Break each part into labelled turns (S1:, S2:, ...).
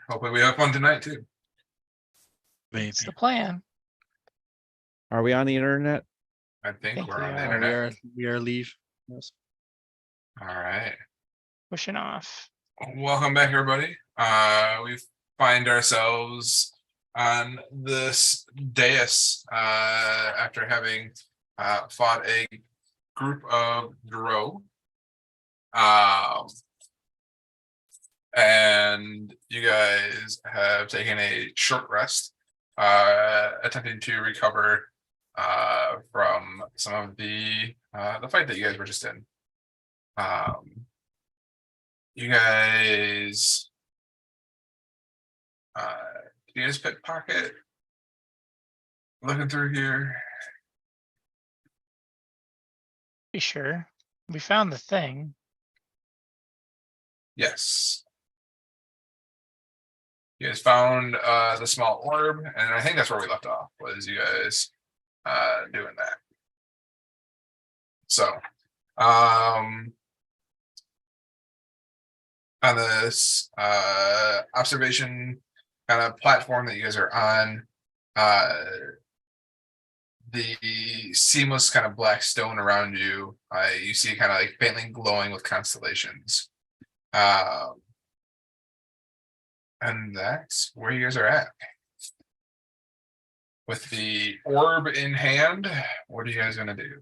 S1: hopefully we have fun tonight too.
S2: Maybe.
S3: It's the plan.
S4: Are we on the internet?
S1: I think
S3: Think
S1: we're
S3: we
S1: on the
S3: are.
S1: internet.
S2: We are leave. Yes.
S1: All right.
S3: Pushing off.
S1: Welcome back, everybody. We find ourselves on this dais after having fought a group of Drow. And you guys have taken a short rest, attempting to recover from some of the fight that you guys were just in. You guys, you guys pickpocket? Looking through here.
S3: Be sure. We found the thing.
S1: Yes. You guys found the small orb, and I think that's where we left off, was you guys doing that. So, on this observation kind of platform that you guys are on, the seamless kind of black stone around you, you see kind of like faintly glowing with constellations. And that's where you guys are at. With the orb in hand, what are you guys gonna do?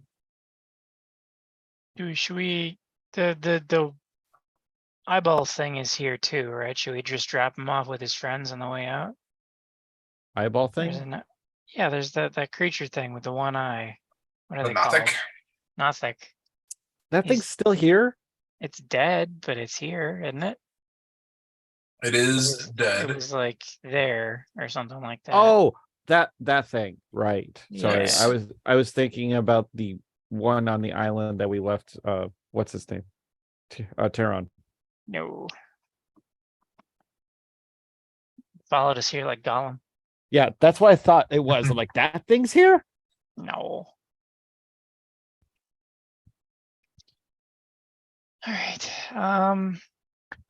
S3: Should we the eyeball thing is here too, right? Should we just drop him off with his friends on the way out?
S4: Eyeball
S3: There's
S4: thing?
S3: yeah, there's that creature thing with the one eye. What are
S1: The
S3: they called?
S1: Nothic?
S3: Nothic.
S4: That thing's still here?
S3: It's dead, but it's here, isn't it?
S1: It is dead.
S3: It was like there or something like that.
S4: Oh, that thing. Right. Sorry.
S3: Yes.
S4: I was thinking about the one on the island that we left. What's his name? Terran.
S3: No. Followed us here like Gollum.
S4: Yeah, that's what I thought it was. I'm like, that thing's here?
S3: No. All right.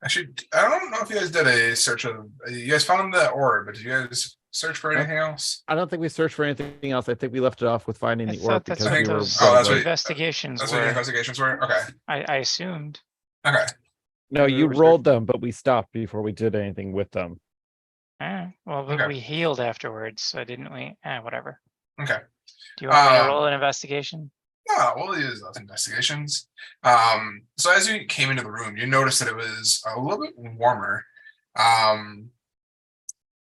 S1: Actually, I don't know if you guys did a search of. You guys found the orb, but did you guys search for anything else?
S4: I don't think we searched for anything else. I think we left it off with finding
S3: I
S4: the
S3: thought
S4: orb
S3: that's
S4: because
S3: what
S4: we were.
S3: those
S1: that's what-
S3: investigations
S1: That's what your
S3: were.
S1: investigations were. Okay.
S3: I assumed.
S1: Okay.
S4: No,
S3: we
S4: you
S3: were
S4: rolled them, but we stopped before we did anything with them.
S3: Well, but
S1: Okay.
S3: we healed afterwards, so didn't we? Whatever.
S1: Okay.
S3: Do you want me to
S1: Um,
S3: roll an investigation?
S1: No, we'll use those investigations. So as you came into the room, you noticed that it was a little bit warmer.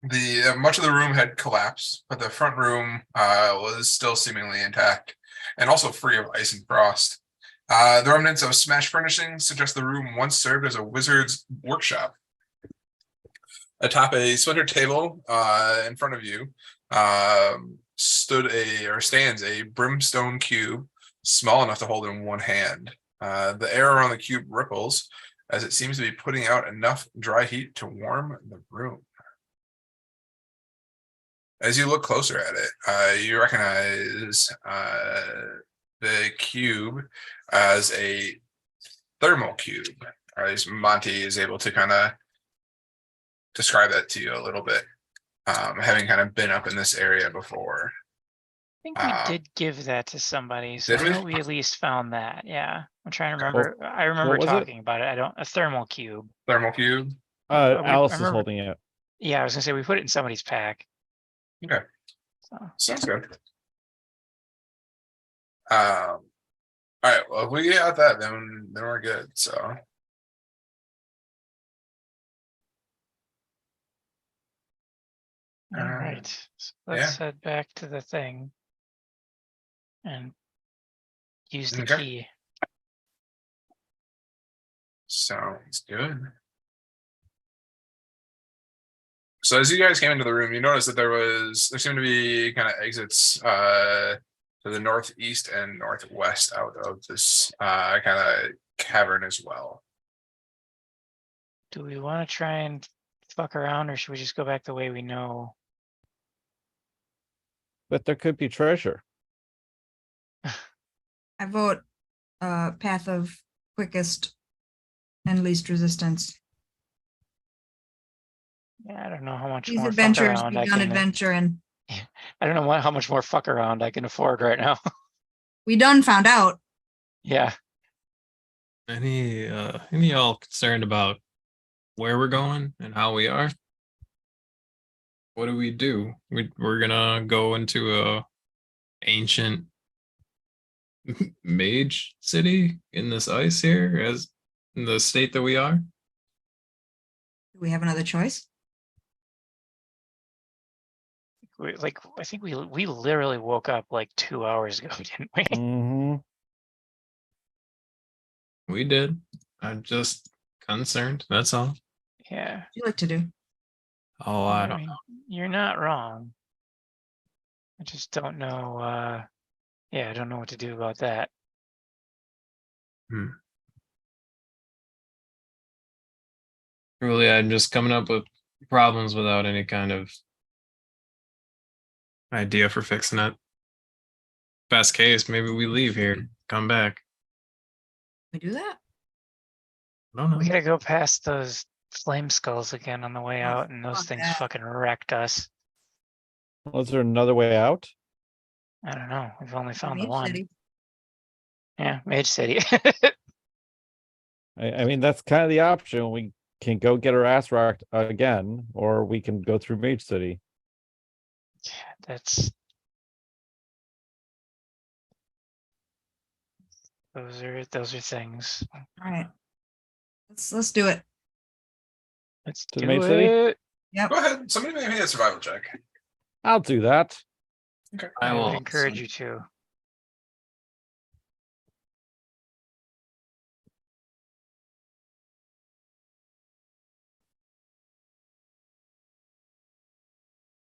S1: The much of the room had collapsed, but the front room was still seemingly intact and also free of ice and frost. The remnants of smashed furnishings suggest the room once served as a wizard's workshop. Atop a splintered table in front of you stands a brimstone cube, small enough to hold in one hand. The air around the cube ripples as it seems to be putting out enough dry heat to warm the room. As you look closer at it, you recognize the cube as a thermal cube. Or at least Monty is able to kind of describe that to you a little bit, having kind of been up in this area before.
S3: I think we did give that to somebody, so
S1: Did
S3: I know
S1: we?
S3: we at least found that. Yeah, I'm trying to
S1: Okay.
S3: remember. I remember
S4: what was it?
S3: talking about it. A thermal cube.
S1: Thermal cube.
S4: Alice is
S3: remember-
S4: holding it.
S3: Yeah, I was gonna say we put it in somebody's pack.
S1: Okay.
S3: So
S1: Sounds good. All right. Well, if we got that, then we're good. So.
S3: all right, so let's head back to the thing and use the
S1: Okay.
S3: key.
S1: Sounds good. So as you guys came into the room, you noticed that there seemed to be kind of exits to the northeast and northwest out of this kind of cavern as well.
S3: Do we want to try and fuck around, or should we just go back the way we know?
S4: But there could be treasure.
S5: I vote path of quickest and least resistance.
S3: Yeah, I don't know how much
S5: These
S3: more fuck
S5: adventurers
S3: around I
S5: begun
S3: can.
S5: adventuring.
S3: I don't know how much more fuck around I can afford right now.
S5: We done found out.
S3: Yeah.
S6: Any of y'all concerned about where we're going and how we are? What do we do? We're gonna go into a ancient mage city in this ice here, as in the state that we are.
S5: Do we have another choice?
S3: I think we literally woke up like 2 hours ago, didn't we?
S4: Hmm.
S6: We did. I'm just concerned. That's all.
S3: Yeah.
S5: What do you like to do?
S6: Oh, I don't
S3: mean,
S6: know.
S3: you're not wrong. I just don't know. Yeah, I don't know what to do about that.
S6: Really, I'm just coming up with problems without any kind of idea for fixing it. Best case, maybe we leave here, come back.
S5: We do that?
S6: I don't know.
S3: We gotta go past those flame skulls again on the way
S5: Oh,
S3: out, and those
S5: fuck
S3: things
S5: that.
S3: fucking wrecked us.
S4: Was there another way out?
S3: I don't know. We've only found the
S5: Mage
S3: one.
S5: City.
S3: Yeah, Mage City.
S4: I mean, that's kind of the option. We can go get our ass rocked again, or we can go through Mage City.
S3: That's those are things.
S5: All right. Let's do it.
S3: Let's
S4: To
S3: do
S4: Mage City?
S3: it.
S5: Yep.
S1: Go ahead. Somebody make me a survival check.
S4: I'll do that.
S1: Okay.
S6: I
S3: I
S6: will
S3: would encourage
S6: also.
S3: you to.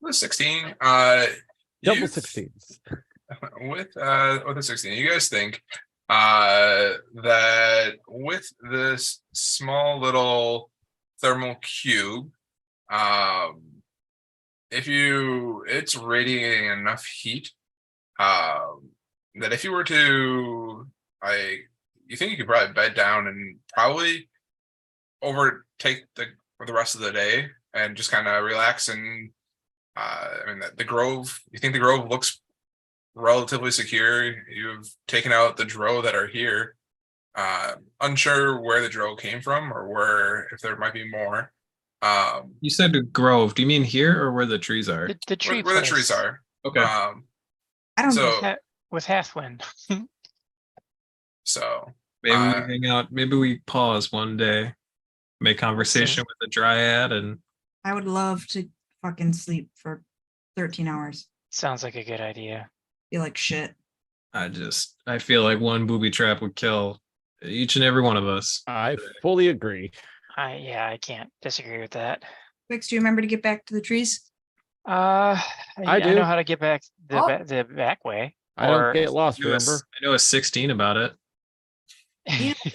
S1: With 16,
S4: Double
S1: you-
S4: 16s.
S1: with a 16, you guys think that with this small little thermal cube, if it's radiating enough heat, that if you were to, you think you could probably bed down and probably overtake the rest of the day and just kind of relax. And I mean, the Grove, you think the Grove looks relatively secure. You've taken out the Drow that are here. Unsure where the Drow came from or if there might be more.
S6: You said a grove. Do you mean here or where the trees are?
S3: The tree
S1: Where the trees
S3: place
S1: are.
S6: Okay.
S5: I don't
S1: So-
S5: know.
S3: with Halfwind.
S1: So
S6: Maybe we hang out. Maybe we pause one day, make conversation with the dryad, and
S5: I would love to fucking sleep for 13 hours.
S3: Sounds like a good idea.
S5: Feel like shit.
S6: I feel like one booby trap would kill each and every one of us.
S4: I fully agree.
S3: I can't disagree with that.
S5: Wix, do you remember to get back to the trees?
S3: I
S4: do.
S3: know how to get back
S5: Oh.
S3: the back way.
S4: I don't
S3: Or-
S4: get lost,
S6: I know
S4: remember?
S6: a 16 about it.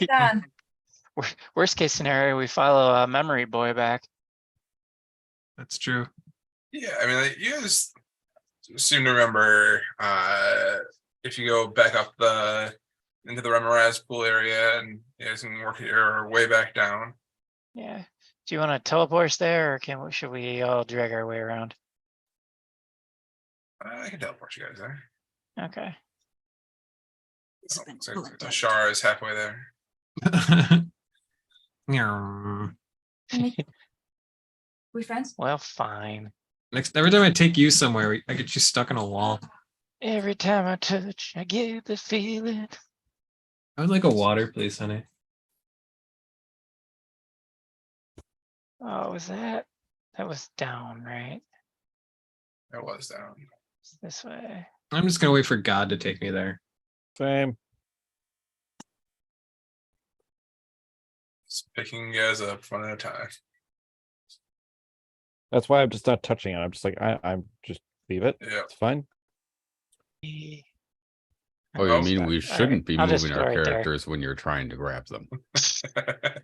S5: Done.
S3: Worst case scenario, we follow a memory boy back.
S6: That's true.
S1: yeah, I mean, like, you guys seem to remember if you go back up into the Remoraz pool area and you guys can work your way back down.
S3: Yeah. Do you want to teleport us there, or should we all drag our way around?
S1: I can teleport you guys there.
S3: Okay.
S5: It's been
S1: Looks like
S5: bullet dead.
S1: Ashara is halfway there.
S5: We friends?
S3: Well, fine.
S6: Every time I take you somewhere, I get you stuck in a wall.
S3: Every time I touch, I get the feeling.
S6: I would like a water, please, honey.
S3: Oh, was that? That was down, right?
S1: It was down.
S3: It's this way.
S6: I'm just gonna wait for God to take me there.
S4: Same.
S1: Just picking you guys up one at a time.
S4: That's why I'm just not touching it. I'm just like, I'm just leave it.
S1: Yeah.
S4: It's fine.
S7: Oh, you
S1: Oh,
S7: mean we
S3: Alright,
S7: shouldn't be
S3: I'll just
S7: moving
S3: go
S7: our
S3: right there.
S7: characters when you're trying to grab them?
S2: But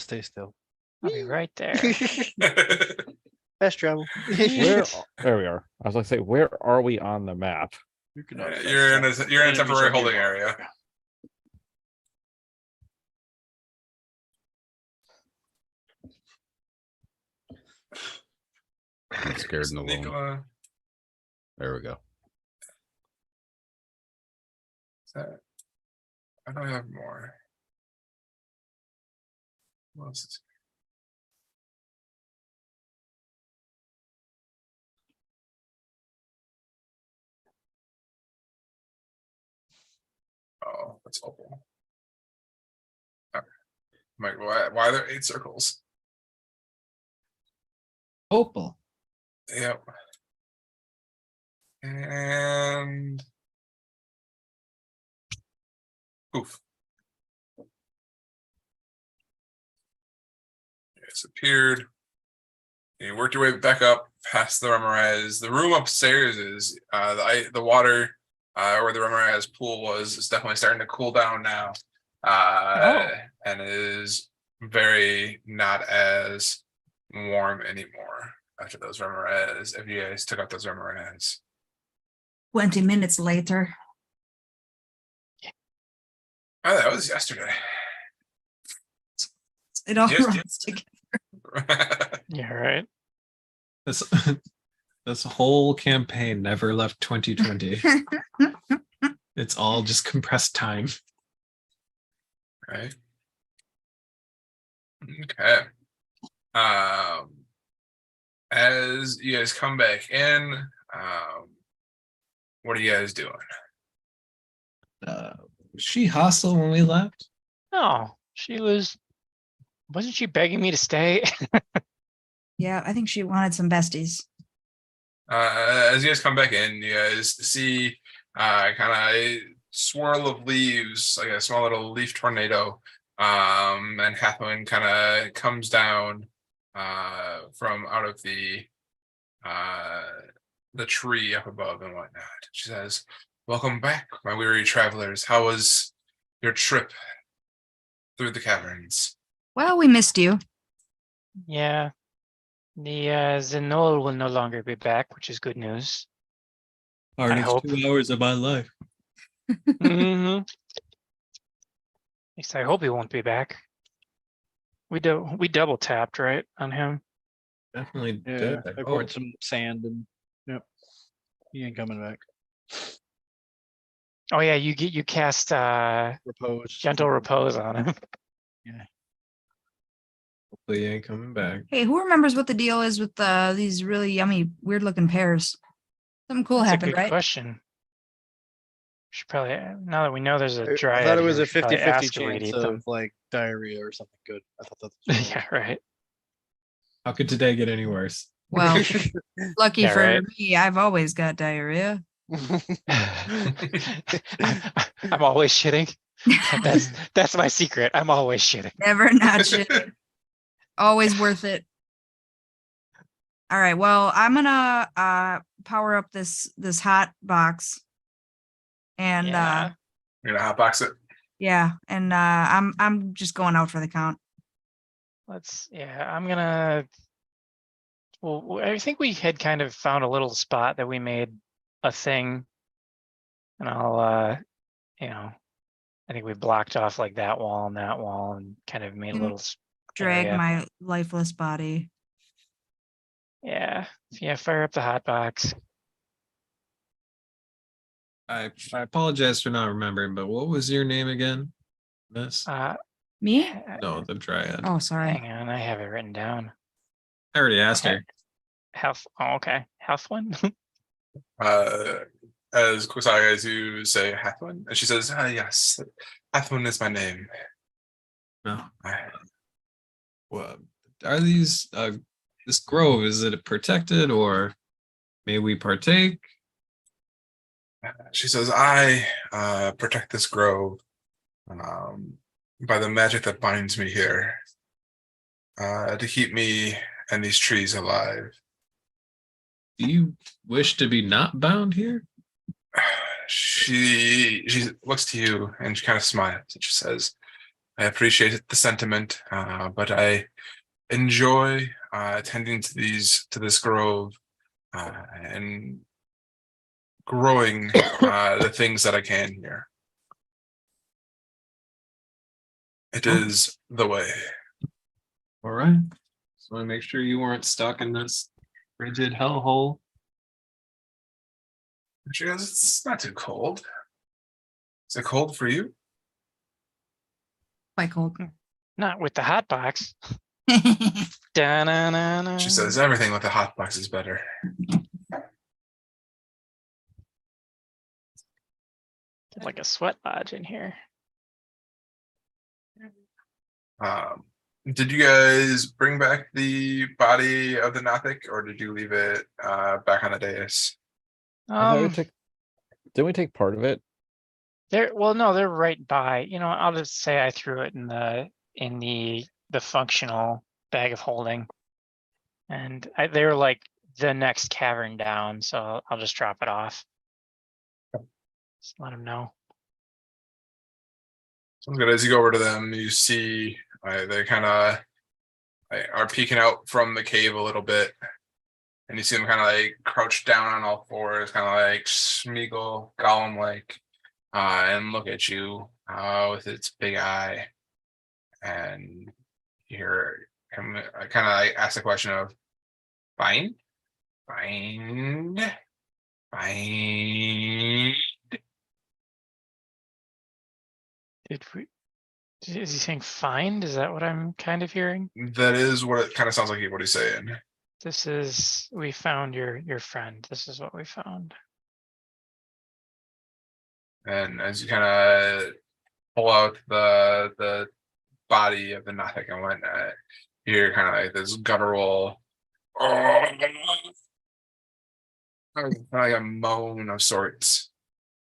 S2: stay still.
S3: I'll be right there.
S2: Fast travel.
S4: Where? There we are. I was like, say, where are we on the map?
S2: You can
S1: You're in a temporary holding area.
S7: I'm scared and alone.
S1: Nicola,
S7: There we go.
S1: is that- I don't have more. What else is- Oh, that's opal. Okay. I'm like, why are there 8 circles?
S6: Opal.
S1: Yep. And poof. It's appeared. You worked your way back up past the Remorez. The room upstairs is the water where the Remorez pool was is definitely starting to cool down now. And is very not as warm anymore after those Remorez. If you guys took out those Remorez.
S5: 20 minutes later.
S1: Oh, that was yesterday.
S5: It all
S1: Yes,
S5: runs together.
S3: Yeah, right.
S6: This this whole campaign never left 2020. It's all just compressed time.
S1: Right. Okay. As you guys come back in, what are you guys doing?
S6: Was she hostile when we left?
S3: No, wasn't she begging me to stay?
S5: Yeah, I think she wanted some besties.
S1: As you guys come back in, you guys see kind of a swirl of leaves, like a small little leaf tornado. And Hathaway kind of comes down from out of the tree up above and whatnot. She says, "Welcome back, my weary travelers. How was your trip through the caverns?"
S5: Well, we missed you.
S3: Yeah. The Zenol will no longer be back, which is good news.
S6: Hardest
S3: hope.
S6: 2 hours of my life.
S3: Mhm. At least I hope he won't be back. We double tapped, right, on him.
S6: Definitely
S2: Yeah,
S6: did.
S2: I
S6: Oh,
S2: poured some sand and yep, he ain't coming back.
S3: Oh yeah, you cast
S2: Repose.
S3: gentle repose on him.
S6: hopefully he ain't coming back.
S5: Hey, who remembers what the deal is with these really yummy, weird looking pears? Something cool
S3: That's
S5: happened,
S3: a good
S5: right?
S3: question. Should probably now that we know there's a
S2: I
S3: dryad.
S2: thought it was
S3: here,
S2: a
S3: we should probably
S2: 50-50
S3: ask her we'd
S2: chance
S3: eat
S2: of
S3: them.
S2: like diarrhea or something good. I thought that's what it
S3: Yeah, right.
S6: How could today get any worse?
S5: Well, lucky
S3: Yeah,
S5: for
S3: right.
S5: me, I've always got diarrhea.
S3: I'm always shitting. That's my secret. I'm always shitting.
S5: Never not shit. Always worth it. All right. Well, I'm gonna power up this hot box. And
S3: Yeah.
S1: You're gonna hotbox it.
S5: yeah, and I'm just going out for the count.
S3: I'm gonna. Well, I think we had kind of found a little spot that we made a thing, and I think we blocked off like that wall and kind of made a
S5: Mm.
S3: little
S5: Drag
S3: area.
S5: my lifeless body.
S3: Yeah, fire up the hot box.
S6: I apologize for not remembering, but what was your name again? Miss?
S5: Me?
S6: No, the Dryad.
S5: Oh, sorry.
S3: Hang on, I have it written down.
S6: I already asked
S3: Okay.
S6: her.
S3: Health. Oh, okay. Health one.
S1: As Quisaga to say Hathawin, and she says, "Yes, Hathawin is my name."
S6: No. Well, are these this grove, is it protected or may we partake?
S1: She says, "I protect this grove by the magic that binds me here to keep me and these trees alive."
S6: Do you wish to be not bound here?
S1: She looks to you and she kind of smiles and she says, "I appreciate the sentiment, but I enjoy attending to this grove and growing the things that I can here. It is the way."
S6: All right. want to make sure you weren't stuck in this rigid hellhole.
S1: She goes, it's not too cold. Is it cold for you?
S5: Quite cold.
S3: Not with the hot box.
S1: She
S3: Da-na-na-na.
S1: says everything with the hot box is better.
S3: Get like a sweat lodge in here.
S1: Did you guys bring back the body of the Nothic, or did you leave it back on the dais?
S4: I thought we didn't we take part of it?
S3: Well, no, they're right by, I'll just say I threw it in the functional bag of holding. And they're like the next cavern down, so I'll just drop it off. Just let them know.
S1: Sounds good. As you go over to them, you see they kind of are peeking out from the cave a little bit, and you see them kind of like crouched down on all fours, kind of like Smeagol, Gollum-like, and look at you with its big eye, and you hear him kind of like ask the question of, "Find, find, find."
S3: Is he saying find? Is that what I'm kind of hearing?
S1: That is what it kind of sounds like. What he's saying.
S3: We found your friend. This is what we found.
S1: And as you kind of pull out the body of the Nothic and whatnot, you hear kind of like this guttural, like a moan of sorts.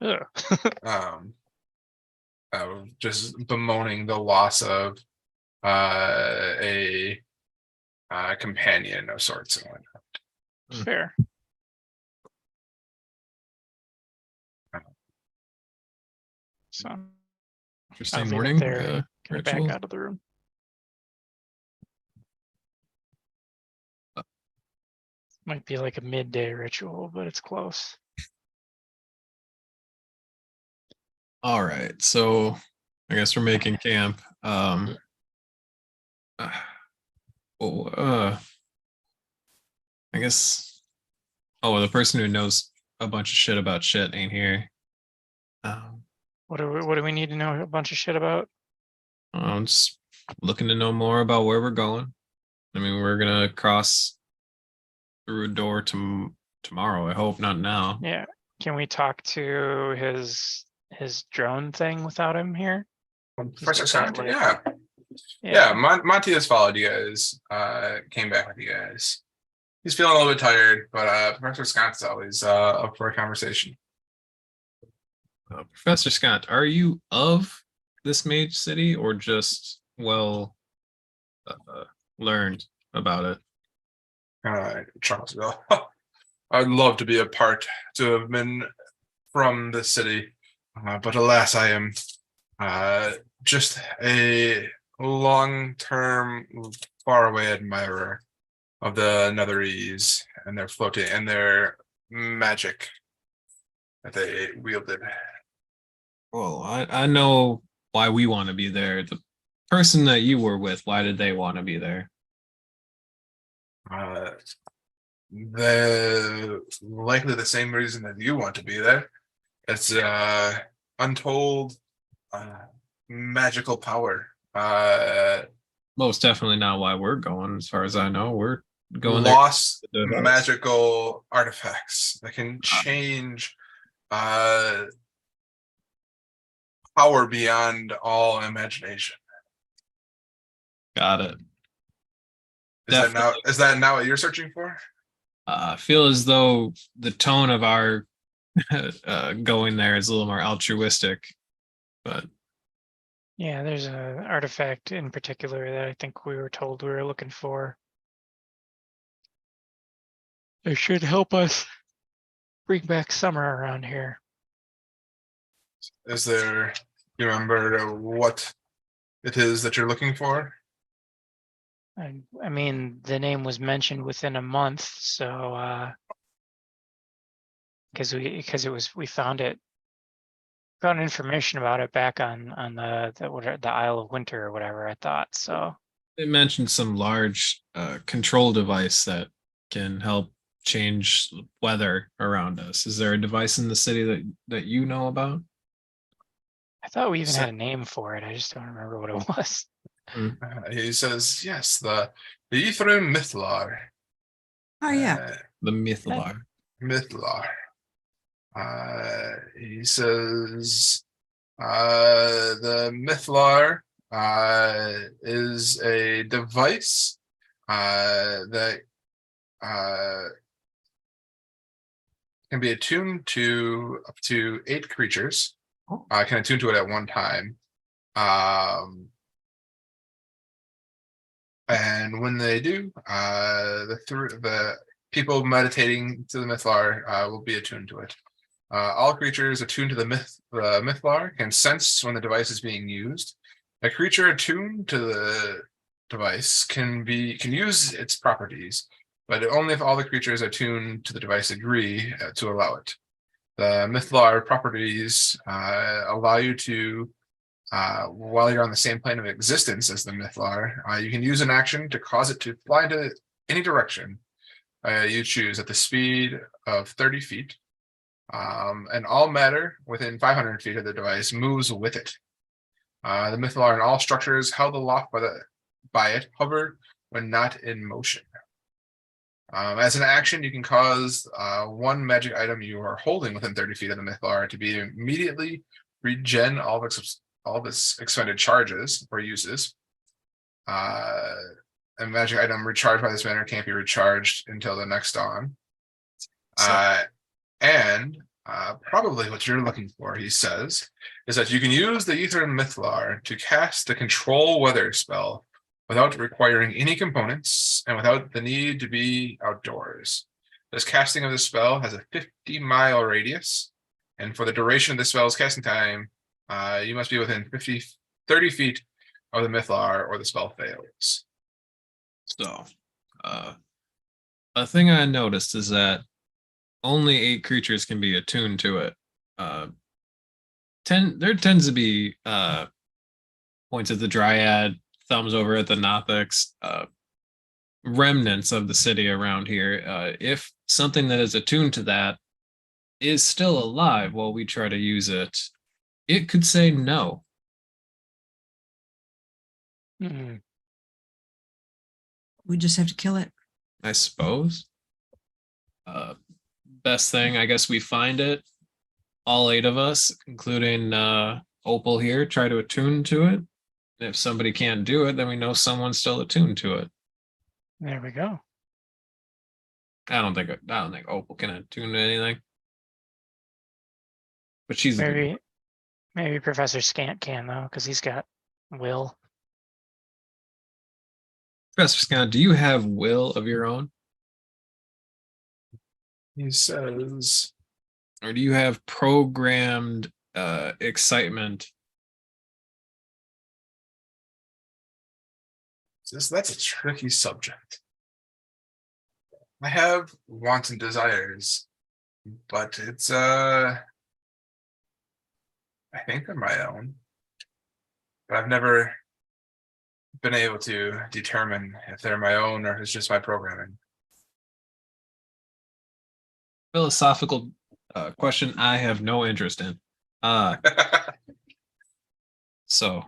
S3: Ugh.
S1: Just bemoaning the loss of a companion of sorts and whatnot.
S3: Fair. So
S6: Interesting
S3: I'll leave it
S6: morning.
S3: there and get back
S6: ritual.
S3: out of the room. Might be like a midday ritual, but it's close.
S6: All right, so I guess we're making camp. I guess. Oh, the person who knows a bunch of shit about shit ain't here.
S3: What do we need to know a bunch of shit about?
S6: I'm just looking to know more about where we're going. I mean, we're gonna cross through a door tomorrow. I hope not now.
S3: Yeah. Can we talk to his drone thing without him here?
S1: Professor
S3: got
S1: Scott,
S3: that, like-
S1: yeah. Yeah, Monty has followed you guys, came back with you guys. He's feeling a little bit tired, but Professor Scott's always up for a conversation.
S6: Professor Scott, are you of this mage city or just learned about it?
S1: Chuckles, I'd love to be a part to have been from this city, but alas, I am just a long-term, faraway admirer of the Netherese and their floating and their magic that they wielded.
S6: Well, I know why we want to be there. The person that you were with, why did they want to be there?
S1: The likely the same reason that you want to be there. It's untold magical power.
S6: Most definitely not why we're going. As far as I know, we're going
S1: Lost
S6: there.
S1: magical artifacts that can change power beyond all imagination.
S6: Got it.
S1: Is that now what you're searching for?
S6: I feel as though the tone of our going there is a little more altruistic, but
S3: Yeah, there's an artifact in particular that I think we were told we were looking for. It should help us bring back summer around here.
S1: Is there, you remember what it is that you're looking for?
S3: I mean, the name was mentioned within a month, so because we found information about it back on the Isle of Winter or whatever, I thought. So
S6: They mentioned some large control device that can help change weather around us. Is there a device in the city that you know about?
S3: I thought we even
S1: So-
S3: had a name for it. I just don't remember what it was.
S1: He says, yes, the Ythryn Mythlar.
S5: Oh, yeah.
S6: The Mythalar.
S1: Mythlar. He says, the Mythlar is a device that can be attuned to up to 8 creatures. Can attune to it at one time. And when they do, the people meditating to the Mythlar will be attuned to it. All creatures attuned to the Mythlar can sense when the device is being used. A creature attuned to the device can use its properties, but only if all the creatures attuned to the device agree to allow it. The Mythlar properties allow you to, while you're on the same plane of existence as the Mythlar, you can use an action to cause it to fly into any direction you choose at the speed of 30 feet. And all matter within 500 feet of the device moves with it. The Mythlar and all structures held aloft by it hover when not in motion. As an action, you can cause one magic item you are holding within 30 feet of the Mythlar to be immediately regen all of its expended charges or uses. A magic item recharged by this manner can't be recharged until the next dawn. And probably what you're looking for, he says, is that you can use the Ythryn Mythlar to cast a control weather spell without requiring any components and without the need to be outdoors. This casting of the spell has a 50-mile radius, and for the duration of the spell's casting time, you must be within 30 feet of the Mythlar or the spell fails.
S6: So, a thing I noticed is that only 8 creatures can be attuned to it. There tends to be points at the Dryad, thumbs over at the Nothics, remnants of the city around here. If something that is attuned to that is still alive while we try to use it, it could say no.
S3: Mhm.
S5: We just have to kill it.
S6: I suppose. Best thing, I guess we find it. All 8 of us, including Opal here, try to attune to it. If somebody can't do it, then we know someone's still attuned to it.
S3: There we go.
S6: I don't think Opal can attune to anything. But she's a good
S3: Maybe Professor Scant can though, because he's got will.
S6: Professor Scott, do you have will of your own?
S1: He says,
S6: Or do you have programmed excitement?
S1: that's a tricky subject. I have wants and desires, but it's I think they're my own. But I've never been able to determine if they're my own or if it's just my programming.
S6: Philosophical question I have no interest in. So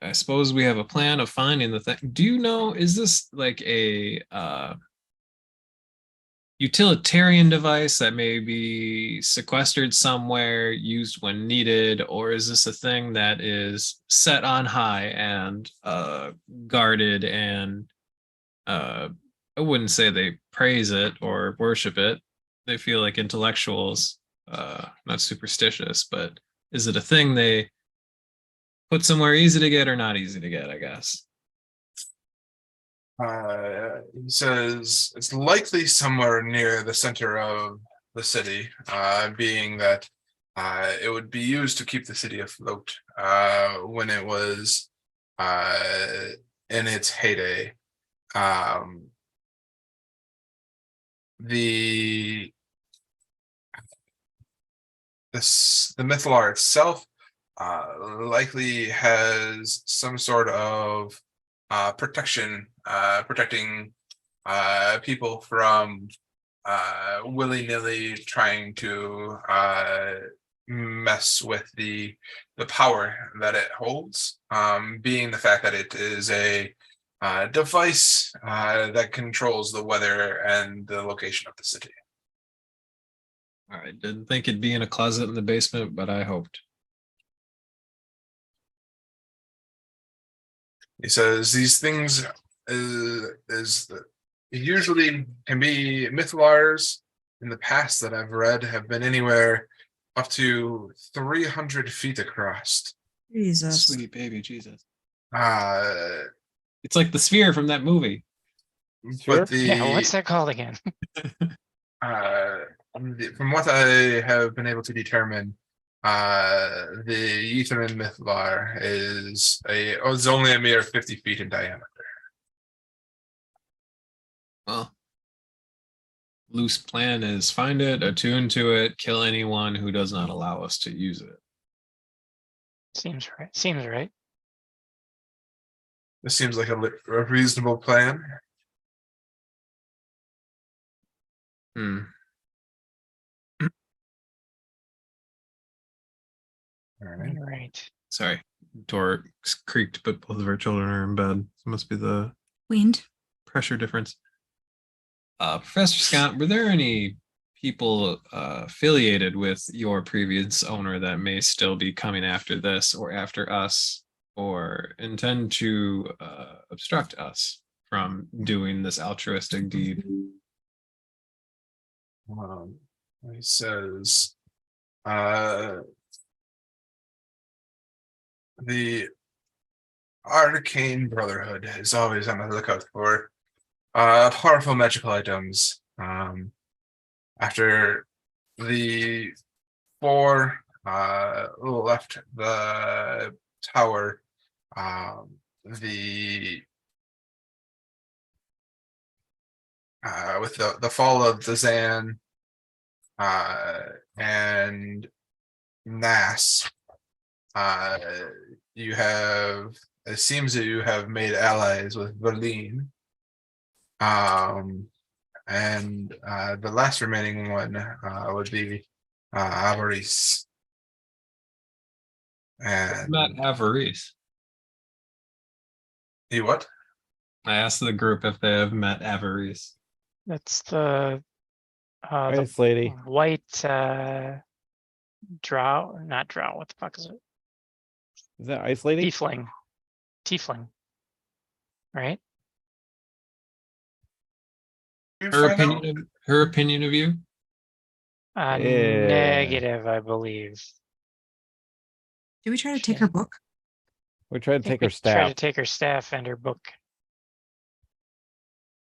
S6: I suppose we have a plan of finding the thing. Do you know, is this like a utilitarian device that may be sequestered somewhere, used when needed, or is this a thing that is set on high and guarded and I wouldn't say they praise it or worship it. They feel like intellectuals, not superstitious, but is it a thing they put somewhere easy to get or not easy to get, I guess?
S1: He says it's likely somewhere near the center of the city, being that it would be used to keep the city afloat when it was in its heyday. The Mythalar itself likely has some sort of protection, protecting people from willy-nilly trying to mess with the power that it holds, being the fact that it is a device that controls the weather and the location of the city.
S6: All right, didn't think it'd be in a closet in the basement, but I hoped.
S1: He says these things is usually can be mythlars in the past that I've read have been anywhere up to 300 feet across.
S5: Jesus.
S6: Sweet baby Jesus.
S1: Uh,
S6: It's like the sphere from that movie.
S4: Sure.
S1: but the
S3: Yeah, what's that called again?
S1: from what I have been able to determine, the Ythryn mythlar is only a mere 50 feet in diameter.
S6: Well, loose plan is find it, attune to it, kill anyone who does not allow us to use it.
S3: Seems right. Seems right.
S1: This seems like a reasonable plan.
S6: Hmm.
S1: All right.
S3: Right.
S6: Sorry, door creaked, but both of our children are in bed. It must be the
S5: Wind.
S6: pressure difference. Professor Scott, were there any people affiliated with your previous owner that may still be coming after this or after us or intend to obstruct us from doing this altruistic deed?
S1: He says, the Arcane Brotherhood is always on the lookout for powerful magical items. After the four left the tower, the with the fall of the Zan and Nas, it seems that you have made allies with Verlene. And the last remaining one would be Avarice. And
S6: Not Avarice.
S1: he what?
S6: I asked the group if they have met Avarice.
S3: That's the
S4: Ice lady.
S3: white drow, not drow. What the fuck is it?
S4: Is that ice lady?
S3: Tiefling. Tiefling. Right?
S6: Her opinion of you?
S4: Yeah.
S3: Negative, I believe.
S5: Did we try to take her book?
S4: We tried to
S3: I think
S4: take her
S3: we tried to
S4: staff.
S3: take her staff and her book.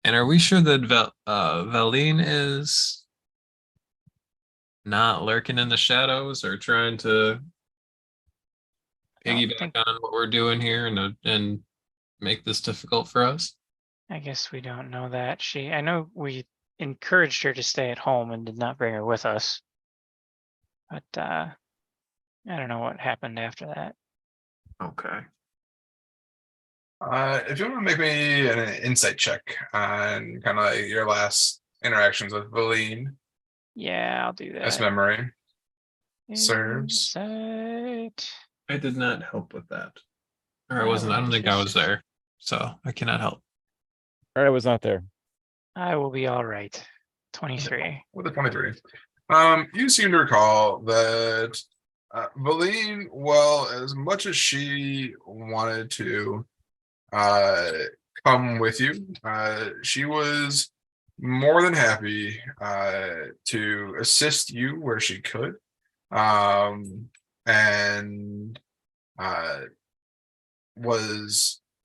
S6: And are we sure that Valine is not lurking in the shadows or trying to
S3: don't
S6: piggyback
S3: think-
S6: on what we're doing here and make this difficult for us?
S3: I guess we don't know that. I know we encouraged her to stay at home and did not bring her with us. But I don't know what happened after that.
S6: Okay.
S1: If you want to make me an insight check on kind of like your last interactions with Valine
S3: Yeah, I'll do
S1: as
S3: that.
S1: memory serves.
S3: Insight.
S6: I did not help with that. Or I wasn't, I don't think I was there. So I cannot help.
S4: I was not there.
S3: I will be all right. 23.
S1: With a 23. You seem to recall that Valine, well, as much as she wanted to come with you, she was more than happy to assist you where she could. And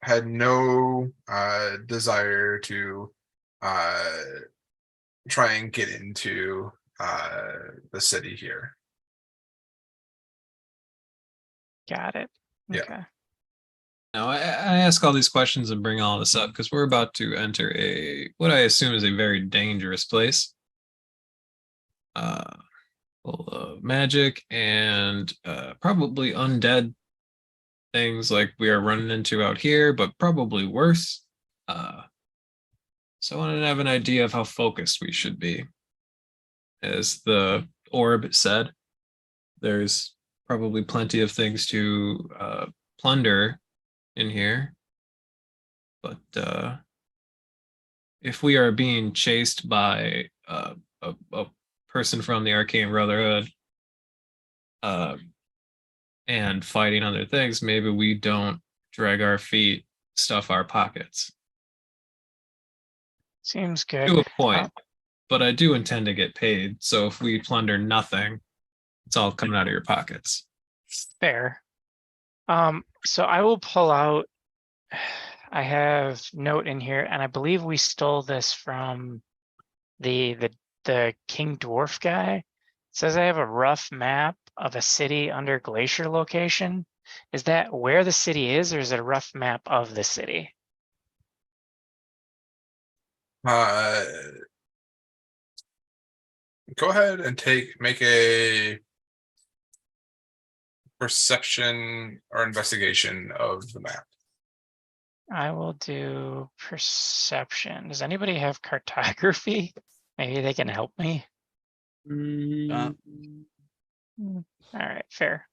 S1: had no desire to try and get into the city here.
S3: Got it.
S1: Yeah.
S3: Okay.
S6: Now I ask all these questions and bring all this up because we're about to enter what I assume is a very dangerous place. Full of magic and probably undead things like we are running into out here, but probably worse. So I wanted to have an idea of how focused we should be. As the orb said, there's probably plenty of things to plunder in here. But if we are being chased by a person from the Arcane Brotherhood and fighting other things, maybe we don't drag our feet, stuff our pockets.
S3: Seems good.
S6: To a point, but I do intend to get paid. So if we plunder nothing, it's all coming out of your pockets.
S3: Fair. So I will pull out. I have note in here, and I believe we stole this from the King Dwarf guy. It says I have a rough map of a city under glacier location. Is that where the city is, or is it a rough map of the city?
S1: Go ahead and make a perception or investigation of the map.
S3: I will do perception. Does anybody have cartography? Maybe they can help me.
S2: Uh,
S3: All right, fair.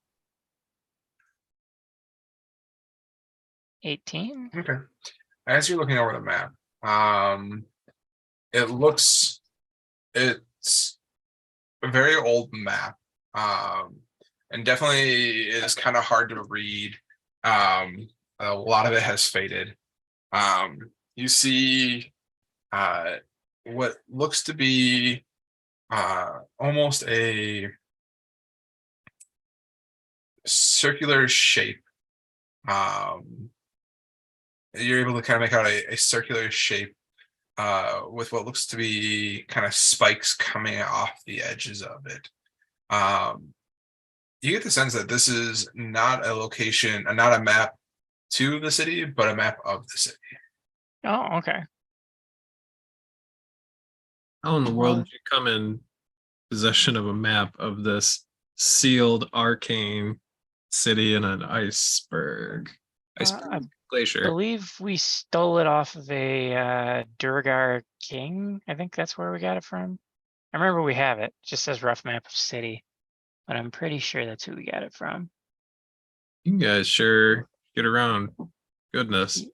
S3: 18.
S1: Okay. As you're looking over the map, it's a very old map. And definitely is kind of hard to read. A lot of it has faded. You see what looks to be almost a circular shape. You're able to kind of make out a circular shape with what looks to be kind of spikes coming off the edges of it. You get the sense that this is not a location, not a map to the city, but a map of the city.
S3: Oh, okay.
S6: How in the world did you come in possession of a map of this sealed arcane city in an iceberg?
S3: I
S6: Glacier.
S3: believe we stole it off of a Durgar King. I think that's where we got it from. I remember we have it. It just says rough map of city, but I'm pretty sure that's who we got it from.
S6: You guys sure get around. Goodness.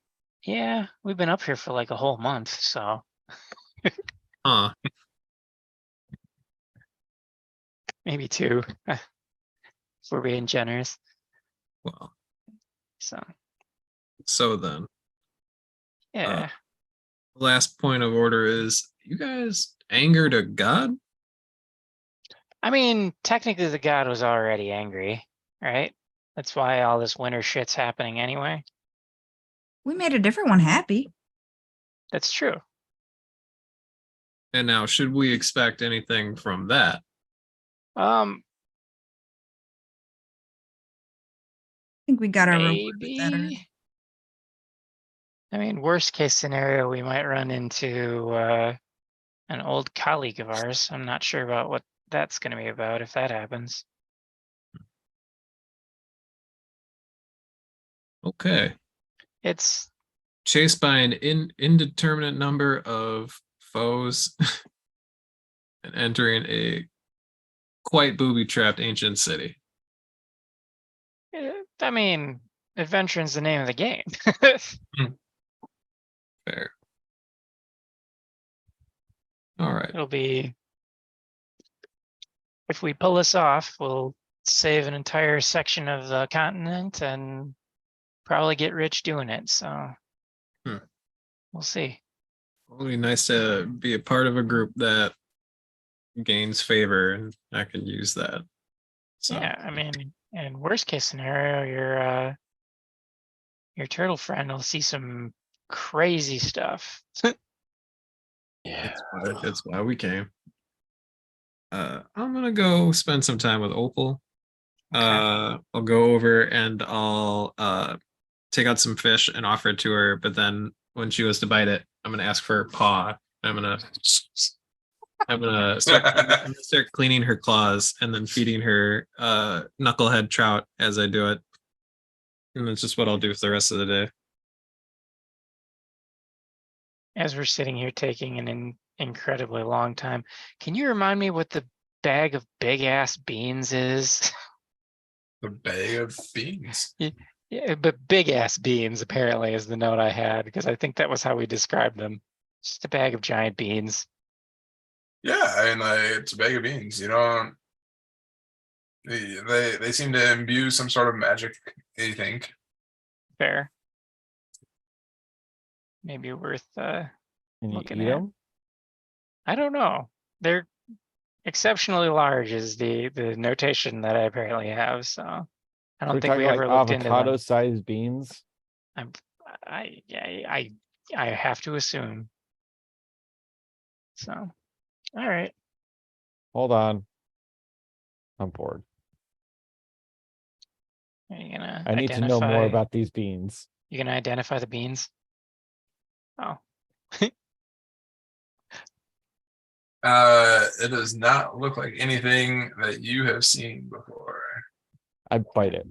S3: Yeah, we've been up here for like a whole month, so
S6: Huh.
S3: maybe 2. If we're being generous.
S6: Well,
S3: So
S6: then.
S3: yeah.
S6: Last point of order is you guys angered a god?
S3: I mean, technically the god was already angry, right? That's why all this winter shit's happening anyway.
S5: We made a different one happy.
S3: That's true.
S6: And now should we expect anything from that?
S5: I think we got our reward with that already.
S3: Maybe. I mean, worst case scenario, we might run into an old colleague of ours. I'm not sure about what that's going to be about if that happens.
S6: Okay.
S3: It's
S6: Chased by an indeterminate number of foes and entering a quite booby-trapped ancient city.
S3: I mean, adventuring's the name of the game.
S6: Fair. All right.
S3: It'll be, if we pull this off, we'll save an entire section of the continent and probably get rich doing it. So we'll see.
S6: It'll be nice to be a part of a group that gains favor, and I can use that. So
S3: Yeah, I mean, in worst case scenario, your turtle friend will see some crazy stuff.
S1: Yeah.
S6: that's why we came. I'm gonna go spend some time with Opal. I'll go over and I'll take out some fish and offer it to her, but then when she goes to bite it, I'm gonna ask for her paw. I'm gonna start cleaning her claws and then feeding her knucklehead trout as I do it. And that's just what I'll do for the rest of the day.
S3: As we're sitting here taking an incredibly long time, can you remind me what the bag of big ass beans is?
S1: The bag of beans.
S3: Yeah, but big ass beans apparently is the note I had, because I think that was how we described them. Just a bag of giant beans.
S1: Yeah, and it's a bag of beans. You don't. They seem to imbue some sort of magic. You think?
S3: Fair. Maybe worth
S4: Can you
S3: looking
S4: eat
S3: at.
S4: them?
S3: I don't know. They're exceptionally large is the notation that I apparently have, so I don't
S4: We're
S3: think
S4: talking
S3: we
S4: like
S3: ever looked into them.
S4: avocado-sized beans.
S3: I have to assume. So, all right.
S4: Hold on. I'm bored.
S3: Are you gonna
S4: I need to know more about these beans.
S3: You gonna identify the beans? Oh,
S1: It does not look like anything that you have seen before.
S4: I bite it.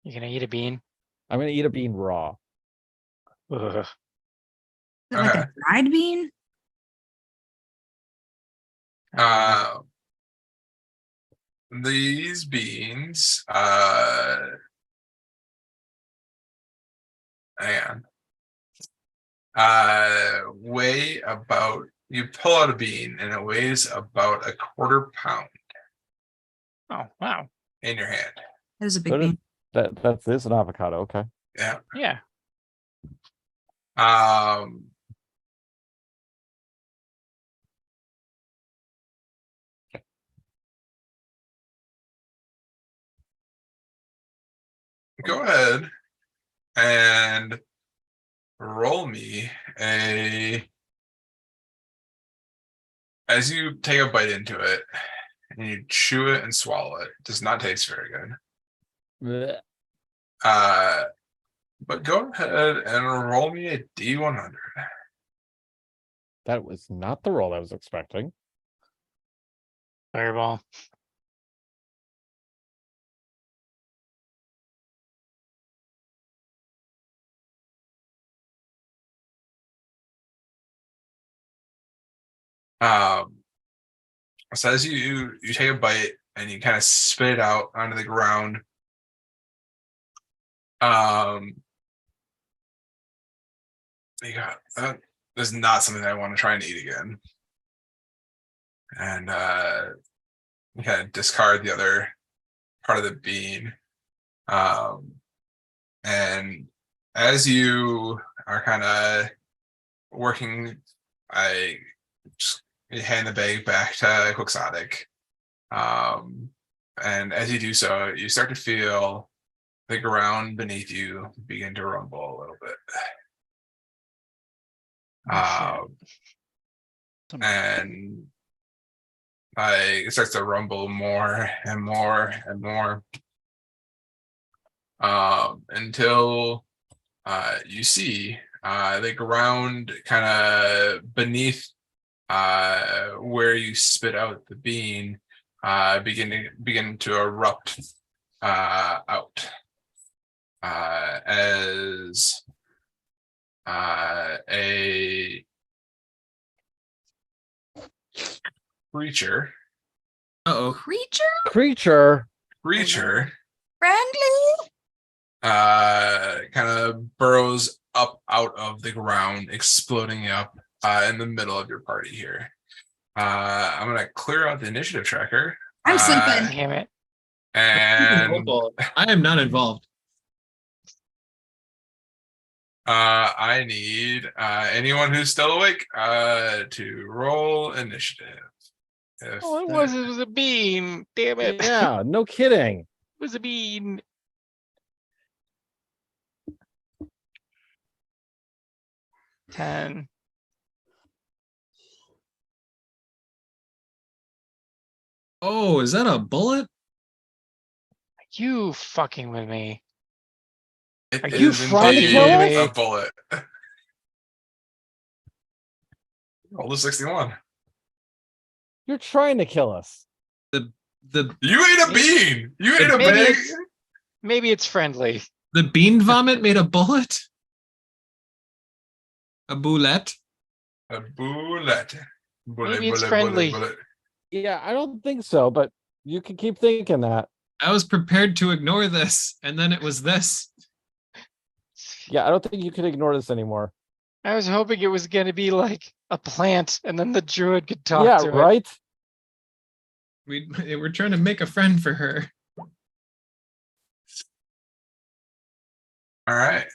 S3: you gonna eat a bean?
S4: I'm gonna eat a bean raw.
S3: Ugh.
S5: Is it like
S1: Okay.
S5: a dried bean?
S1: Uh, these beans, hang on. Weigh about, you pull out a bean and it weighs about a quarter pound
S3: Oh, wow.
S1: in your hand.
S5: It is a big
S4: So
S5: bean.
S4: That's this an avocado, okay.
S1: Yeah.
S3: Yeah.
S1: Um, go ahead and roll me as you take a bite into it and you chew it and swallow it. It does not taste very good.
S4: Blech.
S1: But go ahead and roll me a D100.
S4: That was not the roll I was expecting.
S3: Fireball.
S1: So as you take a bite and you kind of spit it out onto the ground. You got that is not something I want to try and eat again. And you kind of discard the other part of the bean. And as you are kind of working, I just hand the bag back to Quixotic. And as you do so, you start to feel the ground beneath you begin to rumble a little bit. And it starts to rumble more and more and more until you see the ground kind of beneath where you spit out the bean begin to erupt out as a creature
S6: Uh-oh.
S5: Creature?
S4: Creature.
S5: Friendly?
S1: kind of burrows up out of the ground, exploding up in the middle of your party here. I'm gonna clear out the initiative tracker.
S5: I'm sleeping.
S3: Damn it.
S1: And
S6: I am not involved.
S1: I need anyone who's still awake to roll initiative.
S3: Oh, it was a bean. Damn it.
S4: Yeah, no kidding.
S3: It was a bean. Ten.
S6: Oh, is that a bullet?
S3: You fucking with me.
S1: It
S3: Are you
S1: is
S3: trying to
S1: indeed
S3: kill
S1: a
S3: us?
S1: bullet. Roll a 61.
S4: You're trying to kill us.
S6: The
S1: You ate a bean. You ate a
S3: Maybe
S1: bag.
S3: it's- maybe it's friendly.
S6: The bean vomit made a bullet? A bullet?
S1: A bullet.
S3: Maybe it's friendly.
S4: Yeah, I don't think so, but you can keep thinking that.
S6: I was prepared to ignore this, and then it was this.
S4: Yeah, I don't think you can ignore this anymore.
S3: I was hoping it was gonna be like a plant, and then the druid could talk
S4: Yeah,
S3: to it.
S4: right?
S6: We're trying to make a friend for her.
S1: All right.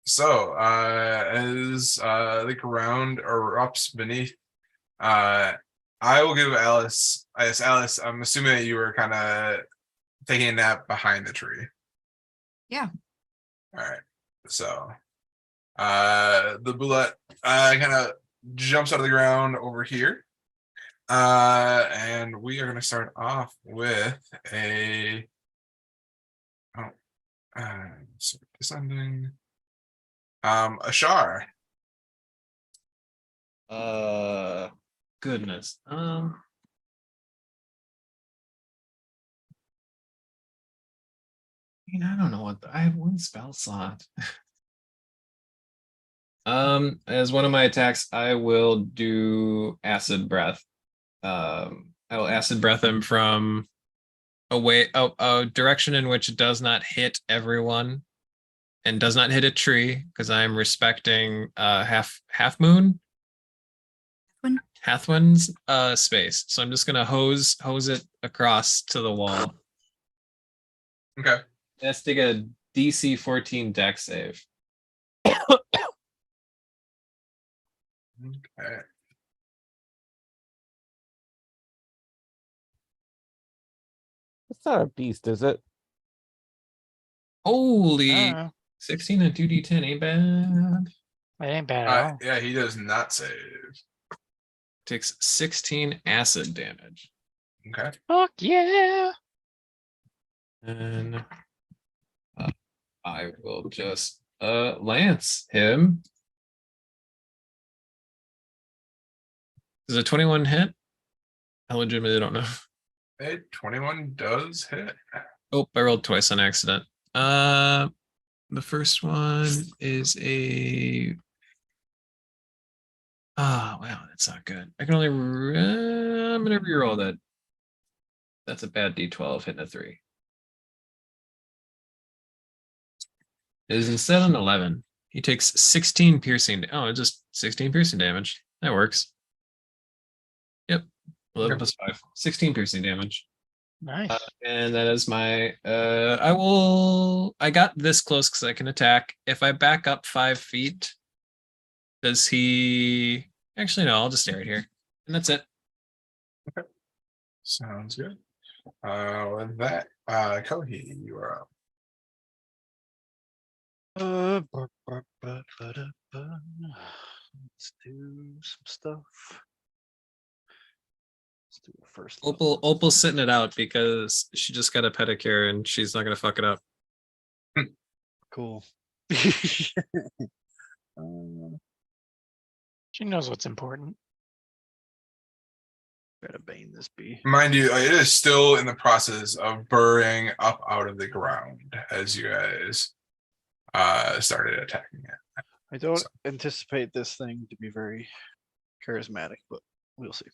S1: So as the ground erupts beneath, I will give Alice. I guess Alice. I'm assuming that you were kind of taking a nap behind the tree.
S5: Yeah.
S1: All right. So, the bullet kind of jumps out of the ground over here. And we are going to start off with a. So descending. A Shar.
S6: Goodness. I don't know what I have one spell slot. As one of my attacks, I will do acid breath. I will acid breath him from a direction in which it does not hit everyone and does not hit a tree, because I am respecting half moon. Hathwin's space. So I'm just gonna hose it across to the wall.
S1: Okay.
S6: Let's take a DC 14 deck save.
S1: Okay.
S4: It's not a beast, is it?
S6: Holy
S3: Oh,
S6: 16 and 2d10 ain't bad.
S3: it ain't bad at all.
S1: Yeah, he does not save.
S6: Takes 16 acid damage.
S1: Okay.
S3: Fuck yeah!
S6: And I will just lance him. Is a 21 hit? I legitimately don't know.
S1: Hey, 21 does hit.
S6: Oh, I rolled twice on accident. The first one is a. Oh, wow, that's not good. I can only. I'm gonna reroll that. That's a bad D12 hitting a 3. It is instead an 11. He takes 16 piercing. Oh, just 16 piercing damage. That works. Yep. 11 plus 5. 16 piercing damage.
S3: Nice.
S6: And that is my I got this close because I can attack. If I back up 5 feet, does he actually no, I'll just stay right here. And that's it.
S1: Sounds good. With that, Kohi, you are up.
S2: Let's do some stuff. Let's do it first. level.
S6: Opal's sitting it out because she just got a pedicure and she's not gonna fuck it up.
S2: Cool.
S3: She knows what's important.
S2: Better bane this be.
S1: Mind you, it is still in the process of burrowing up out of the ground as you guys started attacking it.
S2: I don't anticipate this thing to be very charismatic, but we'll see.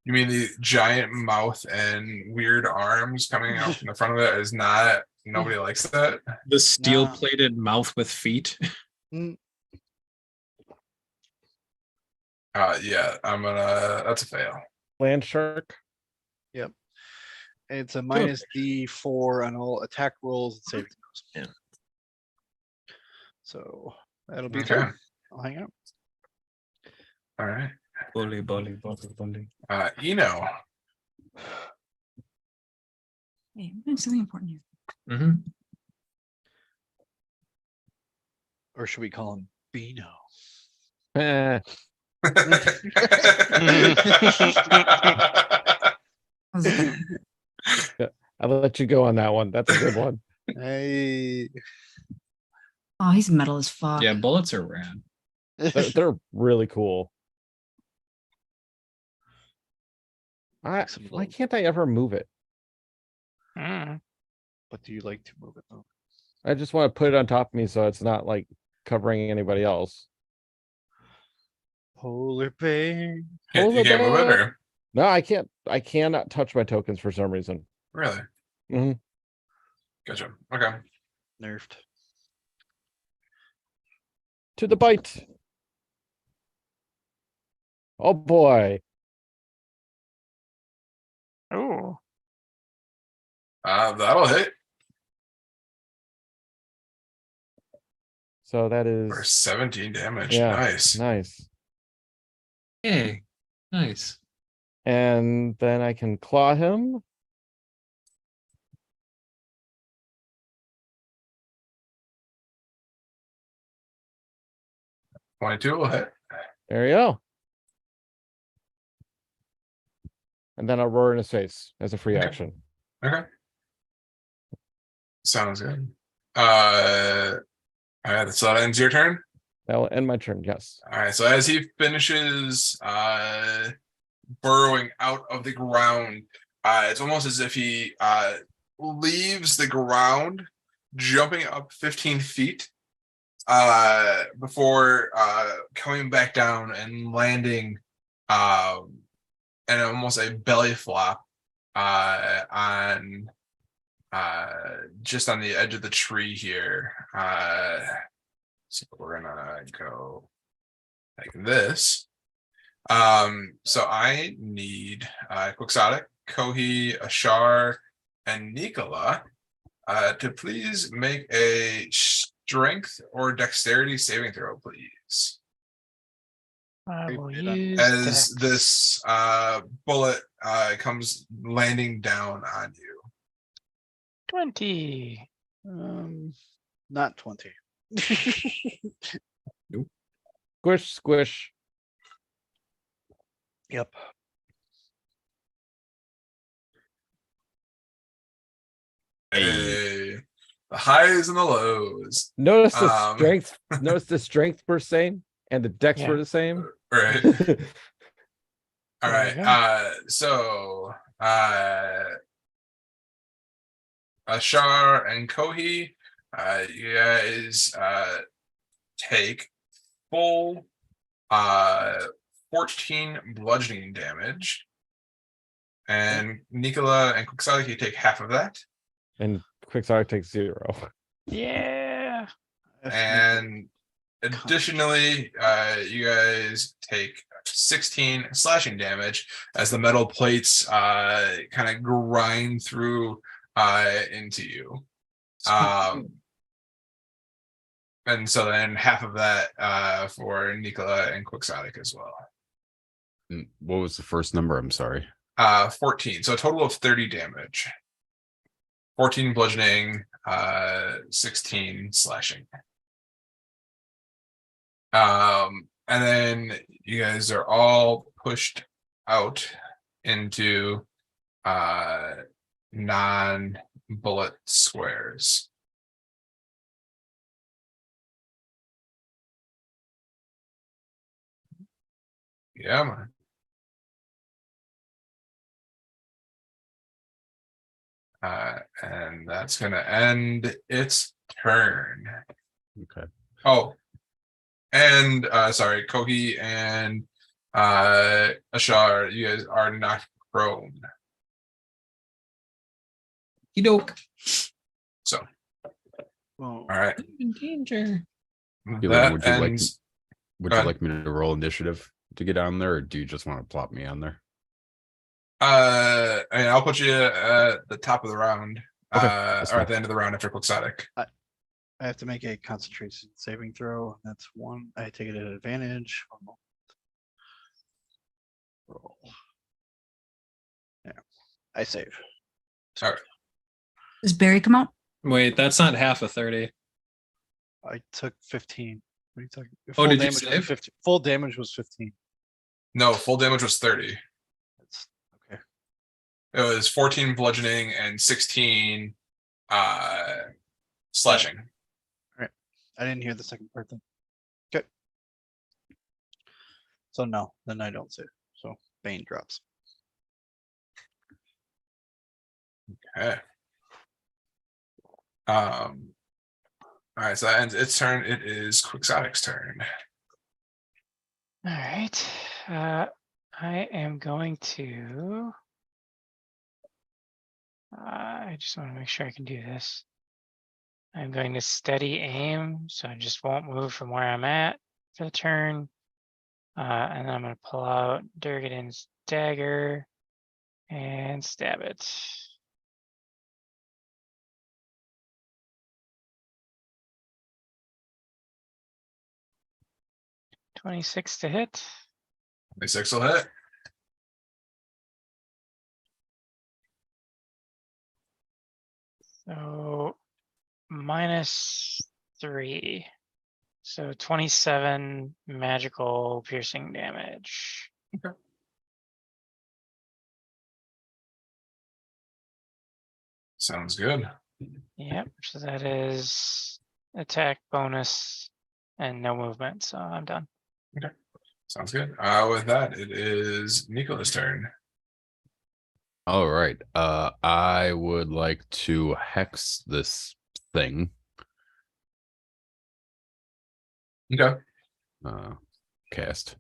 S1: You mean the giant mouth and weird arms coming out from the front of it is not, nobody likes that?
S6: The steel-plated mouth with feet.
S1: Yeah, that's a fail.
S4: Land shark.
S2: Yep. It's a minus D4 on all attack rolls and saving throws.
S6: Yeah.
S2: So that'll be
S1: Okay.
S2: turn. I'll hang out.
S1: All right.
S6: Bully.
S1: Eno.
S5: Hey, I'm doing something important here.
S6: Mm-hmm.
S2: Or should we call him Beano?
S4: Eh,
S5: That was a good one.
S4: I'll let you go on that one. That's a good one.
S2: Hey.
S5: Oh, he's metal as fuck.
S6: Yeah, bullets are rad.
S4: They're really cool. Why can't I ever move it?
S3: Mm.
S2: But do you like to move it though?
S4: I just want to put it on top of me so it's not like covering anybody else.
S2: Polar bear.
S1: You
S4: Polar
S1: can't move it
S4: bear.
S1: or
S4: No, I can't. I cannot touch my tokens for some reason.
S1: really?
S4: Mhm.
S1: Gotcha. Okay.
S2: Nerfed.
S4: To the bite. Oh boy.
S3: Oh,
S1: That'll hit
S4: So that
S1: for
S4: is
S1: 17 damage.
S4: yeah,
S1: Nice.
S4: nice.
S6: Hey, nice.
S4: And then I can claw him.
S1: $22 will hit.
S4: There you go. And then I'll roar in his face as a free
S1: Okay.
S4: action.
S1: Okay. Sounds good. All right, so that ends your turn.
S4: That'll end my turn. Yes.
S1: All right, so as he finishes burrowing out of the ground, it's almost as if he leaves the ground, jumping up 15 feet before coming back down and landing and almost a belly flop on just on the edge of the tree here. So we're gonna go like this. So I need Quixotic, Kohi, Ashar, and Nicola to please make a strength or dexterity saving throw, please.
S3: I
S2: Great
S3: will
S2: bit on-
S3: use
S1: As
S3: Dex.
S1: this bullet comes landing down on you.
S3: 20.
S2: Not 20.
S4: Squish, squish.
S2: Yep.
S1: Hey, the highs and the lows.
S4: Notice the
S1: Um,
S4: strength. Notice the strength were same and the dex
S3: Yeah.
S4: were the same.
S1: Right. All
S3: There
S1: right.
S3: you go.
S1: So Ashar and Kohi, you guys take full 14 bludgeoning damage. And Nicola and Quixotic, you take half of that.
S4: And Quixotic takes 0.
S3: Yeah.
S1: And additionally, you guys take 16 slashing damage as the metal plates kind of grind through into you. And so then half of that for Nicola and Quixotic as well.
S7: What was the first number? I'm sorry.
S1: 14. So a total of 30 damage. 14 bludgeoning, 16 slashing. And then you guys are all pushed out into non-bullet squares. Yeah, man. And that's gonna end its turn.
S7: Okay.
S1: Oh, and sorry, Kohi and Ashar, you guys are knocked prone.
S6: Doke.
S1: So,
S2: Well,
S1: all right.
S6: In danger.
S7: Ythryn,
S1: That
S7: would you like
S1: ends.
S7: Would
S1: Go
S7: you
S1: ahead.
S7: like me to roll initiative to get on there, or do you just want to plop me on there?
S1: I mean, I'll put you at the top of the round.
S7: Okay,
S1: Or
S7: that's
S1: at
S7: fine.
S1: the end of the round after Quixotic.
S2: I have to make a concentration saving throw. That's 1. I take it at advantage. 1 moment. Roll. Yeah, I save.
S1: All right.
S5: Does Barry come out?
S6: Wait, that's not half of 30.
S2: I took 15. What are you talking?
S6: Oh,
S2: Full
S6: did you
S2: damage was
S6: save?
S2: 15. Full damage was 15.
S1: No, full damage was 30.
S2: That's okay.
S1: It was 14 bludgeoning and 16 slashing.
S2: I didn't hear the second part then. Okay. So no, then I don't save. So Bane drops.
S1: Okay. All right, so that ends its turn. It is Quixotic's turn.
S3: All right. I am going to. I just want to make sure I can do this. I'm going to steady aim, so I just won't move from where I'm at for the turn. And then I'm going to pull out Durgadin's dagger and stab it. $26 to hit.
S1: 26 will hit.
S3: So -3. So 27 magical piercing damage.
S1: Sounds good.
S3: Yep. So that is attack bonus and no movement. So I'm done.
S1: Sounds good. With that, it is Nico's turn.
S7: All right. I would like to hex this thing.
S1: Okay.
S7: Cast.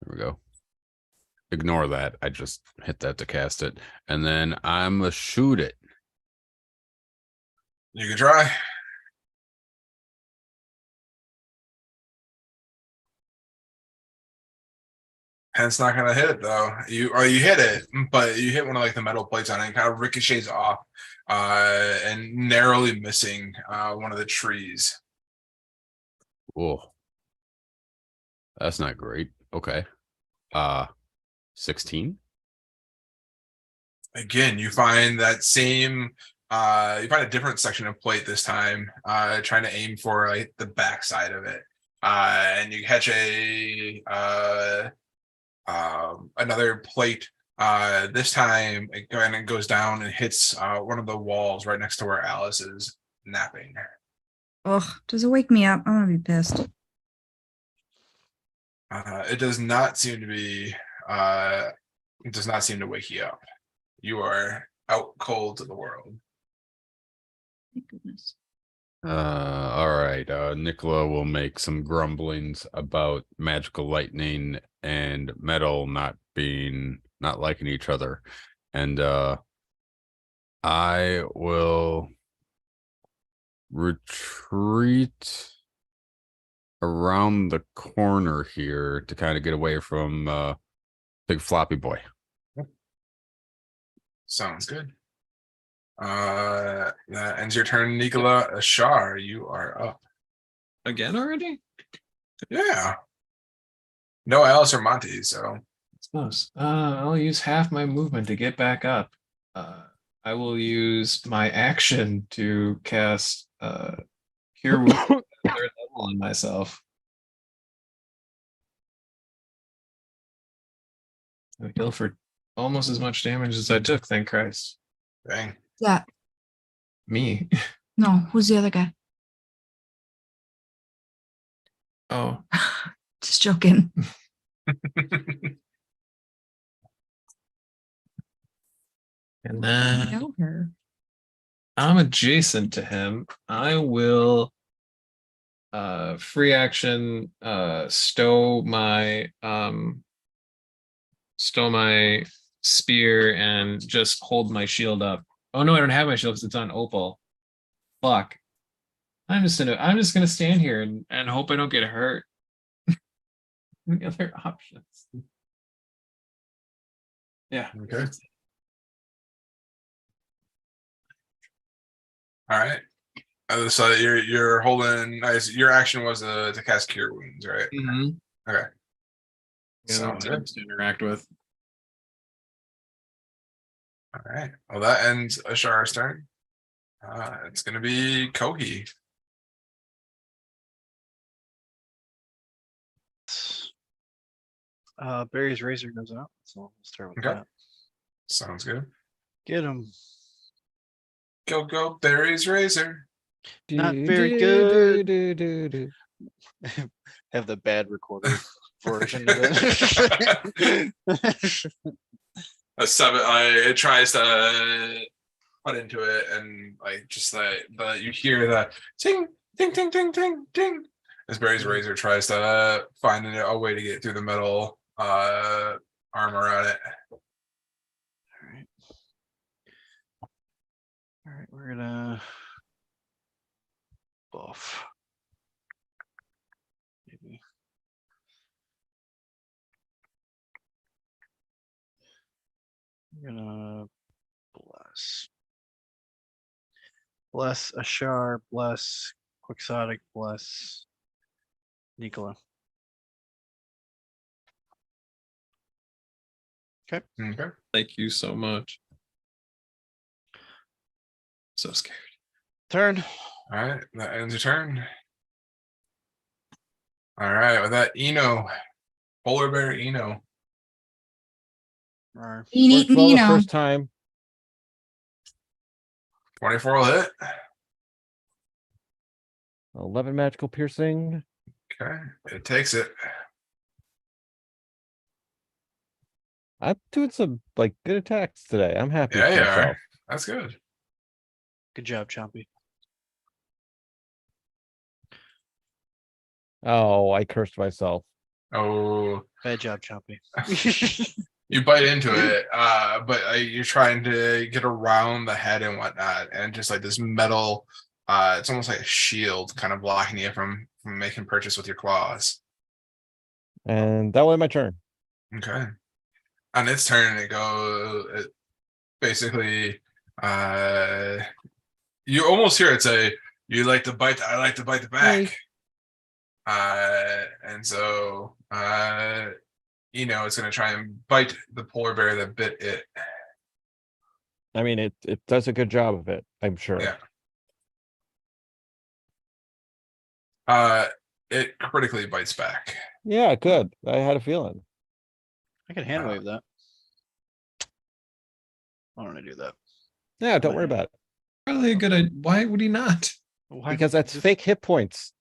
S7: There we go. Ignore that. I just hit that to cast it. And then I'm gonna shoot it.
S1: You can try. And it's not gonna hit it though. You hit it, but you hit one of like the metal plates on it and kind of ricochets off, and narrowly missing one of the trees.
S7: Oh, that's not great. Okay. 16.
S1: Again, you find that same you find a different section of plate this time, trying to aim for like the back side of it. And you catch another plate. This time it goes down and hits one of the walls right next to where Alice is napping.
S5: Ugh, does it wake me up? I'm gonna be pissed.
S1: It does not seem to be it does not seem to wake you up. You are out cold to the world.
S5: Thank goodness.
S7: All right. Nicola will make some grumblings about magical lightning and metal not liking each other. And I will retreat around the corner here to kind of get away from big floppy boy.
S1: Sounds good. That ends your turn, Nicola. Ashar, you are up.
S6: Again already?
S1: Yeah. No Alice or Monty, so
S6: Suppose. I'll use half my movement to get back up. I will use my action to cast Cure Wounds at 3rd level on myself. I heal for almost as much damage as I took, thank Christ.
S1: dang.
S5: Yeah.
S6: Me.
S5: No, who's the other guy?
S6: Oh,
S5: Just joking.
S6: and
S5: I
S6: then
S5: know her.
S6: I'm adjacent to him. I will free action stow my spear and just hold my shield up. Oh no, I don't have my shield because it's on opal. Fuck. I'm just gonna stand here and hope I don't get hurt. Any other options? Yeah.
S1: Okay. All right. So you're holding. Your action was to cast Cure Wounds, right?
S6: Mm-hmm.
S1: Okay.
S6: Yeah,
S1: Sounds good.
S6: to interact with.
S1: All right. Well, that ends Ashar's turn. It's gonna be Kohi.
S2: Barry's razor goes out, so we'll start with
S1: Okay.
S2: that.
S1: Sounds good.
S2: Get him.
S1: Go, Barry's razor.
S2: Not very good. Have the bad recorded version of it.
S1: A 7. It tries to put into it, and like just the you hear the ting ting ting ting ting ting as Barry's razor tries to find a way to get through the metal armor on it.
S2: All right, we're gonna buff. Maybe. We're gonna bless Ashar, bless Quixotic, bless Nicola.
S1: Okay.
S6: Thank you so much. So scared.
S2: Turn.
S1: All right, that ends your turn. All right, with that, polar bear Eno.
S2: Rawr.
S5: Eeny,
S4: Worked well the
S5: Nino.
S4: first time.
S1: 24 will hit.
S4: 11 magical piercing.
S1: Okay, it takes it.
S4: I'm doing some like good attacks today. I'm happy
S1: Yeah,
S4: with
S1: you are.
S4: myself.
S1: That's good.
S2: Good job, Chompy.
S4: Oh, I cursed myself.
S1: Oh,
S2: Bad job, Chompy.
S1: you bite into it, but you're trying to get around the head and whatnot, and just like this metal, it's almost like a shield, kind of blocking you from making purchase with your claws.
S4: And that was my turn.
S1: Okay. On its turn, it basically, you almost hear it say, "You like to bite, I like to bite the back." And so, it's going to try and bite the polar bear that bit it.
S4: I mean, it does a good job of it, I'm sure.
S1: Yeah. It critically bites back.
S4: Yeah, good. I had a feeling.
S2: I can hand wave that. Why don't I do that?
S4: Yeah, don't worry about it.
S6: Probably a good idea. Why would he not?
S2: Why
S4: Because that's
S2: just-
S4: fake hit points.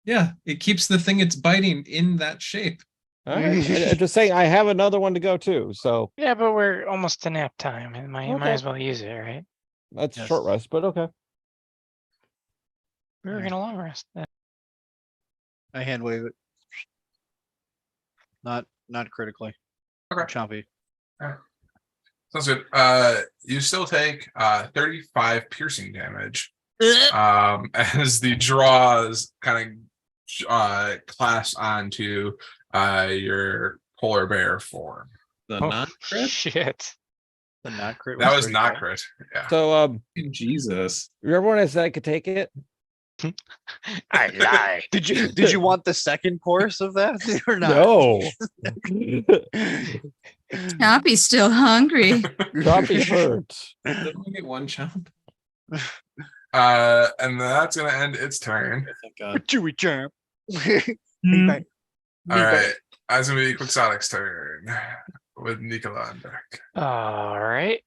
S6: Yeah, it keeps the thing it's biting in that shape.
S4: All right. I'm just saying I have another one to go too. So
S3: Yeah, but we're almost to nap time and might
S4: Okay.
S3: as well use it, right?
S4: that's
S2: Yes.
S4: short rest, but okay.
S3: We were
S2: Yeah.
S3: gonna long rest.
S2: I hand wave it. Not critically.
S1: Okay.
S2: Chompy.
S1: Sounds good. You still take 35 piercing damage. As the draws kind of clasp onto your polar bear form.
S6: The
S3: Oh,
S6: non-crit?
S3: shit.
S2: The not crit.
S1: That was
S2: 35.
S1: not crit. Yeah.
S4: So
S6: Jesus.
S4: remember when I said I could take it?
S3: I lie.
S2: Did you want the second course of that or not?
S4: No.
S5: Chompy's still hungry.
S4: Choppy hurt.
S6: Did we get one chomp?
S1: And that's gonna end its turn.
S2: Thank God. Chewy champ.
S6: Hmm.
S2: Bang.
S1: All right. That's gonna be Quixotic's turn with Nicola on deck.
S3: All right.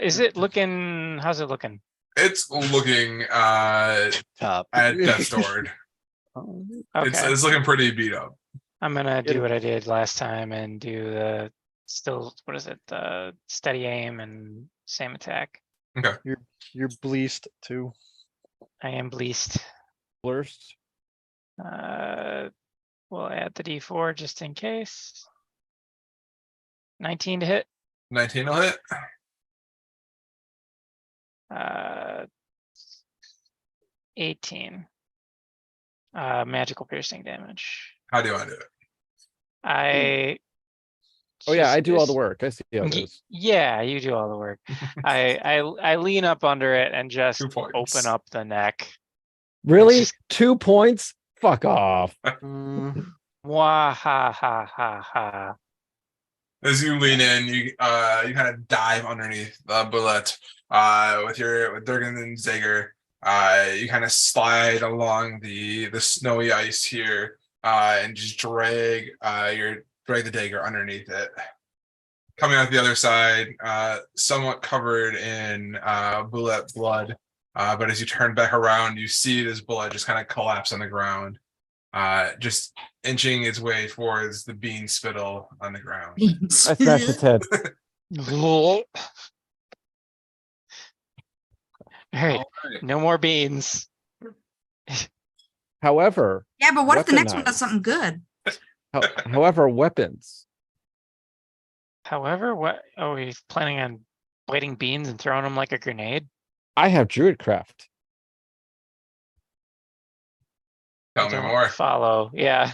S3: Is it looking? How's it looking?
S1: It's looking
S2: Top.
S1: at death's door.
S3: Okay.
S1: It's looking pretty beat up.
S3: I'm gonna
S2: Get
S3: do
S2: it.
S3: what I did last time and do the what is it? Steady aim and same attack.
S2: You're bleaced too.
S3: I am bleaced.
S4: Worst.
S3: We'll add the D4 just in case. 19 to hit.
S1: 19 will hit.
S3: 18. Magical piercing damage.
S1: How do you want to do it?
S3: I.
S4: Oh yeah, I
S3: just-
S4: do all the work. I see how it is.
S3: Yeah, you do all the work. I lean up under it and just
S1: 2 points.
S3: open up the neck.
S4: Really?
S3: just-
S4: 2 points? Fuck off.
S3: Wah ha ha ha ha.
S1: As you lean in, you kind of dive underneath the bullet with Durgan and Zager. You kind of slide along the snowy ice here and just drag the dagger underneath it. Coming out the other side, somewhat covered in bullet blood. But as you turn back around, you see this bullet just kind of collapse on the ground, just inching its way towards the bean spittle on the ground.
S4: I smashed its head.
S3: Alright,
S6: Alright.
S3: no more beans.
S4: However,
S5: Yeah, but what if the next one does
S4: Weaponized.
S5: something good?
S4: however, weapons.
S3: However, what are we planning on biting beans and throwing them like a grenade?
S4: I have Druidcraft.
S1: Tell me
S3: Don't
S1: more.
S3: follow. Yeah.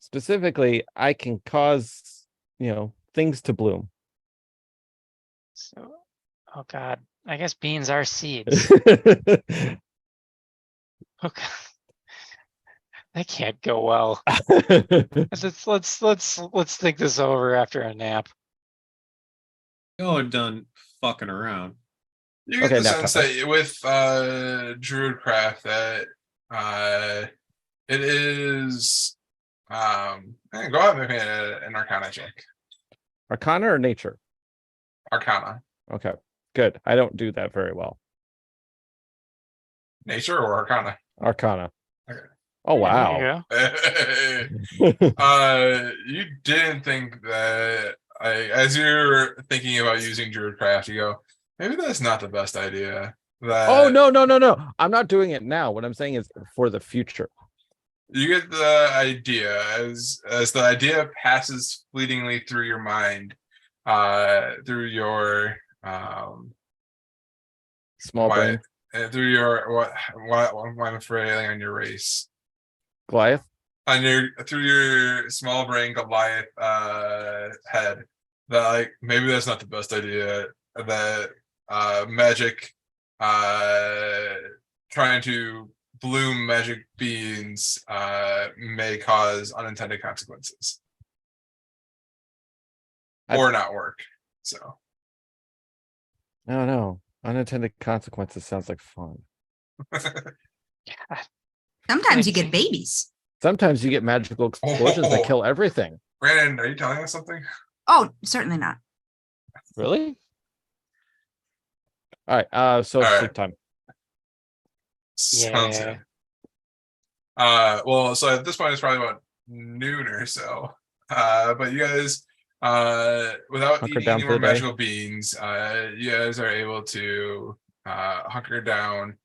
S4: Specifically, I can cause, things to bloom.
S3: So, oh god, I guess beans are seeds. Oh god. That can't go well. Let's think this over after a nap.
S6: Y'all are done fucking around.
S1: You get
S4: Okay,
S1: the
S4: nap
S1: sense
S4: time.
S1: that with Druidcraft that it is go ahead and make me an Arcana check.
S4: Arcana or nature?
S1: Arcana.
S4: Okay, good. I don't do that very well.
S1: Nature or Arcana?
S4: Arcana.
S1: Okay.
S4: Oh
S3: Yeah,
S4: wow.
S3: there you go.
S1: You didn't think that as you're thinking about using Druidcraft, you go, maybe that's not the best idea. That
S4: Oh no. I'm not doing it now. What I'm saying is for the future.
S1: you get the idea as the idea passes fleetingly through your mind, through your
S4: Small brain.
S1: through your what I'm failing on your race.
S4: Goliath.
S1: On your through your small brain Goliath head, that like maybe that's not the best idea, that magic trying to bloom magic beans may cause unintended consequences or not work. So
S4: I don't know. Unintended consequences sounds like fun.
S5: Sometimes you get babies.
S4: Sometimes you get magical explosions that
S1: Oh.
S4: kill everything.
S1: Brandon, are you telling us something?
S5: Oh, certainly not.
S4: Really? All right. So
S1: All right.
S4: sleep time.
S1: Sounds
S3: Yeah.
S1: good. Well, so at this point it's probably about noon or so. But you guys, without
S4: Hunker
S1: eating
S4: down
S1: any
S4: for
S1: more
S4: the day.
S1: magical beans, you guys are able to hunker down,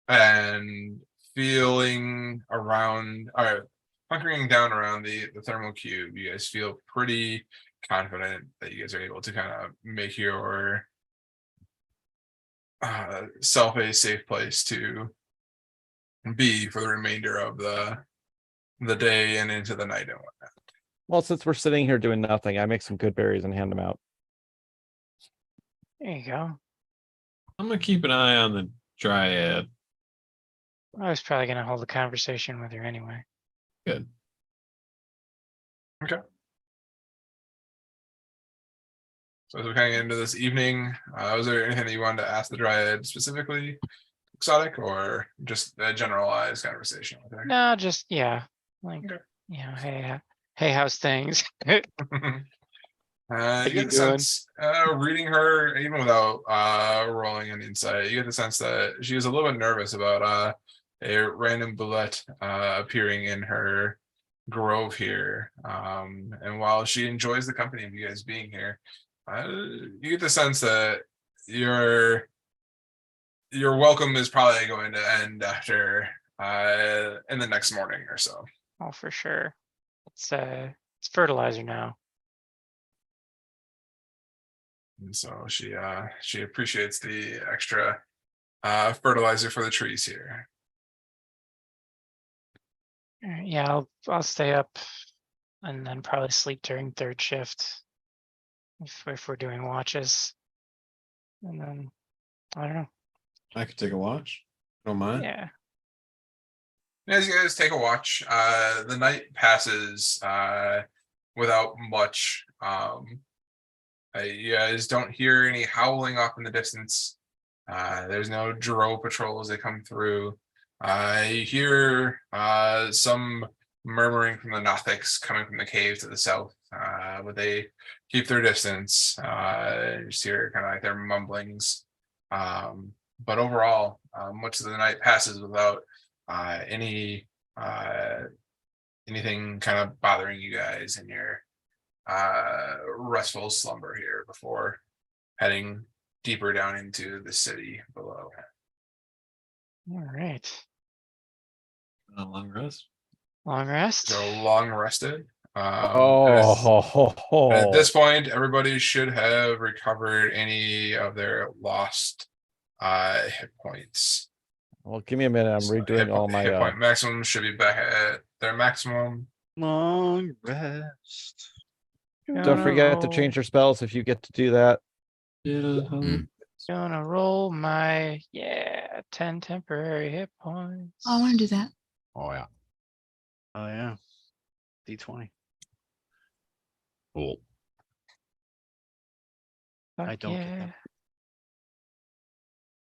S1: and feeling around, or hunkering down around the thermal cube. You guys feel pretty confident that you guys are able to kind of make your self a safe place to be for the remainder of the day and into the night and whatnot.
S4: Well, since we're sitting here doing nothing, I make some good berries and hand them out.
S3: There you go.
S6: I'm gonna keep an eye on the dryad.
S3: I was probably gonna hold a conversation with her anyway.
S6: Good.
S1: So as we kind of get into this evening, was there anything that you wanted to ask the dryad specifically, exotic, or just a generalized conversation with her?
S3: No, just yeah, like
S1: Okay.
S3: hey, how's things?
S1: You
S3: you
S1: get the
S3: doing?
S1: sense, reading her, even without rolling an insight, you get the sense that she was a little bit nervous about a random bullet appearing in her grove here. And while she enjoys the company of you guys being here, you get the sense that your welcome is probably going to end after in the next morning or so.
S3: Oh, for sure. It's fertilizer now.
S1: And so she appreciates the extra fertilizer for the trees here.
S3: All right, yeah, I'll stay up and then probably sleep during third shift if we're doing watches. And then I don't know.
S6: I could take a watch. Don't mind.
S3: Yeah.
S1: As you guys take a watch, the night passes without much. You guys don't hear any howling off in the distance. There's no drone patrols that come through. You hear some murmuring from the Nothics coming from the caves to the south, but they keep their distance. You just hear kind of like their mumblings. But overall, much of the night passes without anything kind of bothering you guys in your restful slumber here before heading deeper down into the city below.
S3: All right.
S6: A long rest.
S3: Long rest.
S1: So long rested.
S4: Oh,
S1: At this point, everybody should have recovered any of their lost hit points.
S4: well, give me a minute. I'm
S1: So
S4: redoing all my.
S1: hit point maximum should be back at their maximum.
S2: Long rest.
S4: Don't forget to change your spells if you get to do that.
S3: Gonna roll my 10 temporary hit points.
S5: Oh, I want to do that.
S7: Oh yeah,
S2: Oh yeah. D20.
S7: cool.
S2: I don't get them.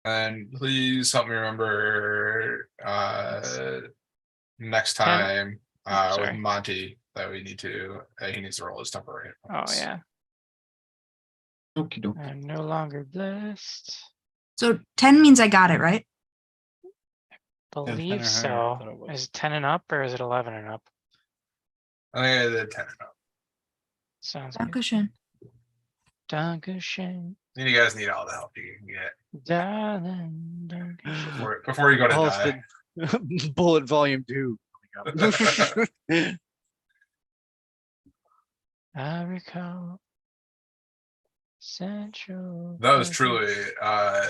S1: And please help me remember next
S3: 10.
S1: time with
S3: sorry.
S1: Monty that we need to he needs to roll his temporary hit
S3: Oh
S1: points.
S3: yeah.
S6: Okie doke.
S3: I'm no longer blessed.
S5: So 10 means I got it, right?
S2: 10 or
S3: Believe
S2: higher, I
S3: so.
S2: thought it was.
S3: Is it 10 and up or is it 11 and up?
S1: I think I did 10 up.
S3: Sounds good.
S5: Dankeschön.
S3: Dankeschön.
S1: And you guys need all the help you can get
S3: Darling, Dankeschön.
S1: before you go to die.
S2: Holliston Bullet Volume 2 coming up.
S3: I recall Central.
S1: That was truly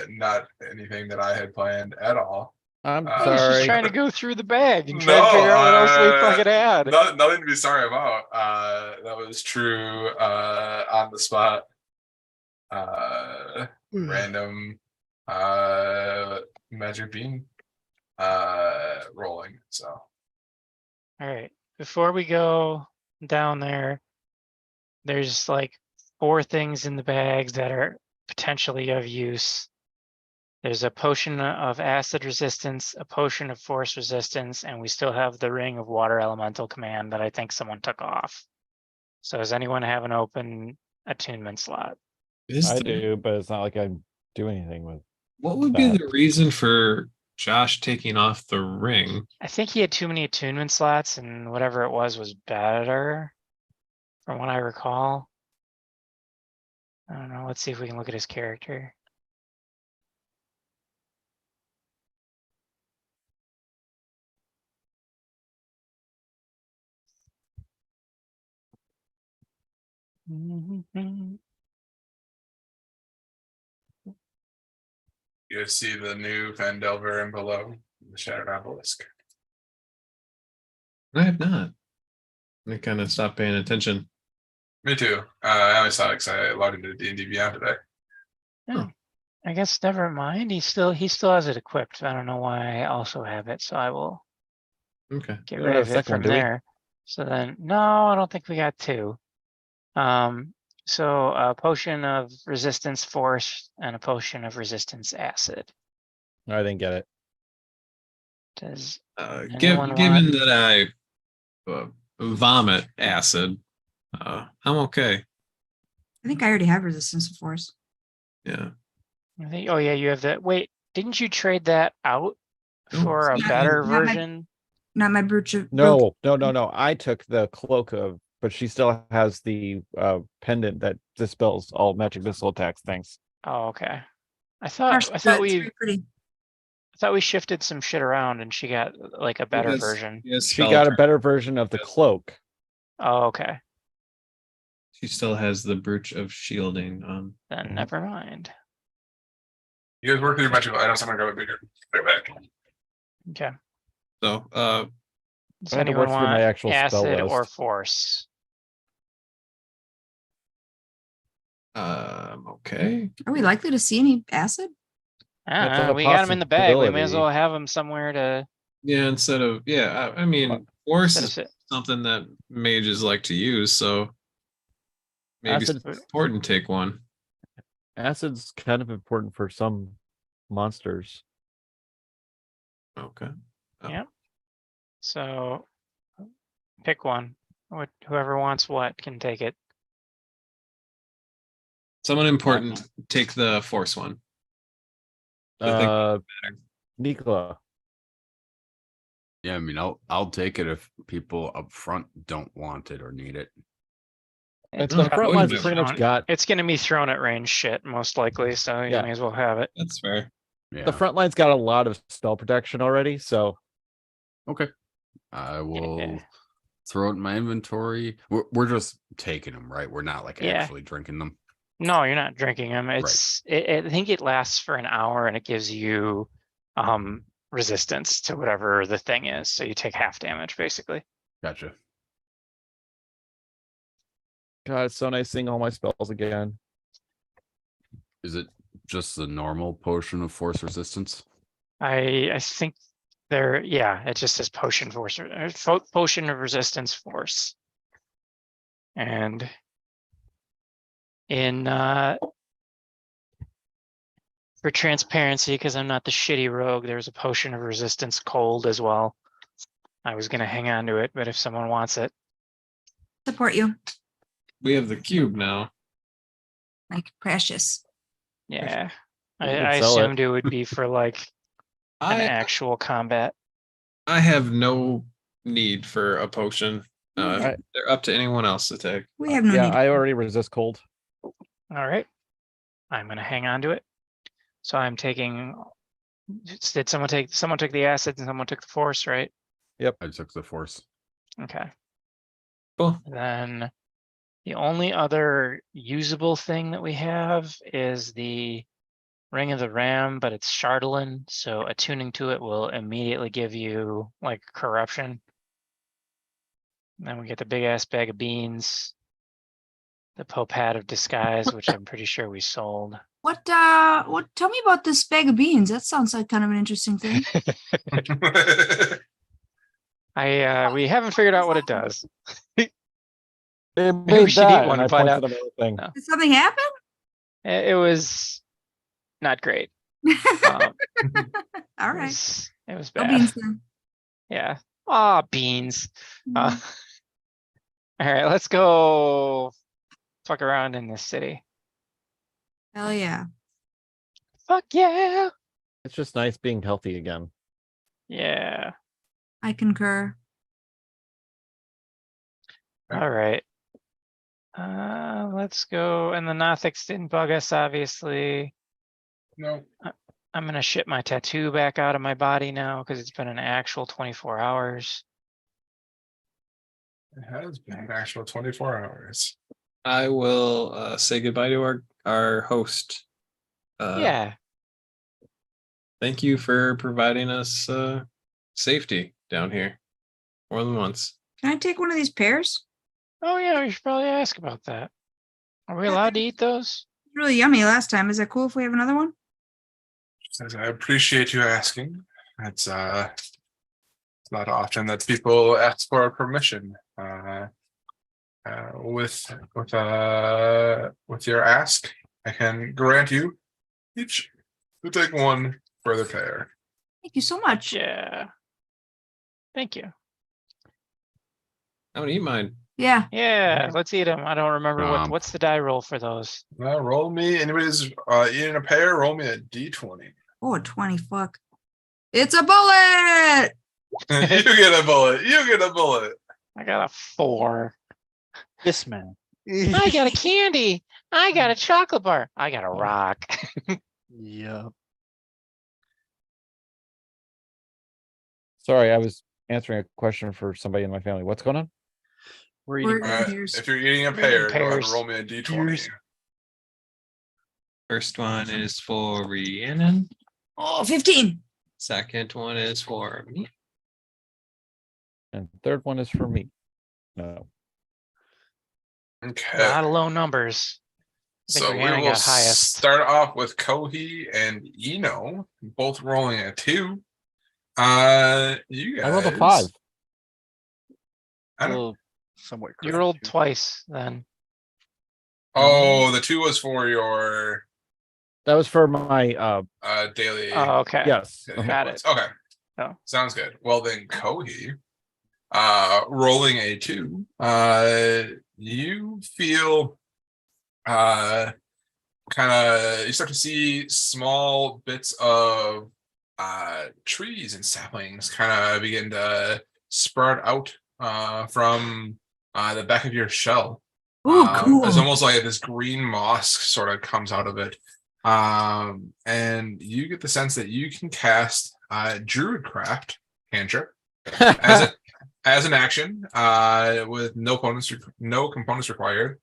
S1: not anything that I had planned at all.
S4: I'm
S3: I was just
S4: sorry.
S3: trying to go through the bag and try to figure out what else we fucking had.
S1: Nothing to be sorry about. That was true on the spot. Random magic bean rolling. So
S3: All right. Before we go down there, there's like 4 things in the bags that are potentially of use. There's a potion of acid resistance, a potion of force resistance, and we still have the ring of water elemental command that I think someone took off. So does anyone have an open attunement slot?
S4: I do, but it's not like I do anything with.
S6: What would be
S4: that.
S6: the reason for Josh taking off the ring?
S3: I think he had too many attunement slots and whatever it was better from what I recall. I don't know. Let's see if we can look at his character.
S1: you guys see the new Vandelver and below the Shattered Obelisk.
S6: I have not. I kind of stopped paying attention.
S1: Me too. I only saw it because I logged into D&D Beyond today.
S3: Oh, I guess never mind. He still has it equipped. I don't know why I also have it, so I will
S6: Okay.
S3: get
S4: We don't
S3: rid
S4: have
S3: of
S4: a
S3: it
S4: second
S3: from
S4: one, do we?
S3: there. So then, no, I don't think we got 2. So a potion of resistance force and a potion of resistance acid.
S4: I didn't get it.
S3: Does
S6: Given
S3: anyone want-
S6: that I vomit acid, I'm okay.
S5: I think I already have resistance to force.
S6: Yeah.
S3: I think, oh yeah, you have that. Wait, didn't you trade that out
S6: No,
S3: for a
S6: it's
S5: not-
S3: better
S5: not my-
S3: version?
S5: Not my brooch of.
S4: No. I took the cloak of, but she still has the pendant that dispels all magic missile attacks. Thanks.
S3: Oh, okay. I
S5: Gosh,
S3: thought
S5: it's
S3: we
S5: very pretty.
S3: shifted some shit around and she got like a better version.
S4: She got a better version of the cloak.
S3: Oh, okay.
S6: She still has the brooch of shielding on.
S3: Then
S4: Mhm.
S3: never mind.
S1: You guys work through your magical items. I'm gonna go bigger. Right back.
S3: Okay.
S6: So,
S3: Does
S4: I had to
S3: anyone
S4: work through my
S3: want
S4: actual spell
S3: acid or
S4: list.
S3: force?
S6: okay.
S5: Are we likely to see any acid?
S3: I don't
S4: That's
S3: know.
S4: a
S3: We got him in the bag. We may as
S4: possibility.
S3: well have him somewhere to.
S6: Yeah, instead of I mean,
S4: What?
S6: force
S3: Instead
S6: is
S3: of sit-
S6: something that mages like to use, so maybe
S4: Acid-
S6: it's important to take one.
S4: Acid's kind of important for some monsters.
S6: Okay.
S3: So pick one. Whoever wants what can take it.
S6: Someone important, take the force one. I think better.
S4: Nikola.
S7: Yeah, I mean, I'll take it if people up front don't want it or need it.
S3: It's
S4: The
S6: Mm,
S4: front
S3: probably
S4: line's
S3: be
S4: pretty much
S3: thrown-
S4: got,
S3: It's gonna be thrown at range shit, most likely, so you
S4: Yeah.
S3: may as well have it.
S6: That's fair.
S7: Yeah.
S4: the front line's got a lot of spell protection already, so
S7: Okay. I will
S3: Yeah.
S7: throw it in my inventory. We're just taking them, right? We're not like
S3: Yeah.
S7: actually drinking them.
S3: No, you're not drinking them. I think it lasts for an hour and it gives you resistance to whatever the thing is. So you take half damage basically.
S7: Gotcha.
S4: God, it's so nice seeing all my spells again.
S7: Is it just the normal potion of force resistance?
S3: I think it just says potion force or potion of resistance force. And in for transparency, because I'm not the shitty rogue, there's a potion of resistance cold as well. I was gonna hang on to it, but if someone wants it.
S5: Support you,
S6: We have the cube now.
S5: like precious.
S3: Yeah,
S4: We
S3: I
S4: could sell it.
S3: assumed it would be for like an
S6: I
S3: actual combat.
S6: I have no need for a potion.
S4: Alright.
S6: They're up to anyone else to take.
S5: We have no
S4: Yeah,
S5: need.
S4: I already resist cold.
S3: All right, I'm gonna hang on to it. So I'm taking. Did someone take the acid and someone took the force, right?
S7: I took the force.
S3: Okay.
S6: Cool.
S3: Then the only other usable thing that we have is the Ring of the Ram, but it's Chardolin, so attuning to it will immediately give you like corruption. And then we get the big ass bag of beans, the Pope hat of disguise, which I'm pretty sure we sold.
S5: What tell me about this bag of beans. That sounds like kind of an interesting thing.
S3: We haven't figured out what it does.
S4: It
S3: we
S4: made
S3: should eat
S4: that,
S3: one
S4: and I
S3: and find
S4: pointed
S3: out.
S4: them everything.
S3: No.
S5: Did something happen?
S3: It was not great.
S5: All
S3: It
S5: right.
S3: it was
S5: No
S3: bad.
S5: beans then.
S3: Yeah. Ah, beans.
S5: Mm.
S3: All right, let's go fuck around in this city.
S5: Hell yeah.
S3: Fuck yeah.
S4: It's just nice being healthy again.
S3: Yeah.
S5: I concur.
S3: All right. Let's go. And the Nothics didn't bug us, obviously.
S1: No.
S3: I'm gonna ship my tattoo back out of my body now because it's been an actual 24 hours.
S1: It has been an actual 24 hours.
S6: I will say goodbye to our host.
S3: Yeah.
S6: Thank you for providing us safety down here more than once.
S5: Can I take one of these pears?
S3: Oh yeah, we should probably ask about that. Are we allowed to eat those?
S5: It's really yummy last time. Is that cool if we have another one?
S1: Says, I appreciate you asking. It's not often that people ask for permission. With your ask, I can grant you each to take one further pair.
S5: Thank you so much.
S3: Yeah. Thank you.
S6: I'm gonna eat mine.
S5: Yeah.
S3: Yeah, let's eat them. I don't remember
S7: Um,
S3: what's the die roll for those.
S1: Roll me. Anybody's eating a pair? Roll me a d20.
S5: Oh, 20. Fuck. It's a bullet.
S1: You get a bullet. You get a bullet.
S3: I got a 4.
S2: This man.
S3: I got a candy. I got a chocolate bar. I got a rock.
S2: Yeah.
S4: Sorry, I was answering a question for somebody in my family. What's going on?
S2: We're eating.
S5: We're- Pears.
S1: If you're eating a
S3: We're eating
S1: pair, go ahead and
S3: pears.
S1: roll me a d20.
S2: Pears.
S6: First one is for Rhiannon.
S5: Oh, 15.
S6: Second one is for me.
S4: And third one is for me. No.
S3: A
S1: Okay.
S3: lot of low numbers. I think
S1: So we
S3: Rhiannon
S1: will
S3: got highest.
S1: start off with Kohi and Eno, both rolling a 2. You guys.
S4: I rolled a 5.
S1: I don't-
S2: Well, somewhat
S3: You
S2: correct,
S3: rolled
S2: too.
S3: twice then.
S1: Oh, the 2 was for your
S4: That was for my
S1: daily.
S3: Oh, okay.
S4: yes.
S1: hit
S3: got
S1: points.
S3: it.
S1: Okay.
S3: Oh.
S1: Sounds good. Well then, Kohi, rolling a 2. You feel kind of, you start to see small bits of trees and saplings kind of begin to sprout out from the back of your shell.
S5: Ooh, cool.
S1: It's almost like this green moss sort of comes out of it. And you get the sense that you can cast Druidcraft cantrip as an action, with no components required.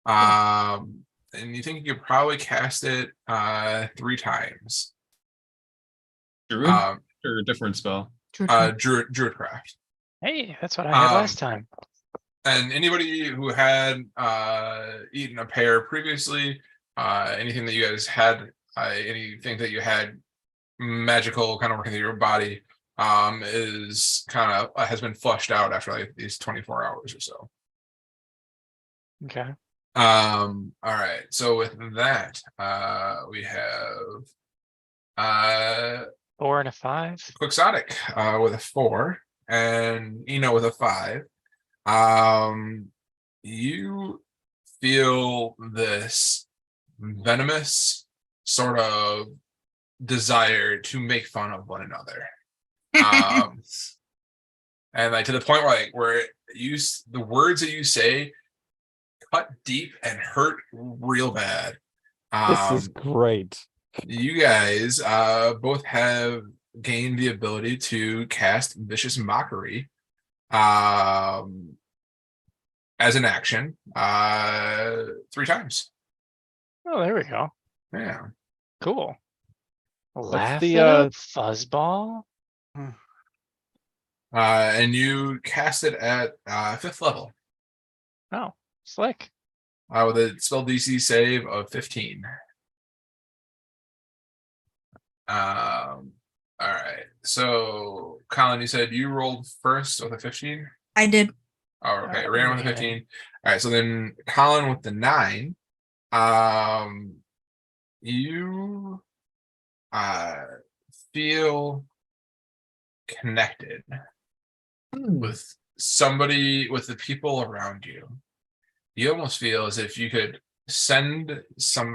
S1: And you think you could probably cast it 3 times.
S6: Druid or a different spell?
S1: Druidcraft.
S3: Hey, that's what I had last time.
S1: And anybody who had eaten a pear previously, anything that you guys had, anything that you had magical kind of working through your body, is kind of has been flushed out after like these 24 hours or so.
S3: Okay.
S1: All right. So with that, we have
S3: 4 and a 5.
S1: Quixotic with a 4 and Eno with a 5. You feel this venomous sort of desire to make fun of one another. And like to the point where the words that you say cut deep and hurt real bad.
S4: This is great.
S1: You guys both have gained the ability to cast Vicious Mockery as an action 3 times.
S3: Oh, there we go.
S1: Yeah.
S3: Cool. Laugh
S4: the,
S3: it up, fuzzball.
S1: And you cast it at 5th level
S3: Oh, slick.
S1: with a spell DC save of 15. All right. So, Colin, you said you rolled first with a 15.
S5: I did.
S1: Oh, okay.
S3: Oh,
S1: Ran with a
S3: yeah.
S1: 15. All right. So then, Colin with the 9. You feel connected with somebody, with the people around you. You almost feel as if you could send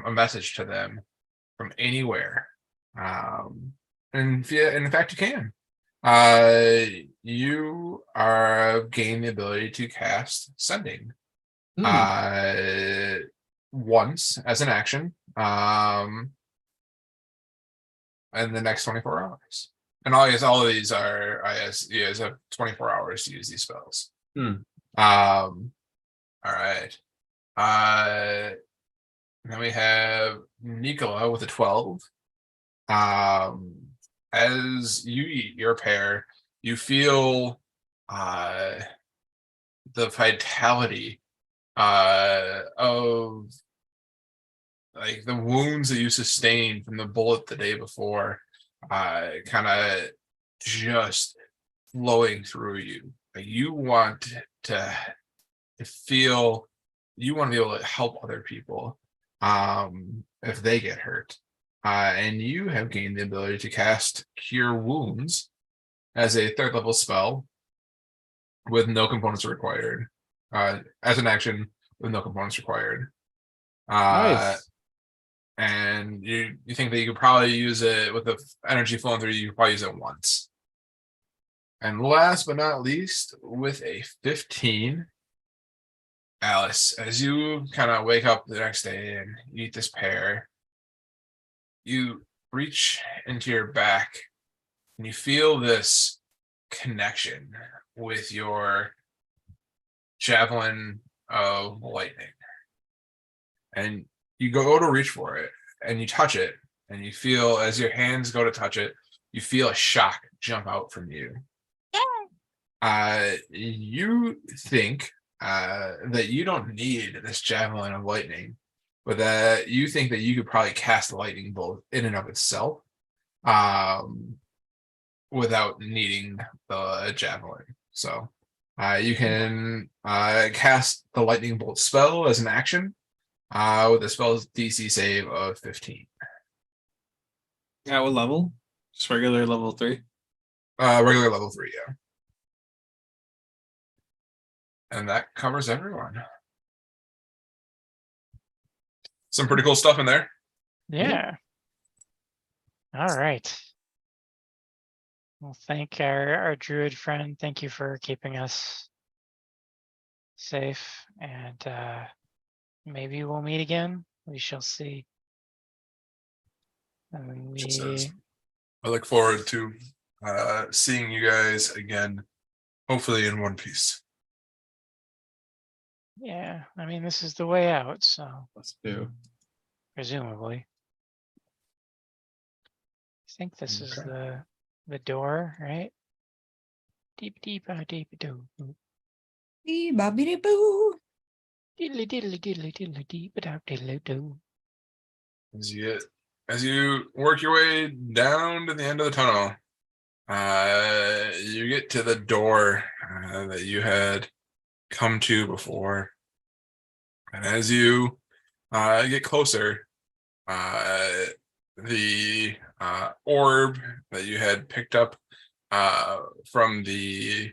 S1: a message to them from anywhere. And in fact, you can. You are gain the ability to cast Sending once as an action, in the next 24 hours. And all of these are, you guys have 24 hours to use these spells. All right. Then we have Nicola with a 12. As you eat your pear, you feel the vitality of like the wounds that you sustained from the bullet the day before, kind of just flowing through you. Like you want to feel, you want to be able to help other people if they get hurt. And you have gained the ability to cast Cure Wounds as a 3rd level spell with no components required, as an action with no components required.
S4: Nice.
S1: And you think that you could probably use it with the energy flowing through you could probably use it once. And last but not least, with a 15, Alice, as you kind of wake up the next day and eat this pear, you reach into your back and you feel this connection with your javelin of lightning. And you go to reach for it and you touch it, and you feel as your hands go to touch it, you feel a shock jump out from you. You think that you don't need this javelin of lightning, but that you think that you could probably cast a lightning bolt in and of itself without needing the javelin. So you can cast the lightning bolt spell as an action with the spell's DC save of 15.
S6: At what level? Just regular level 3?
S1: Regular level 3, yeah. And that covers everyone. Some pretty cool stuff in there.
S3: Yeah. All right. Well, thank our druid friend. Thank you for keeping us safe. And maybe we'll meet again. We shall see. And
S1: She says,
S3: we,
S1: I look forward to seeing you guys again, hopefully in one piece.
S3: yeah, I mean, this is the way out, so
S6: Let's do.
S3: presumably. I think this is
S1: Okay.
S3: the door, right? Deep, deep, deep, do.
S5: Bee-bop-bee-dee-boo.
S3: Diddly, diddly, diddly, diddly, deep, diddly, do.
S1: As you work your way down to the end of the tunnel, you get to the door that you had come to before, and as you get closer, the orb that you had picked up from the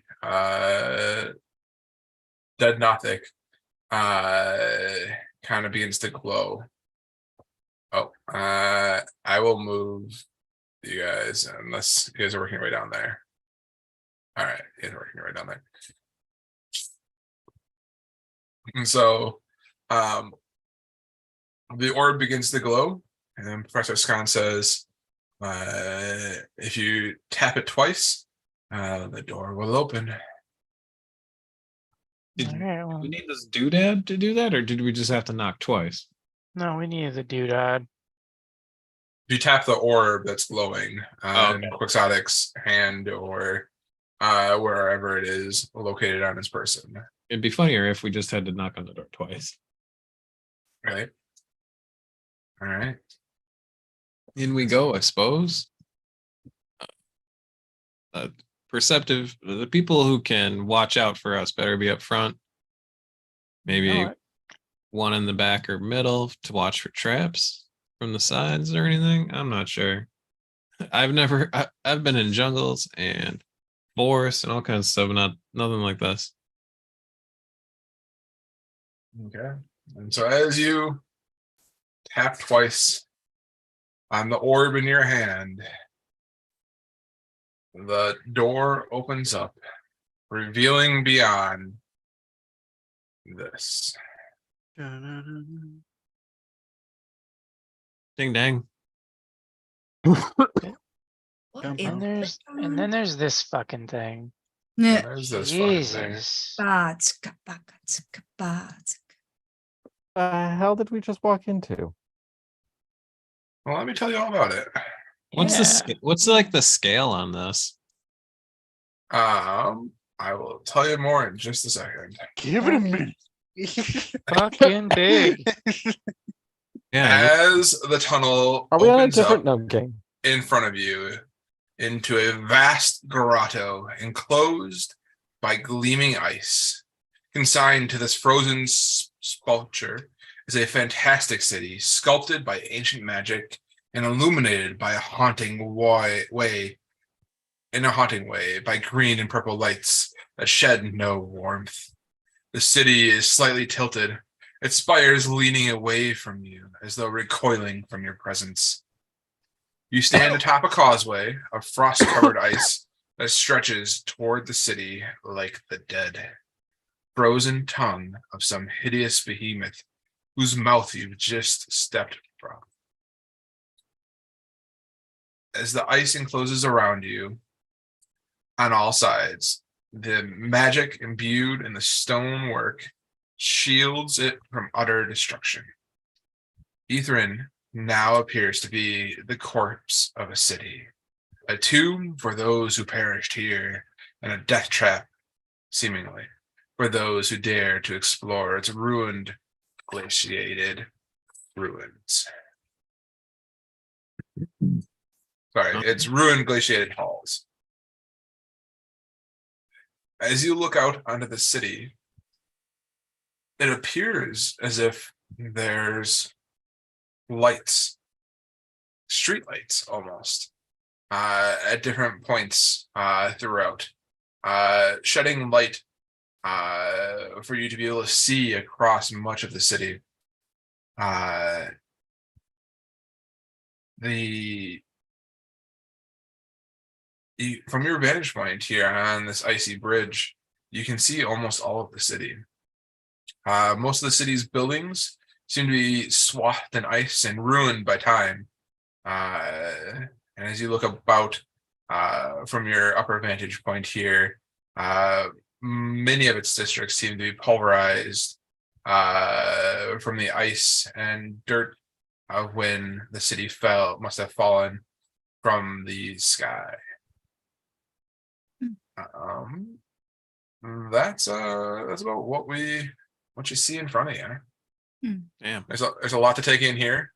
S1: dead Nothic kind of begins to glow. Oh, I will move you guys unless you guys are working your way down there. All right, you guys are working your way down there. And so the orb begins to glow, and Professor Scon says, if you tap it twice, the door will open.
S6: Did
S3: Alright, well,
S6: we need this doodad to do that, or did we just have to knock twice?
S3: no, we needed the doodad.
S1: If you tap the orb that's glowing in
S6: Okay.
S1: Quixotic's hand or wherever it is located on his person,
S6: It'd be funnier if we just had to knock on the door twice.
S1: right? All right.
S6: In we go, I suppose. Perceptive. The people who can watch out for us better be up front. Maybe
S3: Know it.
S6: one in the back or middle to watch for traps from the sides or anything. I'm not sure. I've been in jungles and forests and all kinds of stuff, nothing like this.
S1: Okay. And so as you tap twice on the orb in your hand, the door opens up, revealing beyond this.
S6: Ding dang.
S5: What
S2: Dum,
S5: in
S2: dum.
S3: And then there's this fucking thing.
S5: Yeah.
S1: There's this fucking thing.
S3: Jesus.
S4: Hell did we just walk into?
S1: Well, let me tell you all about it.
S6: What's like the scale on this?
S1: I will tell you more in just a second.
S2: Give it a minute.
S3: Fucking big.
S6: Yeah,
S1: As the tunnel
S4: Are we on a
S1: opens
S4: different
S1: up
S4: no game?
S1: in front of you into a vast grotto enclosed by gleaming ice, consigned to this frozen sculpture is a fantastic city sculpted by ancient magic and illuminated by a haunting way by green and purple lights that shed no warmth. The city is slightly tilted, its spires leaning away from you as though recoiling from your presence. You stand atop a causeway of frost-covered ice that stretches toward the city like the dead, frozen tongue of some hideous behemoth whose mouth you've just stepped from. As the ice encloses around you on all sides, the magic imbued in the stonework shields it from utter destruction. Ythryn now appears to be the corpse of a city, a tomb for those who perished here, and a death trap, seemingly, for those who dare to explore its ruined, glaciated ruins. Sorry, its ruined, glaciated halls. As you look out onto the city, it appears as if there's lights, street lights almost, at different points throughout, shedding light for you to be able to see across much of the city. From your vantage point here on this icy bridge, you can see almost all of the city. Most of the city's buildings seem to be swathed in ice and ruined by time. And as you look about from your upper vantage point here, many of its districts seem to be pulverized from the ice and dirt of when the city must have fallen from the sky. That's about what you see in front of you.
S6: Damn.
S1: There's a lot to take in here.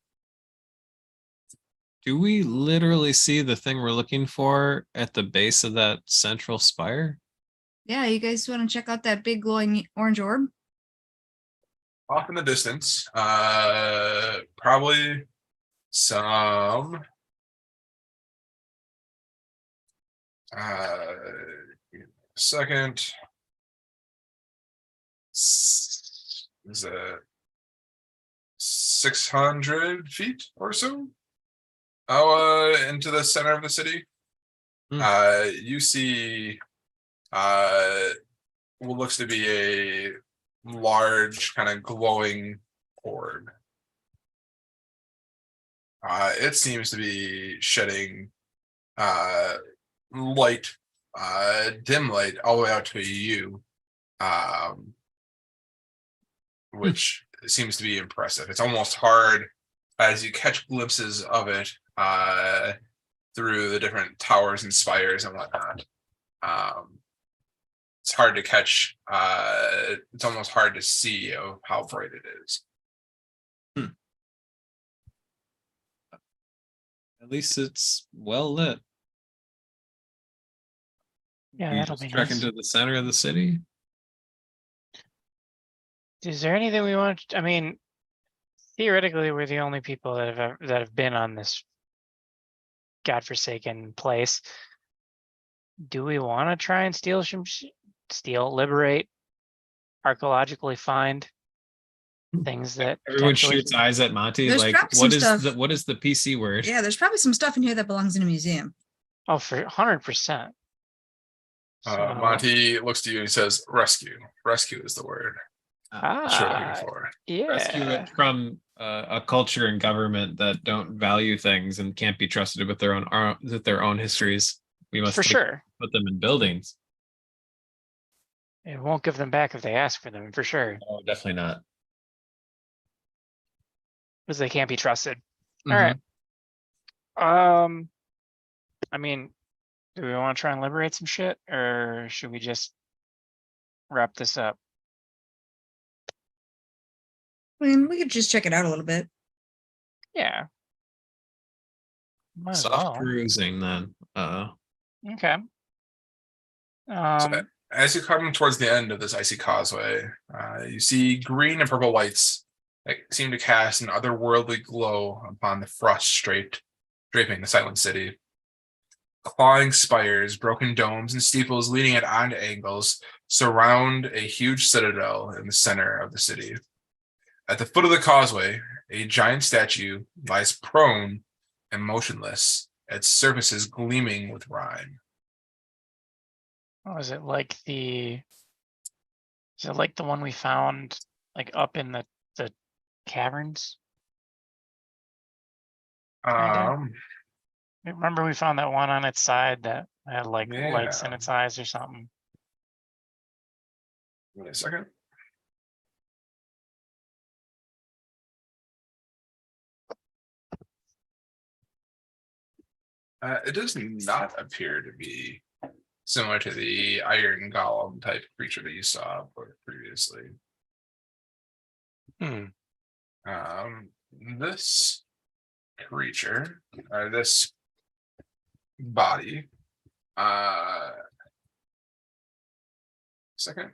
S6: Do we literally see the thing we're looking for at the base of that central spire?
S5: Yeah, you guys want to check out that big glowing orange orb?
S1: Off in the distance, probably some second. Is it 600 feet or so? Into the center of the city. You see what looks to be a large kind of glowing orb. It seems to be shedding light, dim light all the way out to you, which seems to be impressive. It's almost hard as you catch glimpses of it through the different towers and spires and whatnot. It's hard to catch. It's almost hard to see how bright it is.
S6: At least it's well lit.
S3: Yeah,
S6: We
S3: that'll
S6: just
S3: be
S6: trek
S3: nice.
S6: into the center of the city.
S3: Is there anything we want? I mean, theoretically, we're the only people that have been on this godforsaken place. Do we want to try and liberate, archaeologically find things that
S6: Everyone
S3: potentially-
S6: shoots eyes at Monty.
S5: There's
S6: Like,
S5: probably
S6: what
S5: some
S6: is
S5: stuff.
S6: what is the PC word?
S5: Yeah, there's probably some stuff in here that belongs in a museum.
S3: Oh, for 100%.
S1: Monty looks to you and says, "Rescue. Rescue is the word. That's what I'm looking for."
S6: Rescue
S3: Yeah.
S6: it from a culture and government that don't value things and can't be trusted with their own histories. We must
S3: For sure.
S6: put them in buildings.
S3: It won't give them back if they ask for them, for sure.
S6: Oh, definitely not.
S3: Because they can't be trusted.
S1: Mhm.
S3: All right. I mean, do we want to try and liberate some shit, or should we just wrap this up?
S5: I mean, we could just check it out a little bit.
S3: Yeah. Might as
S6: Soft
S3: well.
S6: cruising then.
S3: Okay.
S1: So as you come towards the end of this icy causeway, you see green and purple lights that seem to cast an otherworldly glow upon the frost draping the silent city. Clawing spires, broken domes, and steeples leaning at odd angles surround a huge citadel in the center of the city. At the foot of the causeway, a giant statue lies prone and motionless, its surfaces gleaming with rime.
S3: Oh, is it like the one we found like up in the caverns? Kinda. Remember we found that one on its side that had like lights in
S1: Yeah.
S3: its eyes or something.
S1: Wait a second. It does not appear to be similar to the iron golem type creature that you saw previously. This creature, or this body, second.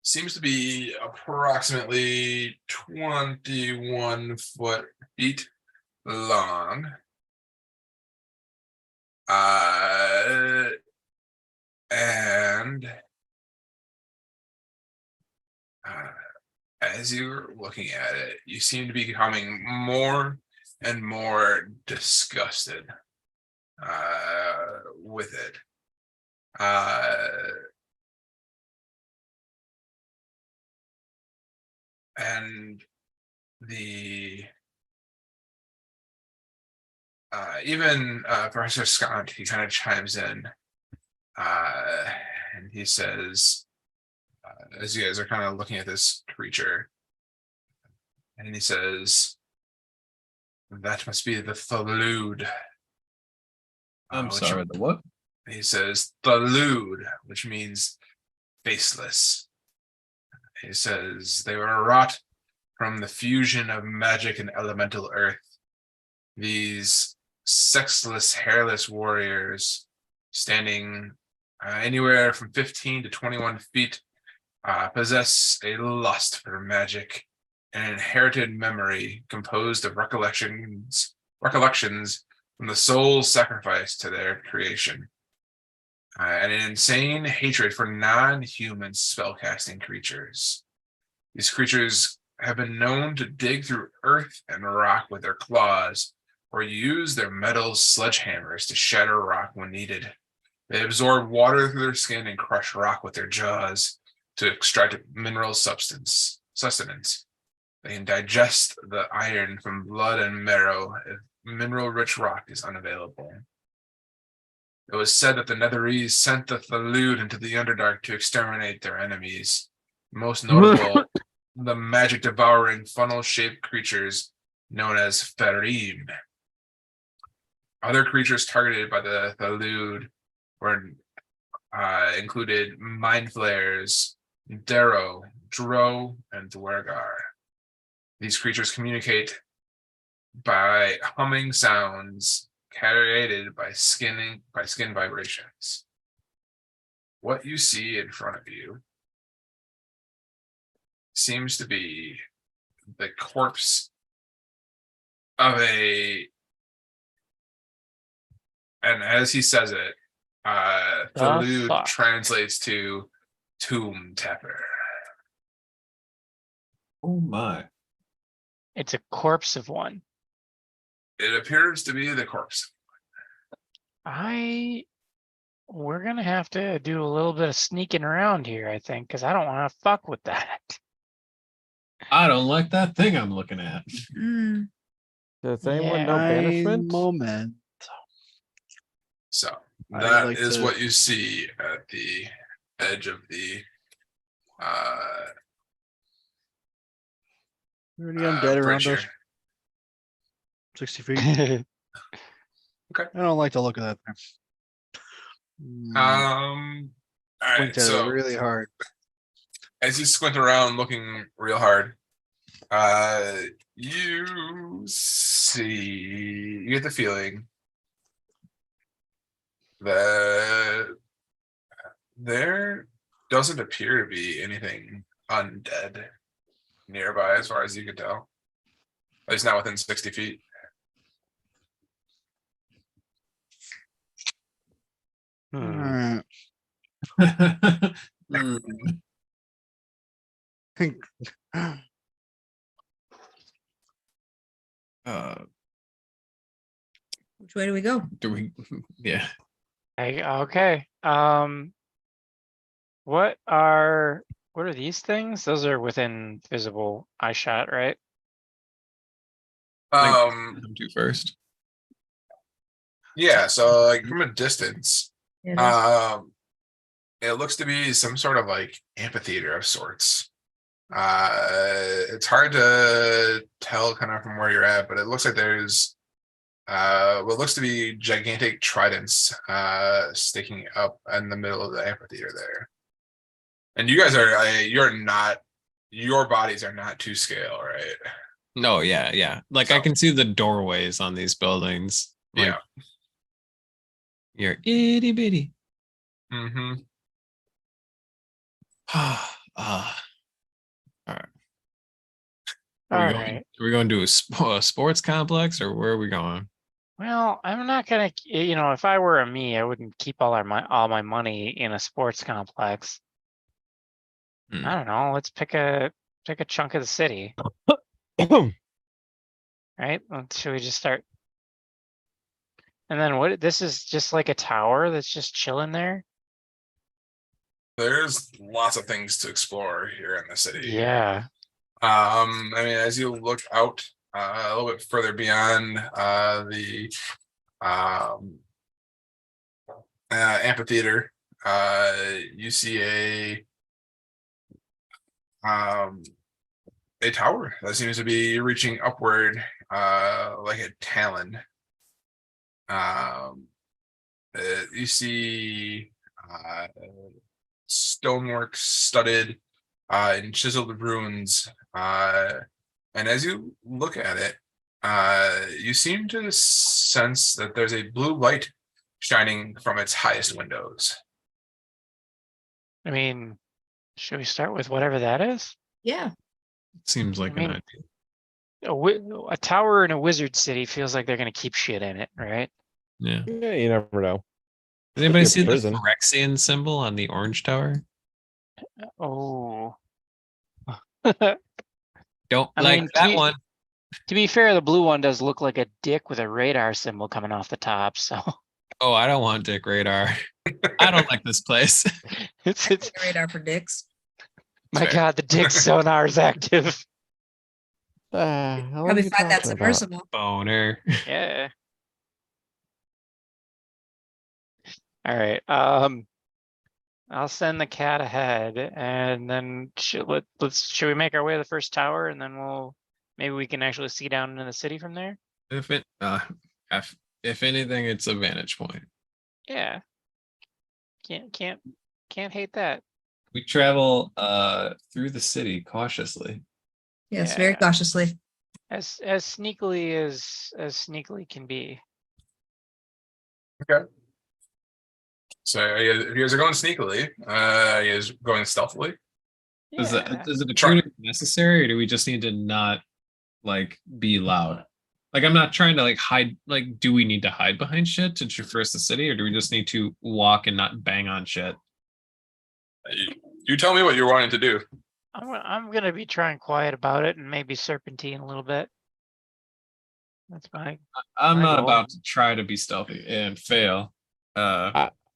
S1: Seems to be approximately 21 feet long. And as you're looking at it, you seem to be becoming more and more disgusted with it. And the even Professor Scott, he kind of chimes in, and he says, as you guys are kind of looking at this creature, and he says, "That must be the Thalud."
S6: I'm
S1: which
S6: sorry, the what?
S1: He says Thalud, which means faceless. He says they were wrought from the fusion of magic and elemental earth. These sexless, hairless warriors, standing anywhere from 15 to 21 feet, possess a lust for magic and an inherited memory composed of recollections from the soul's sacrifice to their creation, and an insane hatred for non-human spellcasting creatures. These creatures have been known to dig through earth and rock with their claws, or use their metal sledgehammers to shatter rock when needed. They absorb water through their skin and crush rock with their jaws to extract mineral sustenance. They can digest the iron from blood and marrow if mineral-rich rock is unavailable. It was said that the Netherese sent the Thalud into the Underdark to exterminate their enemies. Most notable, the magic-devouring funnel-shaped creatures known as Farim. Other creatures targeted by the Thalud were included Mind Flayers, Darrow, Drow, and Dwergar. These creatures communicate by humming sounds created by skin vibrations. What you see in front of you seems to be the corpse of and as he says it, Thalud
S3: fuck?
S1: translates to tomb tapper.
S6: Oh my.
S3: It's a corpse of one.
S1: It appears to be the corpse.
S3: We're gonna have to do a little bit of sneaking around here, I think, because I don't want to fuck with that.
S6: I don't like that thing I'm looking at.
S5: Mm,
S4: Does anyone
S3: Yeah.
S4: know
S2: My
S4: banishment?
S2: moment.
S1: So
S2: I'd
S1: that
S2: like
S1: is
S2: to-
S1: what you see at the edge of the
S2: Any undead around
S1: bridge
S2: us?
S1: here.
S2: 60 feet. I don't like the look of that thing.
S1: All right,
S2: Squint at it
S1: so
S2: really hard.
S1: as you squint around looking real hard, you get the feeling that there doesn't appear to be anything undead nearby as far as you can tell. At least not within 60 feet.
S3: Hmm.
S2: Alright.
S5: which way do we go?
S6: Do we? Yeah.
S3: Okay. What are these things? Those are within visible eye shot, right?
S1: Um,
S6: Come to first.
S1: yeah, so like from a distance,
S5: Yeah, that's-
S1: it looks to be some sort of like amphitheater of sorts. It's hard to tell kind of from where you're at, but it looks like there's what looks to be gigantic tridents sticking up in the middle of the amphitheater there. And you guys are your bodies are not to scale, right?
S6: No, yeah. Like I
S1: So-
S6: can see the doorways on these buildings. Like,
S1: Yeah.
S6: You're itty bitty.
S1: Mm-hmm.
S6: All right.
S3: All
S6: Are
S3: right.
S6: we going to a sports complex or where are we going?
S3: Well, I'm not gonna, if I were me, I wouldn't keep all my money in a sports complex.
S6: Hmm.
S3: I don't know. Let's pick a chunk of the city, right? Should we just start? And then what? This is just like a tower that's just chilling there.
S1: There's lots of things to explore here in the city.
S3: Yeah.
S1: I mean, as you look out a little bit further beyond the amphitheater, you see a tower that seems to be reaching upward like a talon. You see stonework studded and chiseled runes, and as you look at it, you seem to sense that there's a blue light shining from its highest windows.
S3: I mean, should we start with whatever that is?
S5: Yeah.
S6: Seems like
S3: I mean,
S6: an idea.
S3: A tower in a wizard city feels like they're gonna keep shit in it, right?
S6: Yeah.
S4: Yeah, you never know.
S6: Does anybody
S4: Your
S6: see the
S4: prison.
S6: Phyrexian symbol on the orange tower?
S3: Oh.
S6: Don't
S3: I
S6: like
S3: mean,
S6: that one.
S3: To be fair, the blue one does look like a dick with a radar symbol coming off the top, so
S6: Oh, I don't want Dick Radar. I don't like this place.
S3: it's
S5: Radar for dicks.
S3: my
S1: Fair.
S3: god, the dick sonar is active.
S4: What are
S5: Probably
S4: you
S5: find that
S4: talking about?
S5: submersible.
S6: Boner.
S3: Yeah. All right. I'll send the cat ahead, and then should we make our way to the first tower, and then maybe we can actually see down into the city from there.
S6: If anything, it's a vantage point.
S3: Yeah. Can't hate that.
S6: We travel through the city cautiously.
S5: Yes, very
S3: Yeah.
S5: cautiously.
S3: As sneakily as sneakily can be.
S1: So if you guys are going sneakily, are you guys going stealthily?
S6: Is
S3: Yeah.
S6: it a tuning necessary, or do we just need to not like be loud? Like, I'm not trying to like hide. Like, do we need to hide behind shit to traverse the city, or do we just need to walk and not bang on shit?
S1: You tell me what you're wanting to do.
S3: I'm gonna be trying quiet about it and maybe serpentine a little bit. That's my
S6: I'm
S3: My
S6: not
S3: goal.
S6: about to try to be stealthy and fail.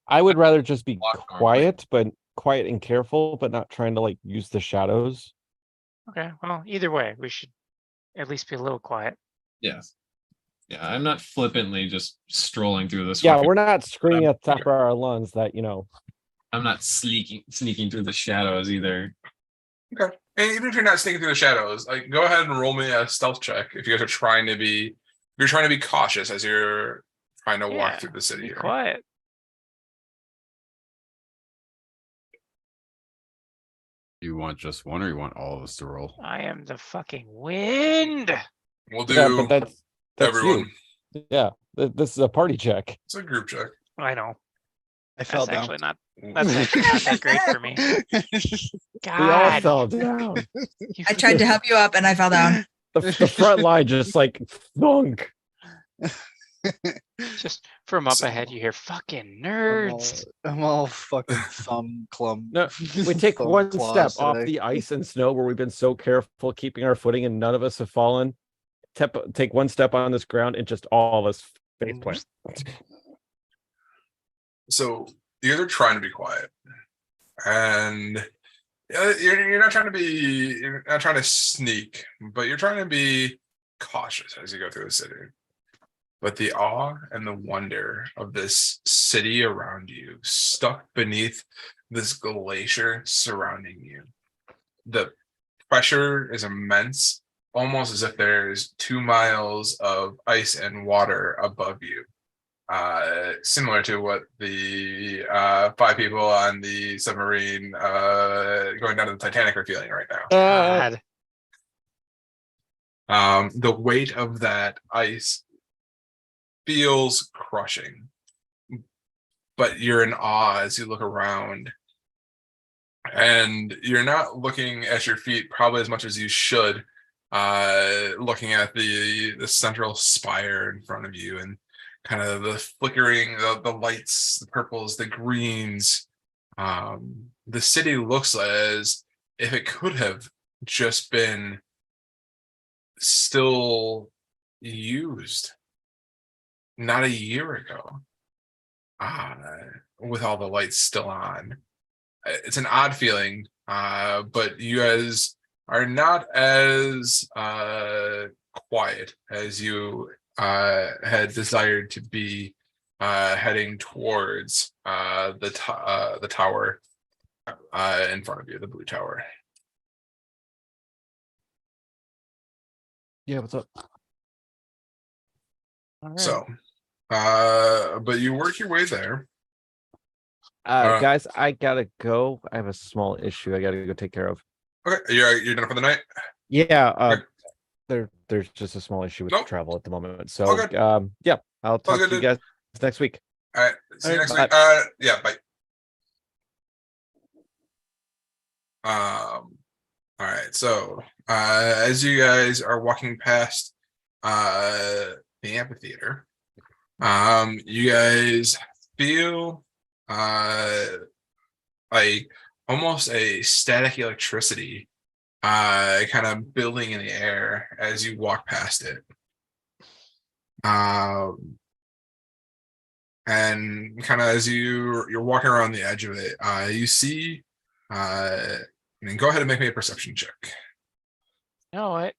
S4: I would rather just be
S6: Walk normally.
S4: quiet, but quiet and careful, but not trying to like use the shadows.
S3: okay. Well, either way, we should at least be a little quiet.
S6: Yes. Yeah, I'm not flippantly just strolling through this.
S4: Yeah,
S6: fucking-
S4: we're not screaming at the top of our lungs that, you know.
S6: I'm not sneaking through the shadows either.
S1: Okay. And even if you're not sneaking through the shadows, like go ahead and roll me a stealth check if you guys are trying to be cautious as you're trying to
S3: Yeah,
S1: walk through the city
S3: Be
S1: here.
S3: quiet.
S7: You want just one, or you want all of us to roll?
S3: I am the fucking wind.
S1: We'll do
S4: Yeah, but that's
S1: everyone.
S4: you. Yeah, this is a party check.
S1: It's a group check.
S3: I know.
S2: I fell
S3: That's
S2: down.
S3: actually not. That's actually not that great for me.
S4: We all
S3: God,
S4: fell down.
S3: you
S5: I tried to help you up and I fell down.
S4: The front line just like thunk.
S3: just from up ahead. You hear fucking nerds.
S2: I'm all fucking thumb clump.
S4: No, we take
S2: thumb
S4: one
S2: claws
S4: step off
S2: today.
S4: the ice and snow where we've been so careful keeping our footing and none of us have fallen. Take one step on this ground and just all of us face plant.
S1: So you guys are trying to be quiet, and you're not trying to sneak, but you're trying to be cautious as you go through the city. But the awe and the wonder of this city around you, stuck beneath this glacier surrounding you, the pressure is immense, almost as if there's 2 miles of ice and water above you. Similar to what the 5 people on the submarine going down to the Titanic are feeling right now.
S3: God.
S1: The weight of that ice feels crushing, but you're in awe as you look around, and you're not looking at your feet probably as much as you should, looking at the central spire in front of you and kind of the flickering, the lights, the purples, the greens. The city looks as if it could have just been still used not a year ago, with all the lights still on. It's an odd feeling, but you guys are not as quiet as you had desired to be heading towards the tower in front of you, the blue tower.
S4: Yeah, what's up?
S3: All right.
S1: So, but you work your way there.
S4: Guys, I gotta go. I have a small issue I gotta go take care of.
S1: Okay, you're done for the night.
S4: Yeah,
S1: Okay.
S4: there's just a small issue with
S1: Nope.
S4: travel at the moment. So,
S1: Okay.
S4: yeah, I'll talk
S1: good,
S4: to you
S1: dude.
S4: guys next week.
S1: All right, see you
S4: All
S1: next
S4: right,
S1: week. Yeah, bye. All right, so as you guys are walking past the amphitheater, you guys feel like almost a static electricity kind of building in the air as you walk past it. And kind of as you're walking around the edge of it, you see and go ahead and make me a perception check.
S3: You know what?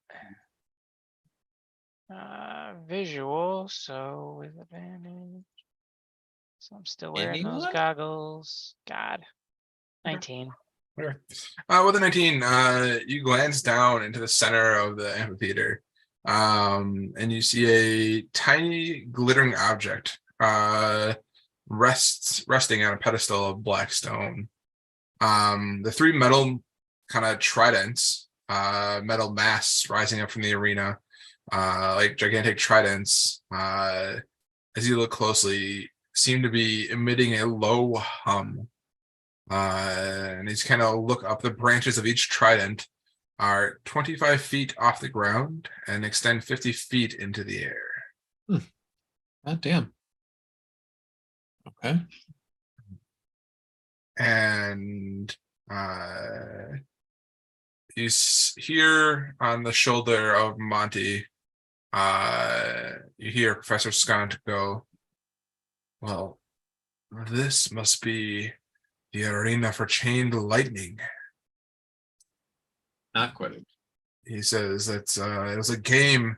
S3: Visual, so with advantage. So I'm still wearing those
S6: Anyone?
S3: goggles. God. 19.
S1: Okay. With a 19, you glance down into the center of the amphitheater, and you see a tiny glittering object resting on a pedestal of black stone. The three metal kind of tridents, metal masts rising up from the arena, like gigantic tridents, as you look closely, seem to be emitting a low hum. And as you kind of look up, the branches of each trident are 25 feet off the ground and extend 50 feet into the air.
S6: God damn. Okay.
S1: And you hear on the shoulder of Monty, you hear Professor Scant go, well, this must be the arena for chained lightning.
S6: Not quite.
S1: He says that it was a game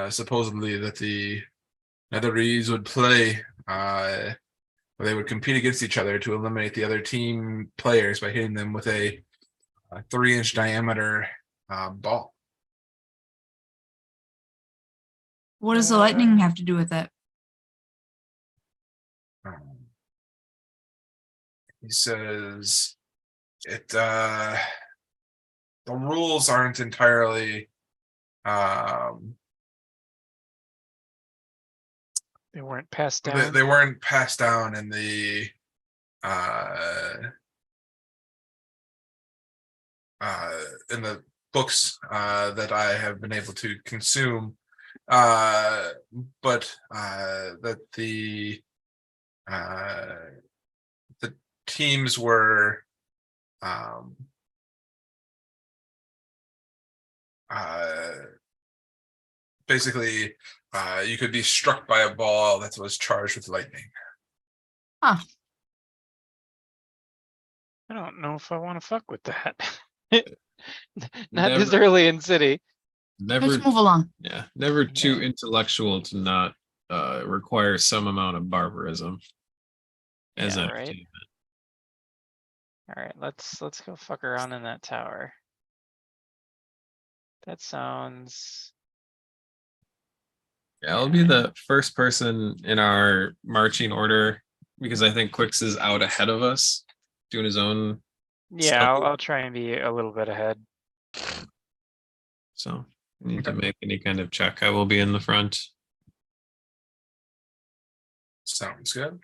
S1: supposedly that the Netherese would play where they would compete against each other to eliminate the other team players by hitting them with a 3-inch diameter ball.
S5: What does the lightning have to do with it?
S1: He says it the rules aren't entirely
S3: They weren't passed down.
S1: they weren't passed down in the books that I have been able to consume, but that the teams were basically you could be struck by a ball that was charged with lightning.
S3: I don't know if I want to fuck with that. Not this
S6: Never-
S3: early in city.
S6: Never,
S5: Let's move along.
S6: yeah, never too
S3: Yeah.
S6: intellectual to not require some amount of barbarism as
S3: Yeah,
S6: entertainment.
S3: All right, let's go fuck around in that tower. That sounds.
S6: Yeah, I'll be the first person in our marching order because I think Quix is out ahead of us, doing his own.
S3: Yeah,
S6: Stuff.
S3: I'll try and be a little bit ahead.
S6: So I need to make any kind of check. I will be in the front.
S1: Sounds good.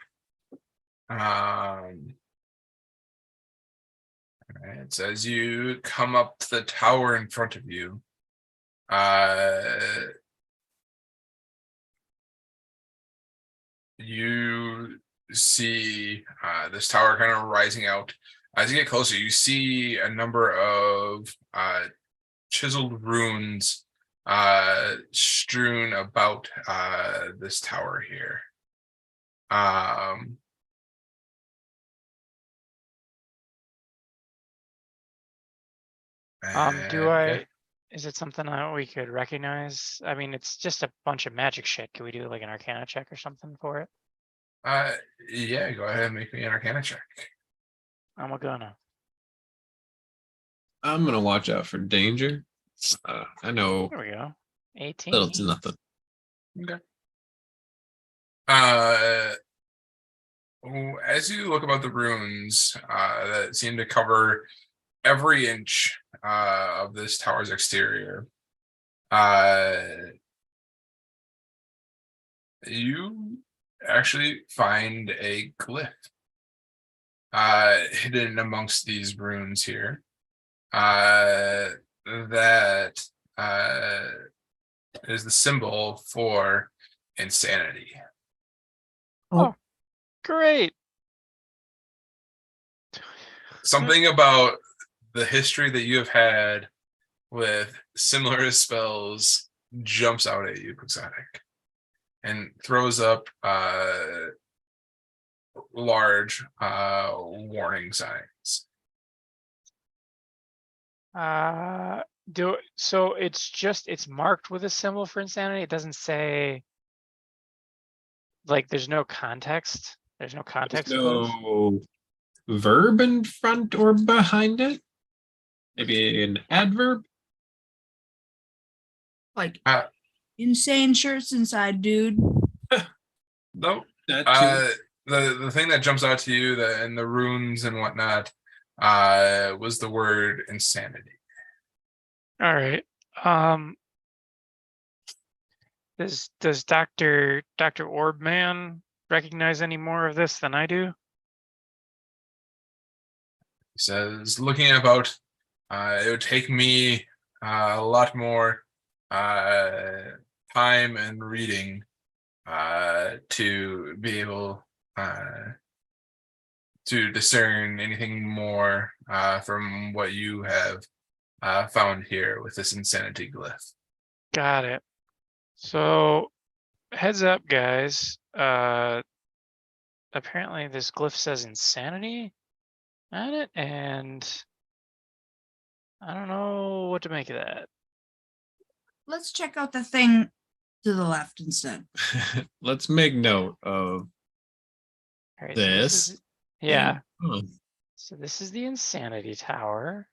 S1: All right, so as you come up to the tower in front of you, you see this tower kind of rising out. As you get closer, you see a number of chiseled runes strewn about this tower here.
S3: Do
S1: And, yeah.
S3: is it something that we could recognize? I mean, it's just a bunch of magic shit. Could we do like an Arcana check or something for it?
S1: Yeah, go ahead and make me an Arcana check.
S3: I'm gonna.
S6: I'm gonna watch out for danger. I know
S3: There we go. 18.
S6: little to nothing.
S1: Okay. As you look about the runes that seem to cover every inch of this tower's exterior, you actually find a glyph hidden amongst these runes here that is the symbol for insanity.
S3: Great.
S1: Something about the history that you have had with similar spells jumps out at you, Quixotic, and throws up large warning signs.
S3: So it's marked with a symbol for insanity. It doesn't say, like, there's no context. There's no context.
S6: There's
S3: for those?
S6: no verb in front or behind it. Maybe an adverb.
S5: Like
S1: Uh,
S5: insane shirts inside, dude.
S1: Nope.
S6: That too.
S1: The thing that jumps out to you that in the runes and whatnot was the word insanity.
S3: All right. Does Dr. Orbman recognize any more of this than I do?
S1: He says, looking about, it would take me a lot more time and reading to be able to discern anything more from what you have found here with this insanity glyph.
S3: Got it. So, heads up, guys. Apparently this glyph says insanity on it, and I don't know what to make of that.
S5: Let's check out the thing to the left instead.
S6: Let's make note of
S3: All right,
S6: this.
S3: yeah.
S6: Oh,
S3: So this is the insanity tower.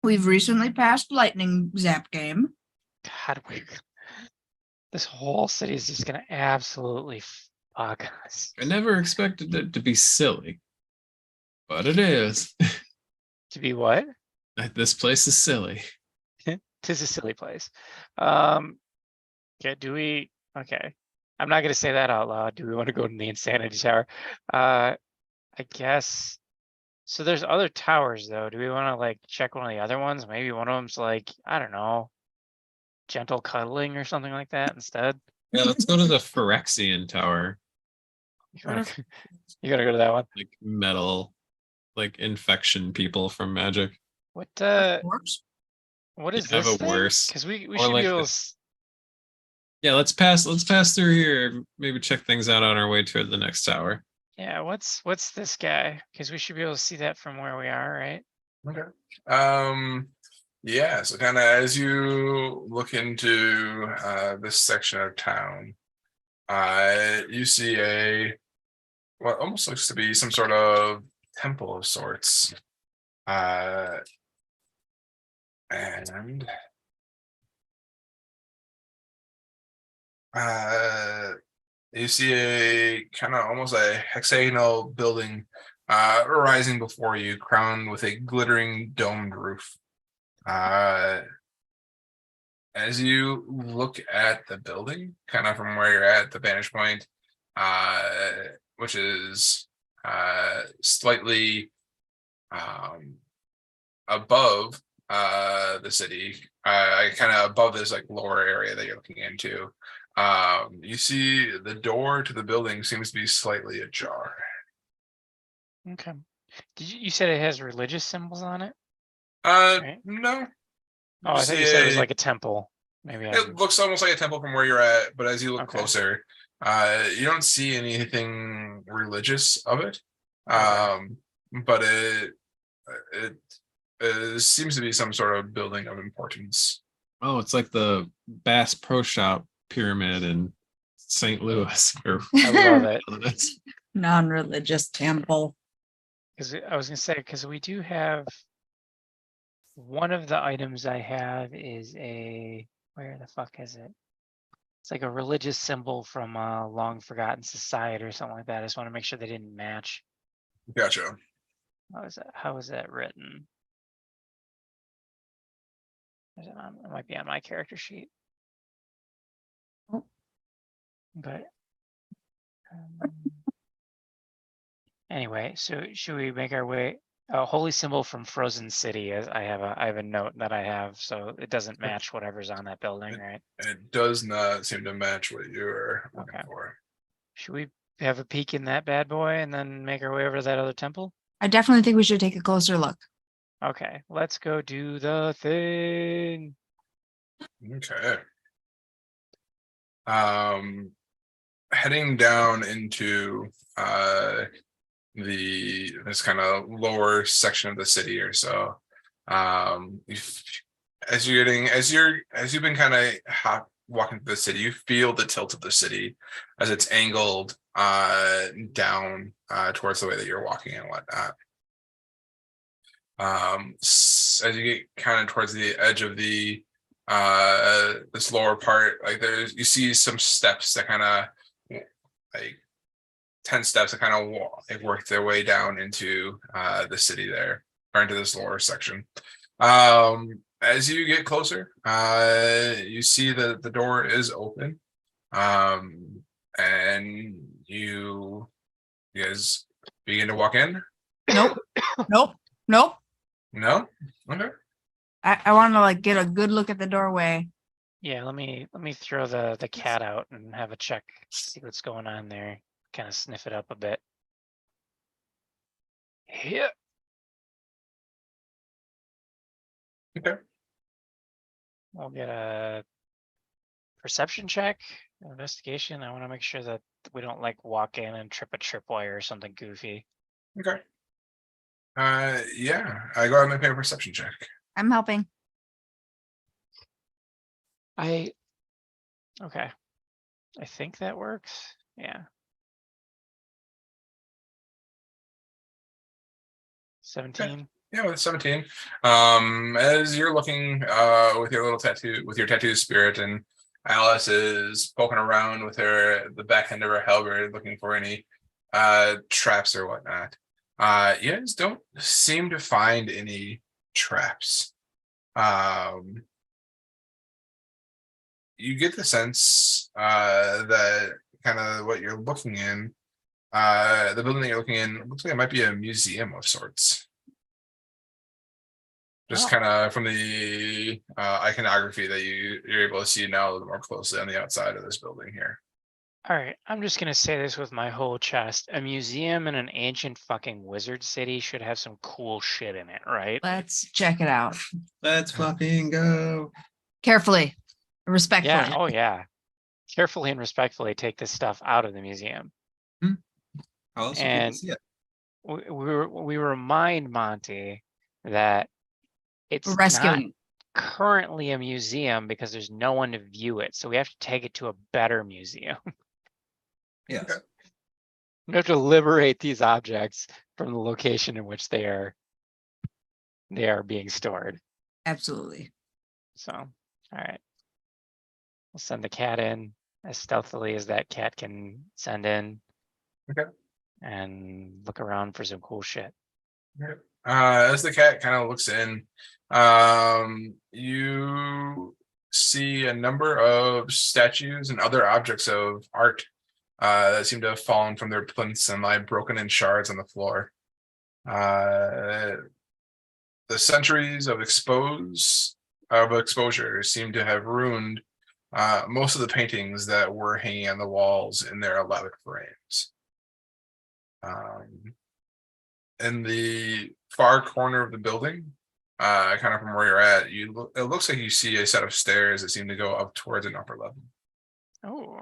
S5: We've recently passed lightning zap game.
S3: God, this whole city is just gonna absolutely fuck us.
S6: I never expected it to be silly, but it is.
S3: To be what?
S6: This place is silly.
S3: Tis a silly place. Okay, okay. I'm not gonna say that out loud. Do we want to go to the insanity tower? I guess. So there's other towers though. Do we want to like check one of the other ones? Maybe one of them's like, I don't know, gentle cuddling or something like that instead.
S6: Yeah, let's go to the Phyrexian Tower.
S3: You gotta go to that one.
S6: Like metal, like infection people from magic.
S3: What
S5: Orcs?
S3: what is
S6: Have
S3: this
S6: it worse.
S3: Because we
S6: Or
S3: should
S6: like
S3: be able
S6: the-
S3: to
S6: Yeah, let's pass through here. Maybe check things out on our way to the next tower.
S3: yeah, what's this guy? Because we should be able to see that from where we are, right?
S1: Okay. Yeah, so kind of as you look into this section of town, you see what almost looks to be some sort of temple of sorts. And you see a kind of almost a hexagonal building rising before you, crowned with a glittering domed roof. As you look at the building, kind of from where you're at the vantage point, which is slightly above the city, kind of above this like lower area that you're looking into. You see the door to the building seems to be slightly ajar.
S3: Okay. You said it has religious symbols on it? Right.
S1: No.
S3: Oh, I thought you said it was like a temple. Maybe
S1: It looks almost like a temple from where you're at, but as you look
S3: Okay.
S1: closer, you don't see anything religious of it.
S3: Okay.
S1: But seems to be some sort of building of importance.
S6: Oh, it's like the Bass Pro Shop pyramid in St. Louis. Or
S3: I love it.
S6: That's
S5: Non-religious temple.
S3: Because I was gonna say, because we do have one of the items I have is where the fuck is it? It's like a religious symbol from a long forgotten society or something like that. I just want to make sure they didn't match.
S1: Gotcha.
S3: How is that written? Is it it might be on my character sheet.
S5: Oh.
S3: But anyway, so should we make our way? A holy symbol from Frozen City. As I have a note that I have, so it doesn't match whatever's on that building, right?
S1: It does not seem to match what you're looking
S3: Okay.
S1: for.
S3: Should we have a peek in that bad boy and then make our way over to that other temple?
S5: I definitely think we should take a closer look.
S3: Okay, let's go do the thing.
S1: Okay. Heading down into this kind of lower section of the city or so. As you've been kind of walking through the city, you feel the tilt of the city as it's angled down towards the way that you're walking and whatnot. As you get kind of towards the edge of the this lower part, like you see some steps that kind of like 10 steps that kind of work their way down into the city there, or into this lower section. As you get closer, you see that the door is open, and you guys begin to walk in.
S5: Nope. Nope. Nope.
S1: No? Okay.
S5: I want to like get a good look at the doorway.
S3: Yeah, let me throw the cat out and have a check, see what's going on there. Kind of sniff it up a bit. Yeah.
S1: Okay.
S3: We'll get a perception check, investigation. I want to make sure that we don't like walk in and trip a tripwire or something goofy.
S1: Okay. Yeah. I go ahead and make a perception check.
S5: I'm helping.
S3: Okay. I think that works. Yeah. 17.
S1: Yeah, with 17. As you're looking with your little tattoo, with your tattoo spirit, and Alice is poking around with the back end of her halberd looking for any traps or whatnot. You guys don't seem to find any traps. You get the sense that kind of what you're looking in, the building that you're looking in looks like it might be a museum of sorts. Just
S3: Oh.
S1: kind of from the iconography that you're able to see now a little more closely on the outside of this building here.
S3: All right, I'm just gonna say this with my whole chest. A museum in an ancient fucking wizard city should have some cool shit in it, right?
S5: Let's check it out.
S6: let's fucking go.
S5: Carefully. Respectfully.
S3: Yeah, oh yeah. Carefully and respectfully take this stuff out of the museum.
S6: How else would
S3: And-
S6: people see it?
S3: We remind Monty that it's
S5: We're
S3: not
S5: rescuing.
S3: currently a museum because there's no one to view it. So we have to take it to a better museum.
S6: Yes.
S1: Okay.
S3: We have to liberate these objects from the location in which they are being stored.
S5: Absolutely.
S3: So, all right. We'll send the cat in as stealthily as that cat can send in.
S1: Okay.
S3: And look around for some cool shit.
S1: As the cat kind of looks in, you see a number of statues and other objects of art that seem to have fallen from their plinths and lie broken in shards on the floor. The centuries of exposure seem to have ruined most of the paintings that were hanging on the walls in their elaborate frames. In the far corner of the building, kind of from where you're at, it looks like you see a set of stairs that seem to go up towards an upper level.
S3: Oh,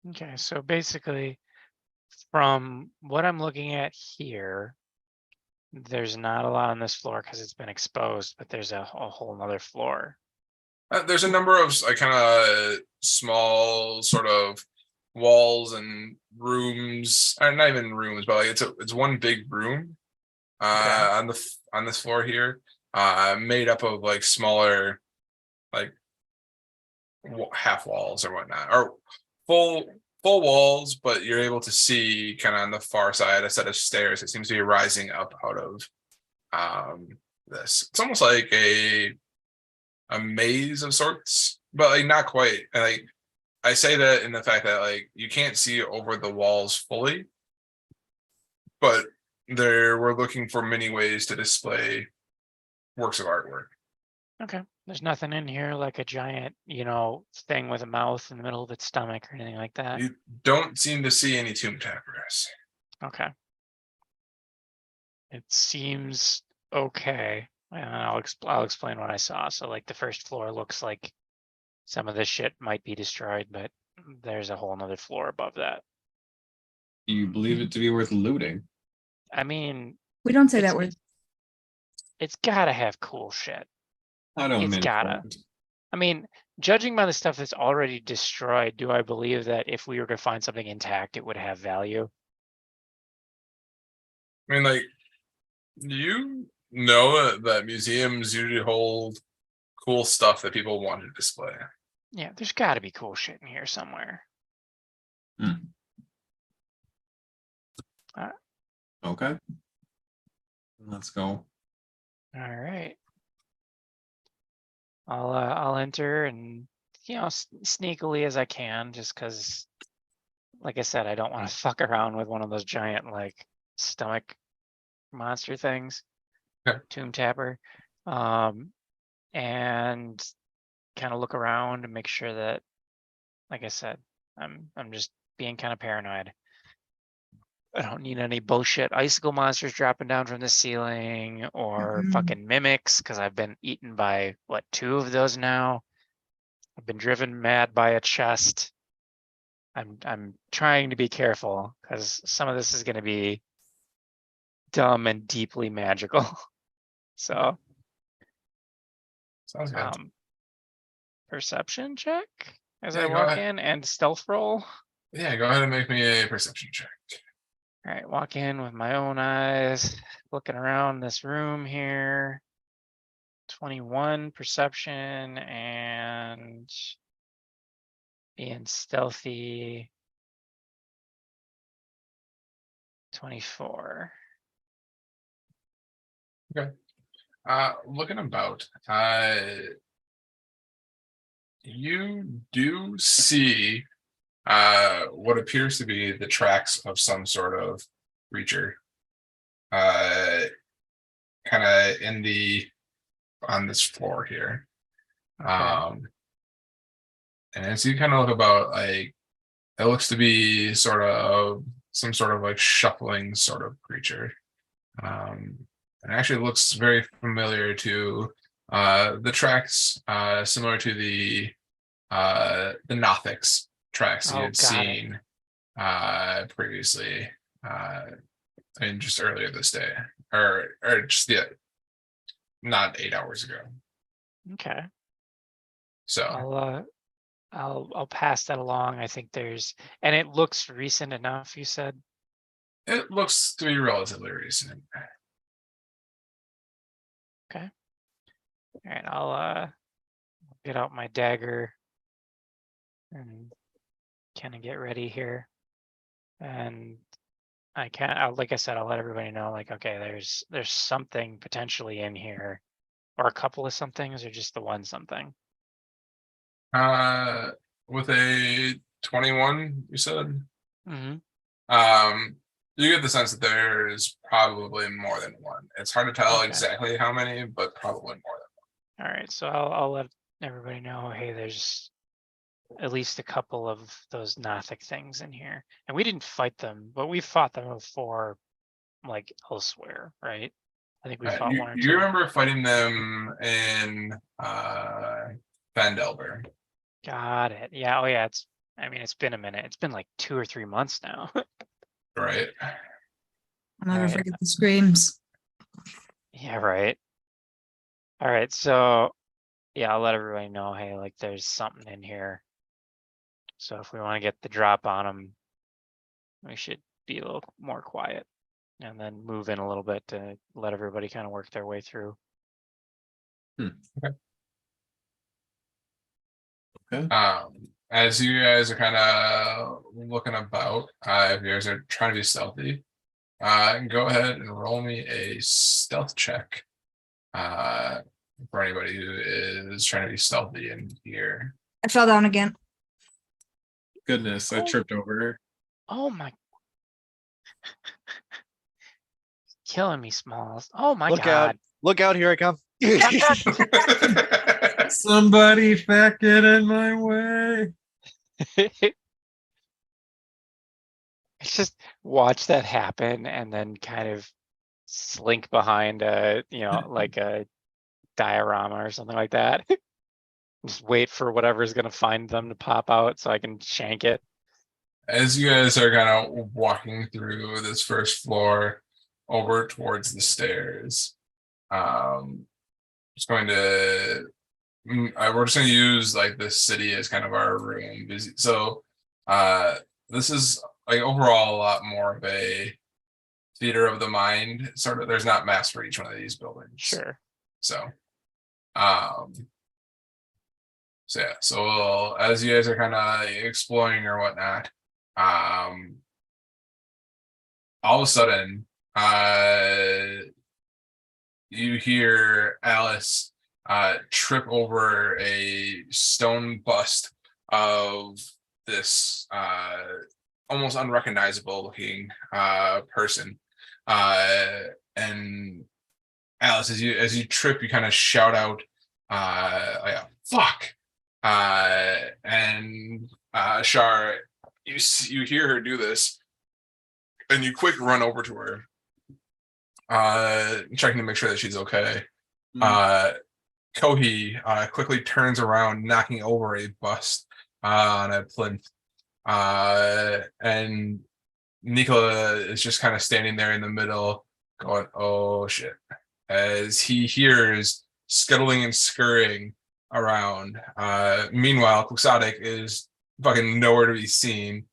S3: okay. So basically, from what I'm looking at here, There's not a lot on this floor because it's been exposed, but there's a whole nother floor.
S1: There's a number of like kind of small sort of walls and rooms, not even rooms, but like it's one big room on this floor here, made up of like smaller like half walls or whatnot, or full walls, but you're able to see kind of on the far side a set of stairs that seems to be rising up out of this. It's almost like a maze of sorts, but like not quite. And like I say that in the fact that like you can't see over the walls fully, but we're looking for many ways to display works of artwork.
S3: Okay. There's nothing in here like a giant, thing with a mouth in the middle of its stomach or anything like that.
S1: You don't seem to see any tomb tappers.
S3: Okay. It seems okay. And I'll explain what I saw. So like the first floor looks like some of this shit might be destroyed, but there's a whole nother floor above that.
S6: Do you believe it to be worth looting?
S3: I mean,
S5: We don't say
S3: It's-
S5: that word.
S3: it's gotta have cool shit.
S6: I don't
S3: It's
S6: mean
S3: gotta. I mean, judging by the stuff that's already destroyed, do I believe that if we were to find something intact, it would have value?
S1: I mean, like, you know that museums usually hold cool stuff that people want to display.
S3: Yeah, there's gotta be cool shit in here somewhere.
S6: Okay. Let's go.
S3: All right. I'll enter and sneakily as I can, just because, like I said, I don't want to fuck around with one of those giant like stomach monster things,
S1: Okay.
S3: tomb tapper, and kind of look around and make sure that, like I said, I'm just being kind of paranoid. I don't need any bullshit icicle monsters dropping down from the ceiling or
S5: Mm-mm.
S3: fucking mimics, because I've been eaten by what, 2 of those now. I've been driven mad by a chest. I'm trying to be careful because some of this is going to be dumb and deeply magical. So
S1: Sounds good.
S3: perception check as
S1: Yeah,
S3: I
S1: go
S3: walk
S1: ahead.
S3: in, and stealth roll.
S1: Yeah, go ahead and make me a perception check.
S3: All right, walk in with my own eyes, looking around this room here. 21 perception and being stealthy. 24.
S1: Looking about, you do see what appears to be the tracks of some sort of creature. Kind of on this floor here.
S3: Okay.
S1: And as you kind of look about, like, it looks to be sort of some sort of like shuffling sort of creature. It actually looks very familiar to the tracks, similar to the Nothics tracks you
S3: Oh,
S1: had
S3: got it.
S1: seen previously. Just earlier this day, or just not 8 hours ago.
S3: Okay.
S1: So
S3: I'll pass that along. I think and it looks recent enough, you said.
S1: it looks to be relatively recent.
S3: All right, I'll get out my dagger and kind of get ready here. And like I said, I'll let everybody know, like, okay, there's something potentially in here, or a couple of somethings, or just the one something.
S1: With a 21, you said.
S3: Mm-hmm.
S1: You get the sense that there's probably more than one. It's hard to tell
S3: Okay.
S1: exactly how many, but probably more than
S3: All right, so I'll let everybody know, hey, there's at least a couple of those Nothic things in here. And we didn't fight them, but we fought them before, like elsewhere, right? I think we
S1: one.
S3: fought
S1: You,
S3: one or
S1: you
S3: two.
S1: remember fighting them in Vandelver.
S3: Got it. Yeah, oh yeah, it's been a minute. It's been like 2 or 3 months now.
S1: Right?
S5: I'll never
S3: Right.
S5: forget the screams.
S3: Yeah, right. All right, so yeah, I'll let everybody know, hey, like there's something in here. So if we want to get the drop on them, we should be a little more quiet and then move in a little bit to let everybody kind of work their way through.
S1: As you guys are kind of looking about, if you guys are trying to be stealthy, go ahead and roll me a stealth check. For anybody who is trying to be stealthy in here.
S5: I fell down again.
S6: Goodness, I tripped over her.
S3: Oh my. Killing me, Smalls. Oh my
S2: Look out.
S3: God.
S2: Look out, here I come.
S6: Somebody back it in my way.
S3: It's just watch that happen and then kind of slink behind a, like a diorama or something like that. Just wait for whatever's gonna find them to pop out so I can shank it.
S1: As you guys are kind of walking through this first floor over towards the stairs, just going to we're just going to use like this city as kind of our room. So this is like overall a lot more of a theater of the mind sort of. There's not maps for each one of these buildings.
S3: Sure.
S1: So yeah, so as you guys are kind of exploring or whatnot, all of a sudden you hear Alice trip over a stone bust of this almost unrecognizable looking person, and Alice, as you trip, you kind of shout out like, fuck, and Shar, you hear her do this, and you quick run over to her, checking to make sure that she's okay. Kohi quickly turns around, knocking over a bust on a plinth, and Nikola is just kind of standing there in the middle, going, "Oh shit!" As he hears scuttling and scurrying around. Meanwhile, Quixotic is fucking nowhere to be seen,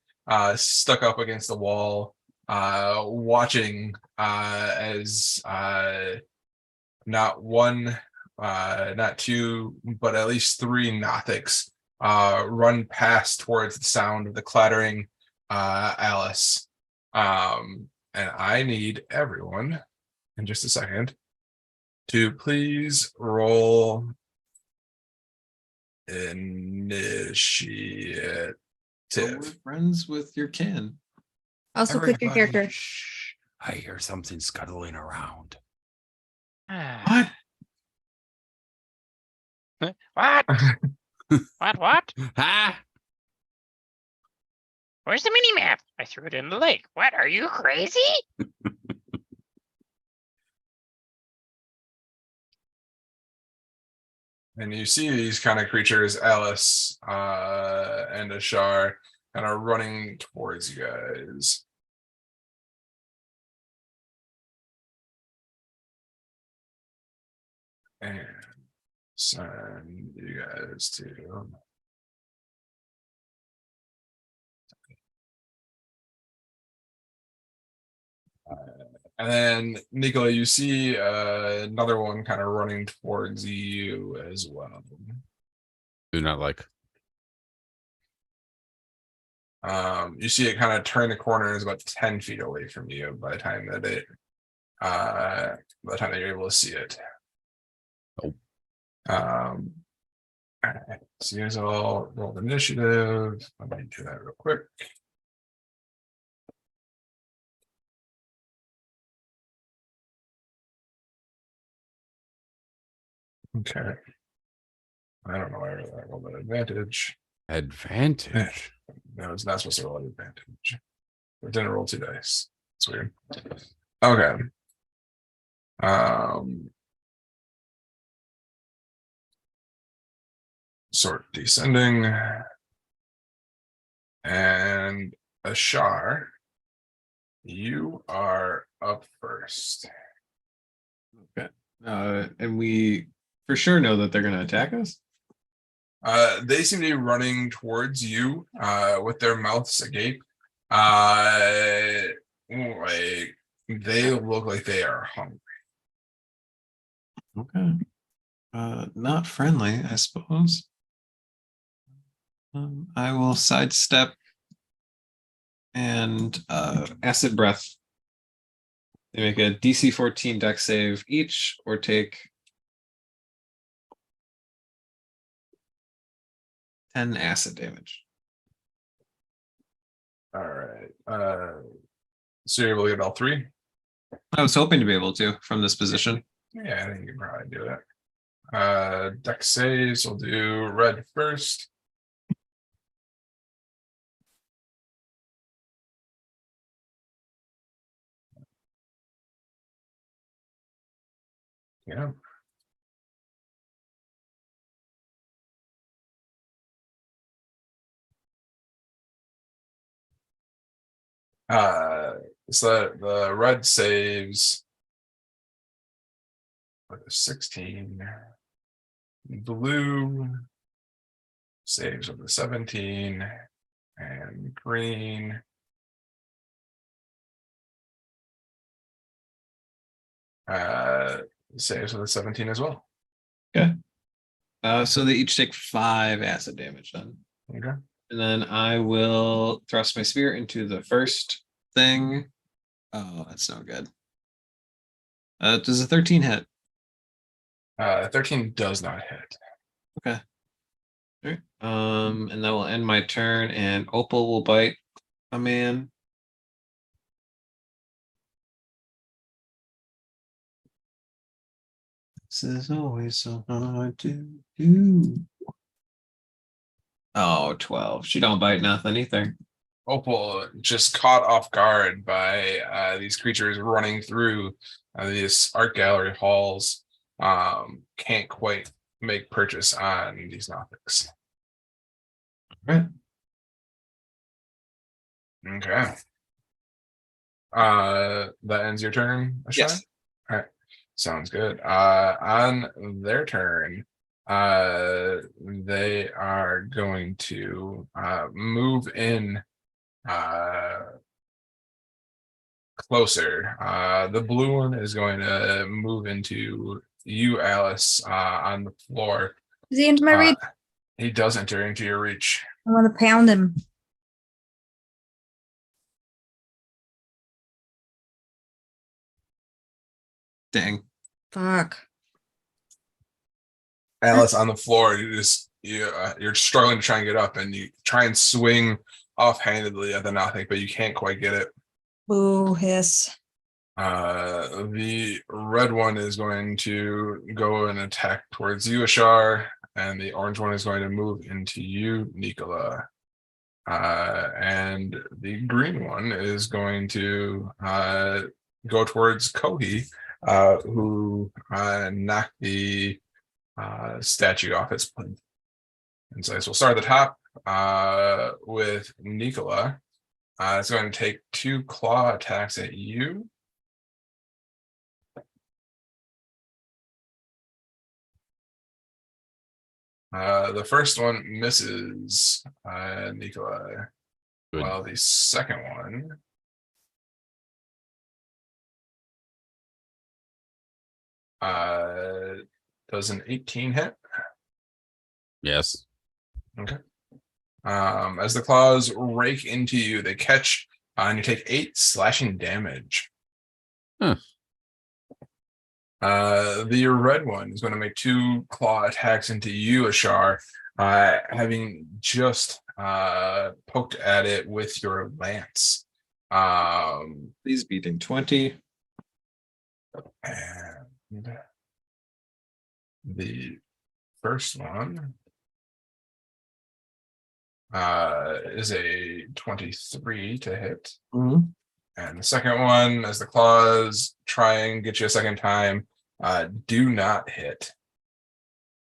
S1: stuck up against the wall, watching as not one, not two, but at least three Nothics run past towards the sound of the clattering Alice. And I need everyone in just a second to please roll initiative.
S6: So we're friends with your kin.
S5: Also, click your
S7: Everybody,
S5: character.
S7: shh. I hear something scuttling around.
S3: What? What? What?
S7: Ah!
S3: Where's the mini map? I threw it in the lake. What? Are you crazy?
S1: And you see these kind of creatures, Alice and Ashar, kind of running towards you guys. And send you guys to. And then, Nicola, you see another one kind of running towards you as well.
S7: Do not like.
S1: You see it kind of turn the corner and is about 10 feet away from you by the time that you're able to see it.
S7: Oh.
S1: All right. So you guys all roll initiative. Let me do that real quick. Okay. I don't know why I rolled that advantage.
S7: Advantage.
S1: No, it's not supposed to roll an advantage. It didn't roll 2 dice. It's weird. Okay. Sort descending. And Ashar, you are up first.
S6: Okay. And we for sure know that they're gonna attack us.
S1: They seem to be running towards you, with their mouths agape. Like they look like they are hungry.
S6: Okay. Not friendly, I suppose. I will sidestep and acid breath. They make a DC 14 deck save each, or take 10 acid damage.
S1: All right. So you're able to get all three?
S6: I was hoping to be able to from this position.
S1: Yeah, I think you can probably do it. Deck saves, we'll do red first. Yeah. So the red saves with a 16. Blue saves with a 17, and green saves with a 17 as well.
S6: So they each take 5 acid damage then.
S1: Okay.
S6: And then I will thrust my spear into the first thing. Oh, that's no good. Does a 13 hit?
S1: 13 does not hit.
S6: Okay. All right. And that will end my turn, and Opal will bite a man. This is always so hard to do. Oh, 12. She don't bite nothing either.
S1: Opal, just caught off guard by these creatures running through these art gallery halls, can't quite make purchase on these Nothics.
S6: Right.
S1: Okay. That ends your turn, Ashai?
S6: Yes.
S1: All right. Sounds good. On their turn, they are going to move in closer. The blue one is going to move into you, Alice, on the floor.
S5: Is he into my reach?
S1: He does enter into your reach.
S5: I want to pound him.
S6: Dang.
S5: Fuck.
S1: Alice on the floor, you're struggling to try and get up, and you try and swing offhandedly at the Nothic, but you can't quite get it.
S5: Boo hiss.
S1: The red one is going to go and attack towards you, Ashar, and the orange one is going to move into you, Nicola. And the green one is going to go towards Kohi, who knocked the statue off its plinth. And so we'll start at the top with Nicola. It's going to take 2 claw attacks at you. The first one misses Nicola,
S7: Good.
S1: while the second one does an 18 hit.
S7: Yes.
S1: Okay. As the claws rake into you, they catch and you take 8 slashing damage.
S7: Huh.
S1: The red one is going to make 2 claw attacks into you, Ashar, having just poked at it with your lance.
S6: Please beating 20.
S1: And the first one is a 23 to hit.
S6: Mm-hmm.
S1: And the second one, as the claws try and get you a second time, do not hit.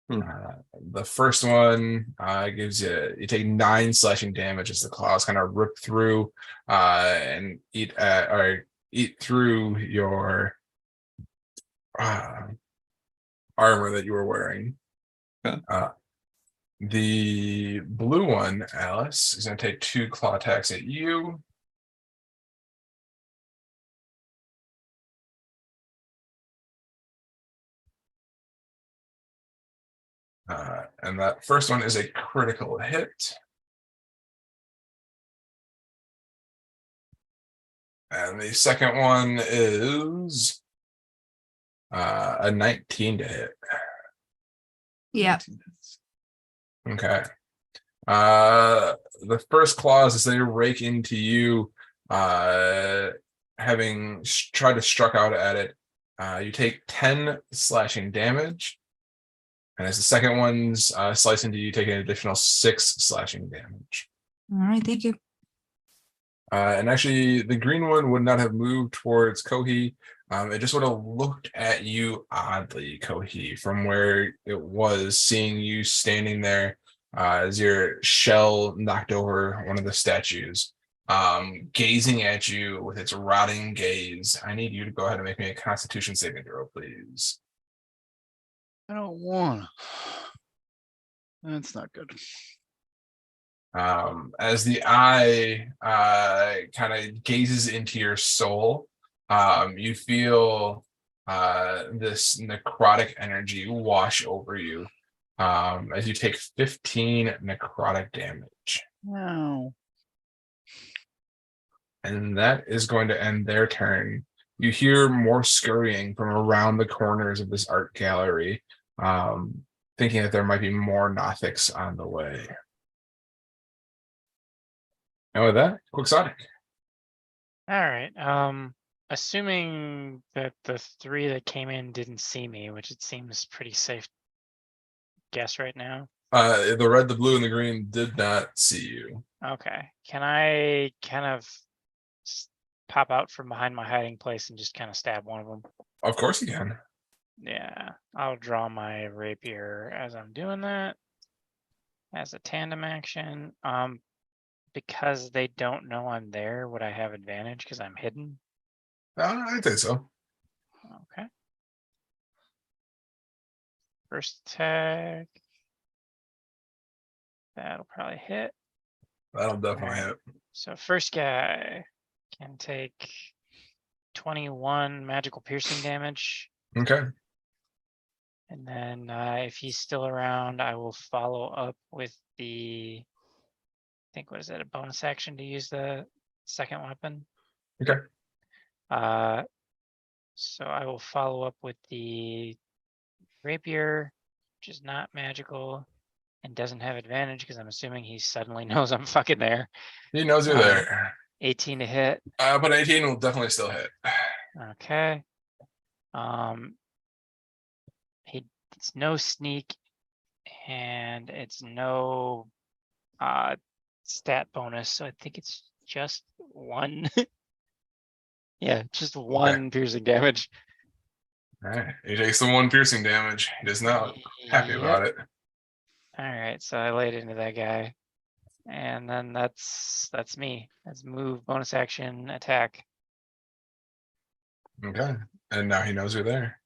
S1: The first one gives you take 9 slashing damage as the claws kind of rip through and eat through your armor that you were wearing.
S8: Okay.
S1: The blue one, Alice, is going to take 2 claw attacks at you. And that first one is a critical hit. And the second one is a 19 to hit.
S5: Yeah.
S1: Okay. The first claws as they rake into you, having tried to struck out at it, you take 10 slashing damage. And as the second one's slice into you, you take an additional 6 slashing damage.
S5: All right, thank you.
S1: And actually, the green one would not have moved towards Kohi. It just would have looked at you oddly, Kohi, from where it was, seeing you standing there as your shell knocked over one of the statues, gazing at you with its rotting gaze. I need you to go ahead and make me a Constitution saving throw, please.
S2: I don't want. That's not good.
S1: As the eye kind of gazes into your soul, you feel this necrotic energy wash over you as you take 15 necrotic damage.
S2: No.
S1: And that is going to end their turn. You hear more scurrying from around the corners of this art gallery, thinking that there might be more Nothics on the way. And with that, Quixotic.
S3: All right. Assuming that the 3 that came in didn't see me, which it seems pretty safe guess right now.
S1: The red, the blue, and the green did not see you.
S3: Okay. Can I kind of pop out from behind my hiding place and just kind of stab one of them?
S1: Of course you can.
S3: Yeah, I'll draw my rapier as I'm doing that as a tandem action. Because they don't know I'm there, would I have advantage because I'm hidden?
S1: I think so.
S3: Okay. First attack. That'll probably hit.
S1: That'll definitely hit.
S3: So first guy can take 21 magical piercing damage.
S1: Okay.
S3: And then if he's still around, I will follow up with the, I think, what is it, a bonus action to use the second weapon?
S1: Okay.
S3: So I will follow up with the rapier, which is not magical and doesn't have advantage because I'm assuming he suddenly knows I'm fucking there.
S1: He knows you're there.
S3: 18 to hit.
S1: But 18 will definitely still hit.
S3: Okay. It's no sneak and it's no stat bonus, so I think it's just 1. Yeah, just 1 piercing damage.
S1: All right. He takes the 1 piercing damage. He does not happy about it.
S3: All right, so I laid into that guy. And then that's me. That's move, bonus action, attack.
S1: Okay. And now he knows you're there.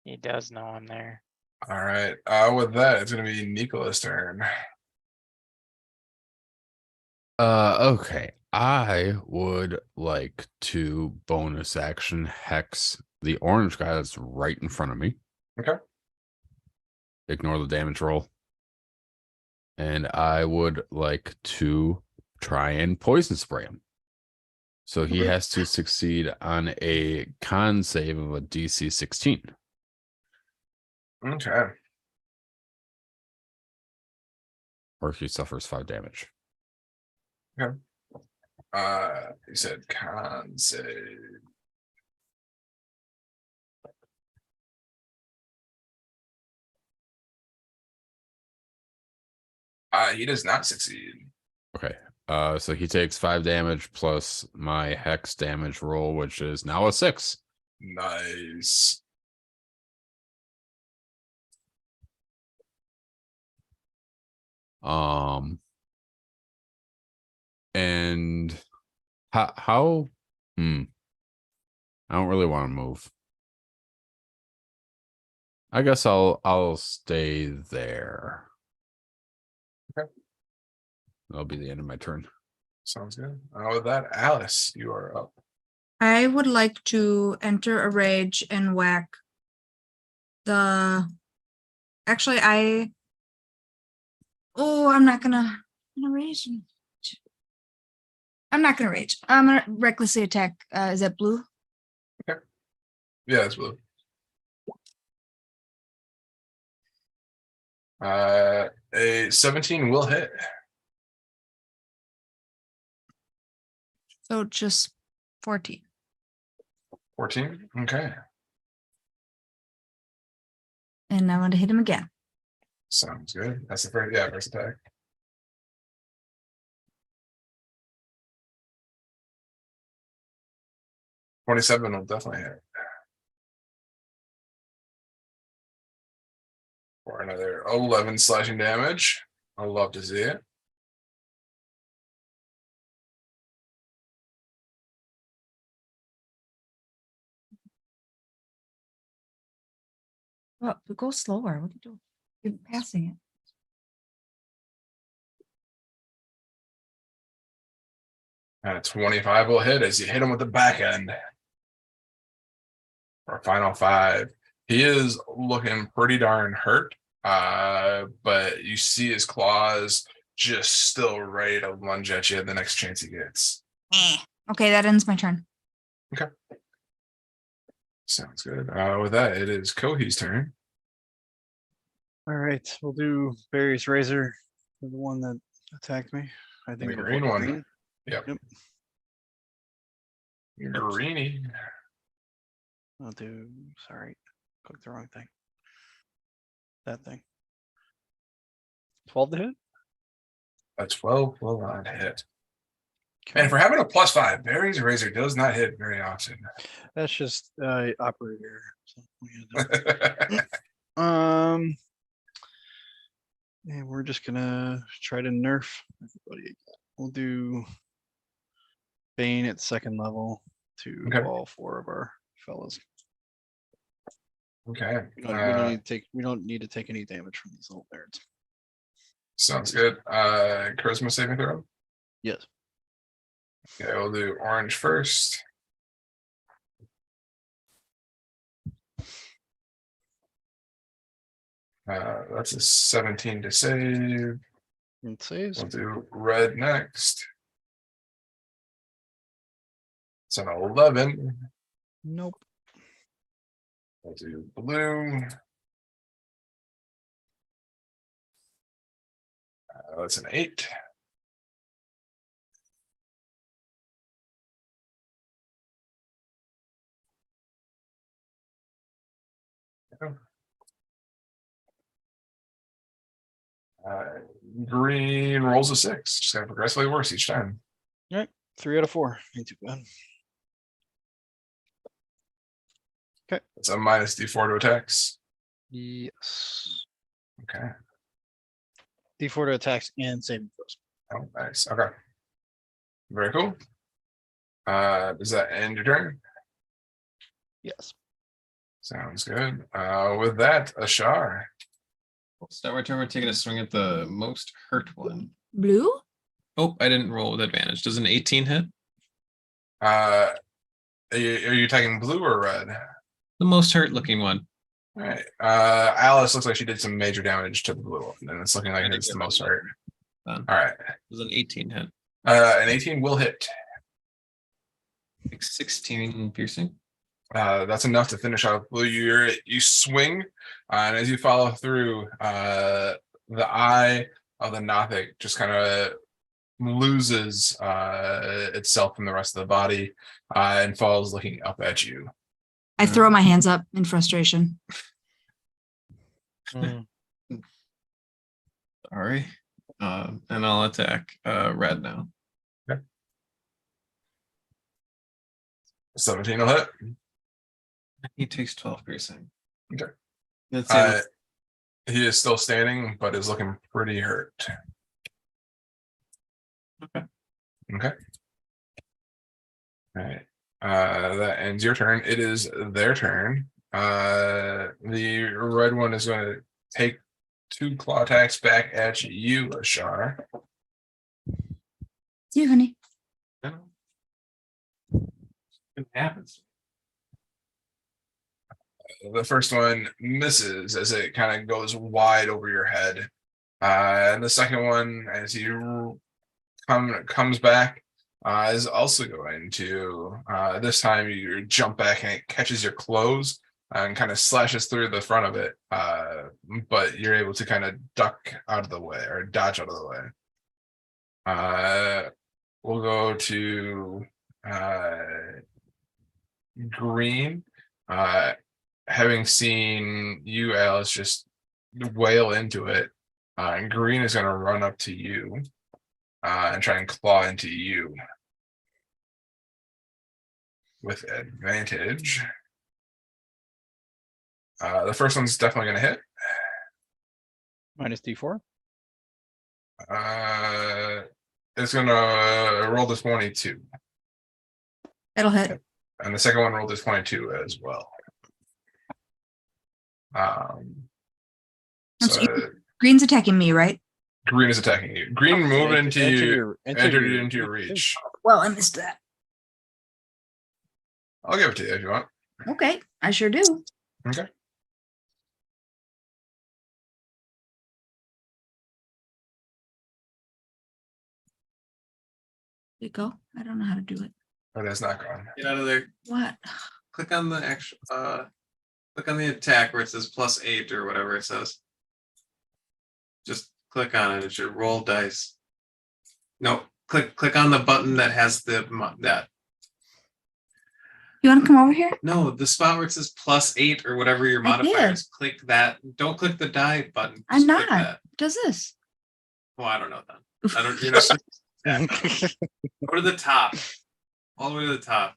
S3: He does know I'm there.
S1: All right. With that, it's gonna be Nicola's turn.
S7: Okay. I would like to bonus action hex the orange guy that's right in front of me.
S1: Okay.
S7: Ignore the damage roll. And I would like to try and poison spray him. So he has to succeed on a con save of a DC 16.
S1: Okay.
S7: Or he suffers 5 damage.
S1: Okay. He said con save. He does not succeed.
S7: Okay. So he takes 5 damage plus my hex damage roll, which is now a 6.
S1: Nice.
S7: And how I don't really want to move. I guess I'll stay there.
S1: Okay.
S7: That'll be the end of my turn.
S1: Sounds good. With that, Alice, you are up.
S5: I would like to enter a rage and whack the. Actually, I'm not gonna rage. I'm not gonna rage. I'm gonna recklessly attack. Is that blue?
S1: Yeah, it's blue. A 17 will hit.
S5: So just 14.
S1: 14. Okay.
S5: And I want to hit him again.
S1: Sounds good. That's the first attack. $27 will definitely hit. For another 11 slashing damage. I'd love to see it.
S5: Well, go slower. What are you doing? You're passing it.
S1: 25 will hit as you hit him with the back end. Our final 5. He is looking pretty darn hurt. But you see his claws just still ready to lunge at you the next chance he gets.
S5: Okay, that ends my turn.
S1: Sounds good. With that, it is Kohi's turn.
S2: All right, we'll do Barry's Razor for the one that attacked me. I think
S1: The
S2: it'll
S1: green
S2: go
S1: one.
S2: green.
S1: Yep.
S2: Yep.
S1: Greeny.
S2: I'll do, sorry, clicked the wrong thing. That thing. 12 to hit?
S1: A 12 will not hit.
S2: Okay.
S1: And for having a +5, Barry's Razor does not hit very often.
S2: That's just operator. So and we're just gonna try to nerf everybody. We'll do Bane at 2nd level to
S1: Okay.
S2: all 4 of our fellas.
S1: Okay.
S2: We don't need to take any damage from these little nerds.
S1: Sounds good. Charisma saving throw.
S2: Yes.
S1: Okay, we'll do orange first. That's a 17 to save.
S2: It saves.
S1: We'll do red next. It's an 11.
S2: Nope.
S1: We'll do blue. That's an 8. Green rolls a 6. Just got progressively worse each time.
S2: 3 out of 4. Ain't too bad.
S1: It's a -D4 to attacks.
S2: Yes.
S1: Okay.
S2: D4 to attacks and saving throws.
S1: Oh, nice. Okay. Very cool. Does that end your turn?
S2: Yes.
S1: Sounds good. With that, Ashar.
S6: Start my turn. We're taking a swing at the most hurt one.
S5: Blue?
S6: Oh, I didn't roll with advantage. Does an 18 hit?
S1: Are you taking blue or red?
S6: The most hurt looking one.
S1: All right. Alice looks like she did some major damage to the blue one, and it's looking like it's the most hurt.
S6: Done.
S1: All right.
S6: Does an 18 hit?
S1: An 18 will hit.
S6: Like 16 piercing.
S1: That's enough to finish off blue. You swing, and as you follow through, the eye of the Nothic just kind of loses itself from the rest of the body and falls looking up at you.
S5: I throw my hands up in frustration.
S6: Sorry. And I'll attack red now.
S1: 17 will hit.
S6: He takes 12 piercing.
S1: Okay.
S6: That's it.
S1: He is still standing, but is looking pretty hurt.
S6: Okay.
S1: Okay. All right. That ends your turn. It is their turn. The red one is going to take 2 claw attacks back at you, Ashar.
S5: See you, honey.
S6: It happens.
S1: The first one misses as it kind of goes wide over your head. And the second one, as you comes back, is also going to this time you jump back and it catches your clothes and kind of slashes through the front of it. But you're able to kind of duck out of the way or dodge out of the way. We'll go to green. Having seen you, Alice, just wail into it, and green is going to run up to you and try and claw into you with advantage. The first one's definitely going to hit.
S4: Minus D4.
S1: It's going to roll this 22,
S5: It'll hit.
S1: and the second one rolled this 22 as well. So
S5: Green's attacking me, right?
S1: green is attacking you. Green moved into you, entered into your reach.
S5: Well, I missed that.
S1: I'll give it to you if you want.
S5: Okay, I sure do.
S1: Okay.
S5: There you go. I don't know how to do it.
S1: But it's not gone.
S6: Get out of there.
S5: What?
S6: Click on the actual. Click on the attack where it says +8 or whatever it says. Just click on it. It should roll dice. No, click on the button that has that.
S5: You want to come over here?
S6: No, the spot where it says +8 or whatever your
S5: I
S6: modifier
S5: did.
S6: is. Click that. Don't click the die button.
S5: I'm
S6: Just click
S5: not.
S6: that.
S5: Does this?
S6: Well, I don't know then. I don't. You know. Go to the top. All the way to the top.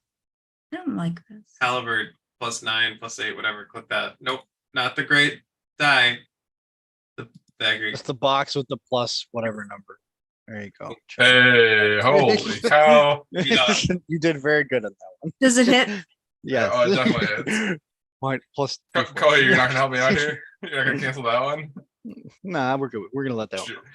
S5: I don't like this.
S6: Caliber +9, +8, whatever. Click that. Nope, not the great die. The dagger.
S2: It's the box with the plus whatever number. There you go.
S1: Hey, holy cow.
S2: You did very good at that one.
S5: Does it hit?
S2: Yeah.
S1: Oh, it definitely is.
S2: Mine plus.
S1: Cody, you're not gonna help me out here? You're not gonna cancel that one?
S2: Nah, we're good. We're gonna let that
S1: Jerk.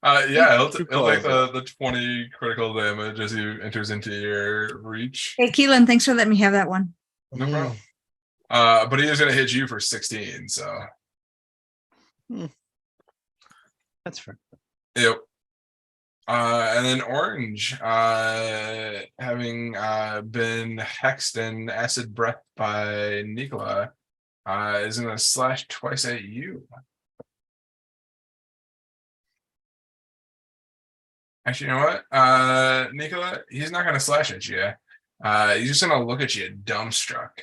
S1: Yeah, he'll
S2: Too
S1: take
S2: close.
S1: the 20 critical damage as he enters into your reach.
S5: Hey, Keelan, thanks for letting me have that one.
S1: No problem. But he is gonna hit you for 16, so
S2: That's fair.
S1: yep. And then orange, having been hexed and acid breath by Nikola, is gonna slash twice at you. Actually, you know what? Nikola, he's not gonna slash at you. He's just gonna look at you dumbstruck.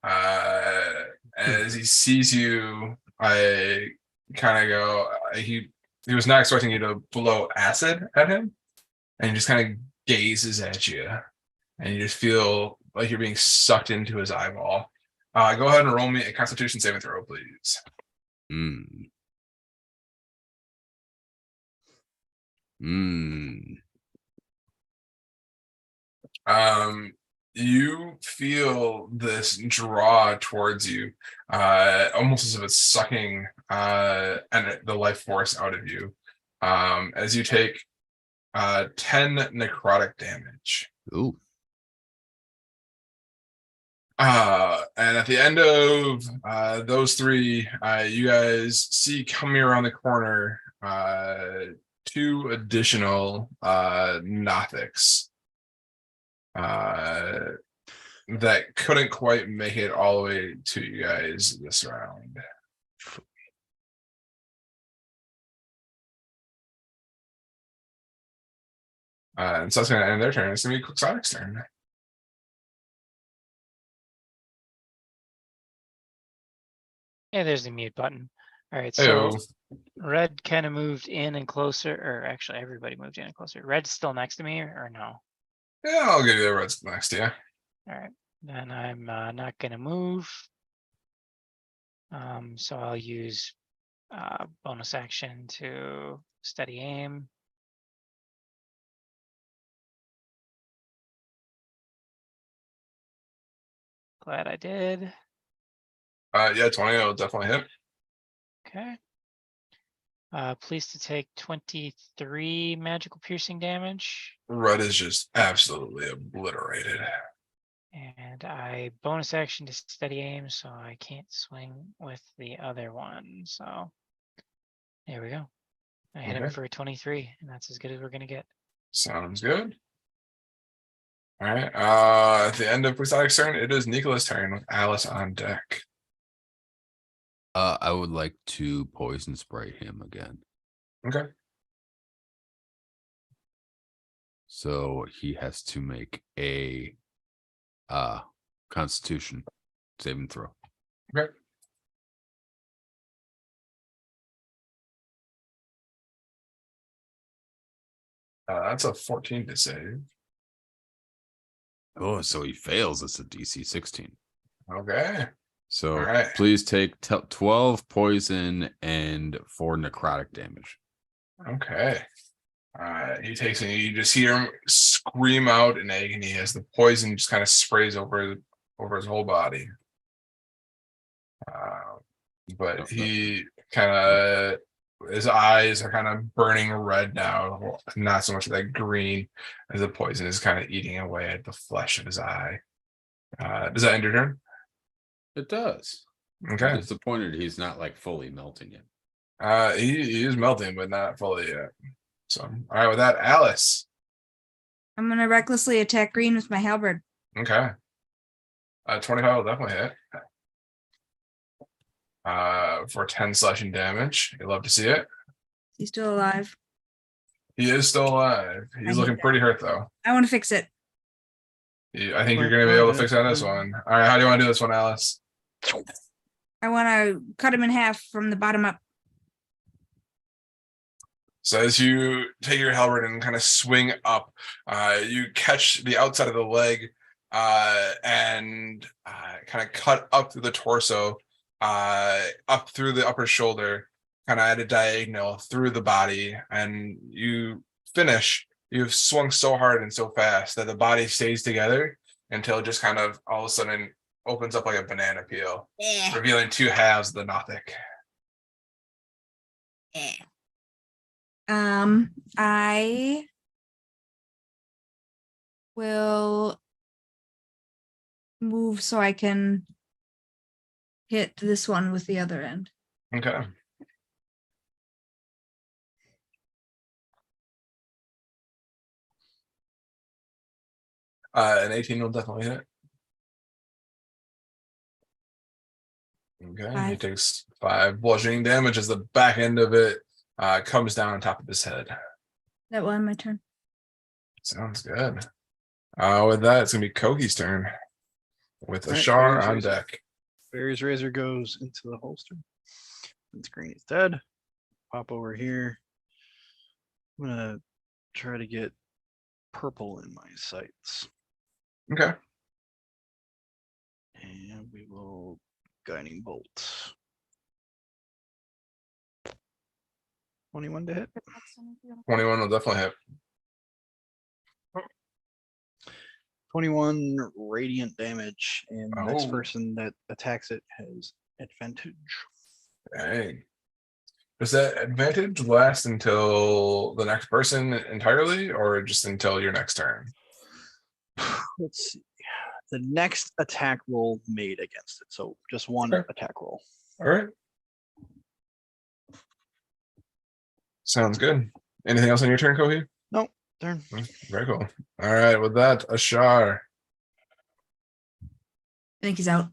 S1: As he sees you, I kind of go, he was not expecting you to blow acid at him, and he just kind of gazes at you, and you just feel like you're being sucked into his eyeball. Go ahead and roll me a Constitution saving throw, please.
S7: Mm.
S1: You feel this draw towards you, almost as if it's sucking and the life force out of you, as you take 10 necrotic damage.
S7: Ooh.
S1: And at the end of those three, you guys see coming around the corner 2 additional Nothics that couldn't quite make it all the way to you guys this round. And so that's going to end their turn. It's going to be Quixotic's turn.
S3: Yeah, there's the mute button. All right,
S1: Heyo.
S3: so red kind of moved in and closer, or actually everybody moved in and closer. Red's still next to me or no?
S1: Yeah, I'll give you the reds next to you.
S3: All right, then I'm not gonna move. So I'll use bonus action to steady aim. Glad I did.
S1: Yeah, 20 will definitely hit.
S3: Okay. Pleased to take 23 magical piercing damage.
S1: Red is just absolutely obliterated.
S3: And I bonus action to steady aim, so I can't swing with the other one. So there we go. I hit him
S1: Okay.
S3: for a 23, and that's as good as we're gonna get.
S1: Sounds good. All right. At the end of Quixotic's turn, it is Nicholas' turn with Alice on deck.
S7: I would like to poison spray him again.
S1: Okay.
S7: So he has to make a Constitution saving throw.
S1: Okay. That's a 14 to save.
S7: Oh, so he fails. It's a DC 16.
S1: Okay.
S7: So
S1: All right.
S7: please take 12 poison and 4 necrotic damage.
S1: Okay. He takes it. You just hear him scream out in agony as the poison just kind of sprays over his whole body. But he kind of, his eyes are kind of burning red now, not so much that green, as the poison is kind of eating away at the flesh of his eye. Does that end your turn?
S7: It does.
S1: Okay.
S7: I'm disappointed he's not like fully melting yet.
S1: He is melting, but not fully yet. So, all right, with that, Alice.
S5: I'm gonna recklessly attack green with my halberd.
S1: Okay. 25 will definitely hit. For 10 slashing damage. You'd love to see it.
S5: He's still alive.
S1: He is still alive.
S5: I
S1: He's
S5: hate
S1: looking
S5: that.
S1: pretty hurt though.
S5: I want to fix it.
S1: I think you're going to be able to fix it on this one. All right, how do you want to do this one, Alice?
S5: I want to cut him in half from the bottom up.
S1: So as you take your halberd and kind of swing up, you catch the outside of the leg and kind of cut up through the torso, up through the upper shoulder, kind of at a diagonal through the body, and you finish. You've swung so hard and so fast that the body stays together until it just kind of all of a sudden opens up like a banana peel, revealing 2 halves of the Nothic.
S5: I will move so I can hit this one with the other end.
S1: Okay. An 18 will definitely hit. Okay, he
S5: 5.
S1: takes 5 bludgeoning damage as the back end of it comes down on top of his head.
S5: That will end my turn.
S1: Sounds good. With that, it's gonna be Kogi's turn with
S2: All right,
S1: Ashar
S2: Fairy's
S1: on
S2: Razor.
S1: deck.
S2: Fairy's Razor goes into the holster. Since green is dead, pop over here. I'm gonna try to get purple in my sights.
S1: Okay.
S2: And we will guiding bolt. 21 to hit.
S1: 21 will definitely hit.
S2: 21 radiant damage, and the next
S1: Oh.
S2: person that attacks it has advantage.
S1: Dang. Does that advantage last until the next person entirely, or just until your next turn?
S2: Let's see. The next attack roll made against it. So just one
S1: Okay.
S2: attack roll.
S1: All right. Sounds good. Anything else on your turn, Kohi?
S2: Turn.
S1: Very cool. All right, with that, Ashar.
S5: I think he's out.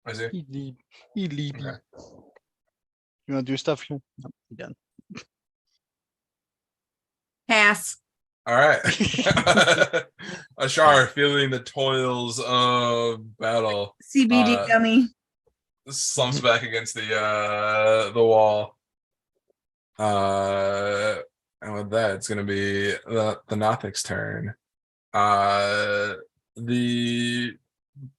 S1: I see.
S2: He lead.
S1: Okay.
S2: You want to do stuff here? Nope, he done.
S5: Pass.
S1: All right. Ashar, feeling the toils of battle,
S5: CBD gummy.
S1: slumps back against the wall. And with that, it's gonna be the Nothic's turn. The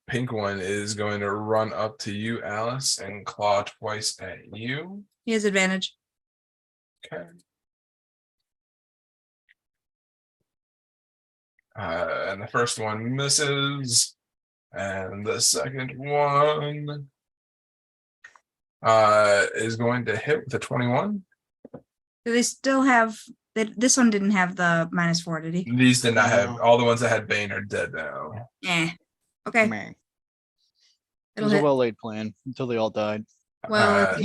S1: pink one is going to run up to you, Alice, and claw twice at you.
S5: He has advantage.
S1: Okay. And the first one misses. And the second one is going to hit with a 21.
S5: Do they still have, this one didn't have the -4, did he?
S1: These did not have,
S2: No.
S1: all the ones that had Bane are dead now.
S5: Yeah. Okay.
S2: Man, it
S5: It'll
S2: was a
S5: hit.
S2: well-laid plan until they all died.
S5: Well,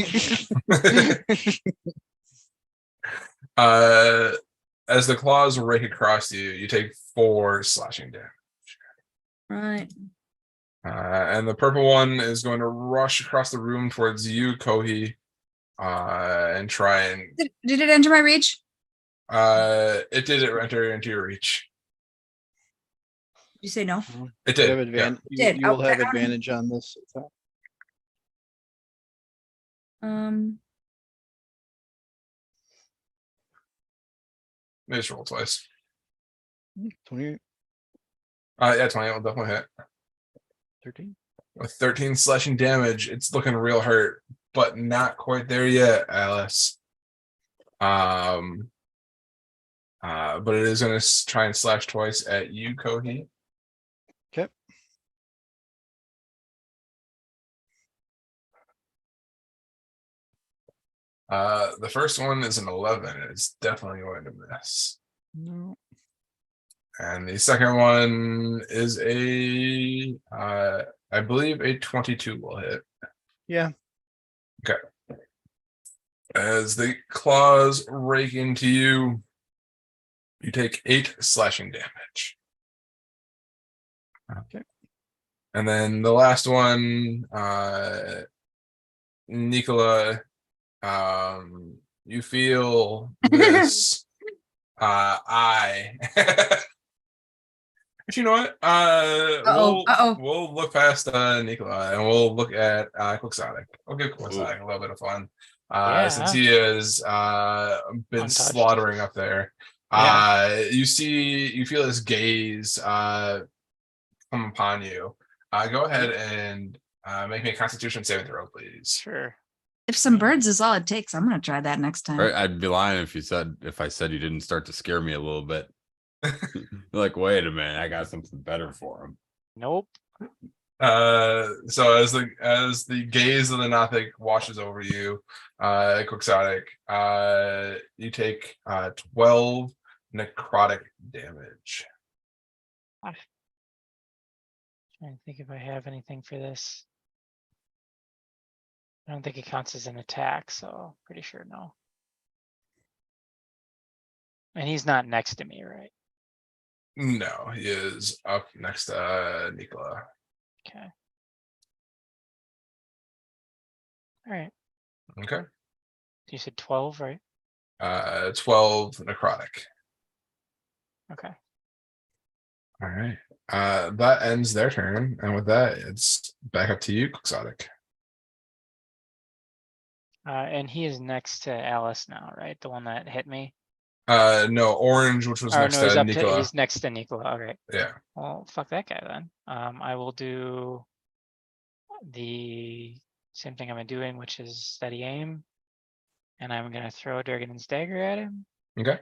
S1: As the claws rake across you, you take 4 slashing damage.
S5: right.
S1: And the purple one is going to rush across the room towards you, Kohi, and try and
S5: Did it enter my reach?
S1: it did enter into your reach.
S5: You say no?
S1: It
S2: You have
S1: did.
S2: advantage.
S5: Did.
S2: You will have
S5: Okay.
S2: advantage on this attack.
S1: Maybe just roll twice.
S2: 28,
S1: Yeah, 20 will definitely hit.
S2: 13.
S1: With 13 slashing damage, it's looking real hurt, but not quite there yet, Alice. But it is going to try and slash twice at you, Kohi.
S2: Okay.
S1: The first one is an 11. It's definitely going to miss.
S2: No.
S1: And the second one is I believe a 22 will hit.
S2: Yeah.
S1: As the claws rake into you, you take 8 slashing damage.
S2: Okay.
S1: And then the last one, Nicola, you feel this But you know what? We'll look past Nicola and we'll look at Quixotic. We'll give Quixotic a little bit of fun. Since he has been
S3: Untouched.
S1: slaughtering up there.
S3: Yeah.
S1: You feel his gaze come upon you. Go ahead and make me a Constitution saving throw, please.
S3: Sure.
S5: If some birds is all it takes, I'm gonna try that next time.
S7: Right, I'd be lying if I said you didn't start to scare me a little bit. You're like, wait a minute, I got something better for him.
S3: Nope.
S1: So as the gaze of the Nothic washes over you, Quixotic, you take 12 necrotic damage.
S3: Trying to think if I have anything for this. I don't think it counts as an attack, so pretty sure no. And he's not next to me, right?
S1: No, he is up next to Nicola.
S3: Okay. All right.
S1: Okay.
S3: You said 12, right?
S1: 12 necrotic.
S3: Okay.
S1: All right. That ends their turn, and with that, it's back up to you, Quixotic.
S3: And he is next to Alice now, right? The one that hit me.
S1: No, Orange, which was next to Nicola.
S3: He's next to Nicola. Okay.
S1: Yeah.
S3: Well, fuck that guy then. I will do the same thing I'm doing, which is steady aim. And I'm gonna throw Durgan's dagger at him.
S1: Okay.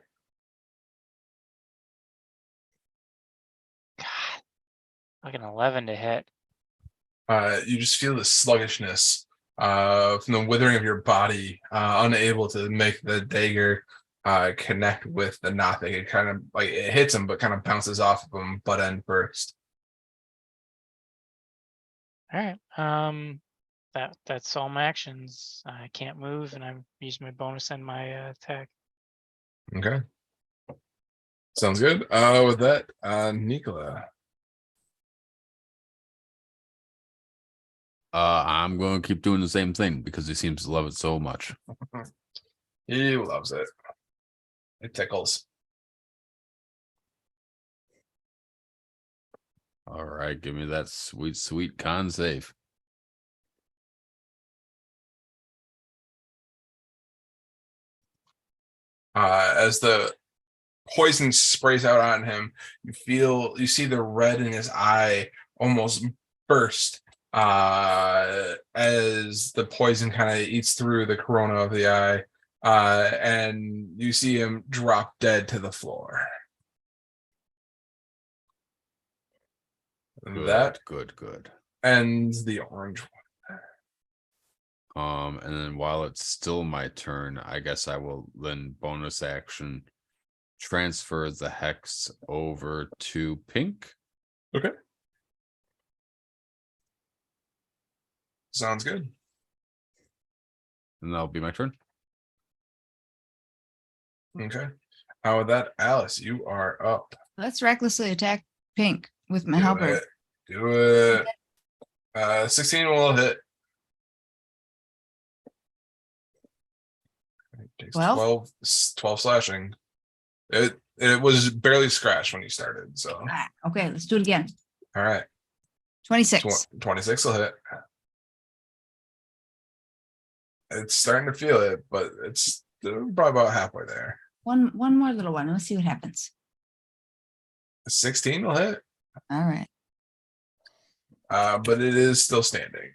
S3: God, like an 11 to hit.
S1: You just feel the sluggishness from the withering of your body, unable to make the dagger connect with the Nothic. It kind of like it hits him, but kind of bounces off of him butt end first.
S3: All right. That's all my actions. I can't move, and I'm using my bonus and my attack.
S1: Okay. Sounds good. With that, Nicola.
S7: I'm going to keep doing the same thing because he seems to love it so much.
S1: He loves it. It tickles.
S7: All right, give me that sweet, sweet con save.
S1: As the poison sprays out on him, you see the red in his eye almost burst as the poison kind of eats through the corona of the eye, and you see him drop dead to the floor. That
S7: Good.
S1: ends the orange one.
S7: And then while it's still my turn, I guess I will then bonus action transfer the hex over to pink.
S1: Sounds good.
S7: And that'll be my turn.
S1: Okay. How with that, Alice, you are up.
S5: Let's recklessly attack pink with my
S1: Do
S5: halberd.
S1: it. Do it. 16 will hit. It takes
S5: 12?
S1: 12 slashing. It was barely scratched when you started, so
S5: Ah, okay, let's do it again.
S1: all right.
S5: 26.
S1: 26 will hit. It's starting to feel it, but it's probably about halfway there.
S5: One more little one. Let's see what happens.
S1: 16 will hit,
S5: All right.
S1: but it is still standing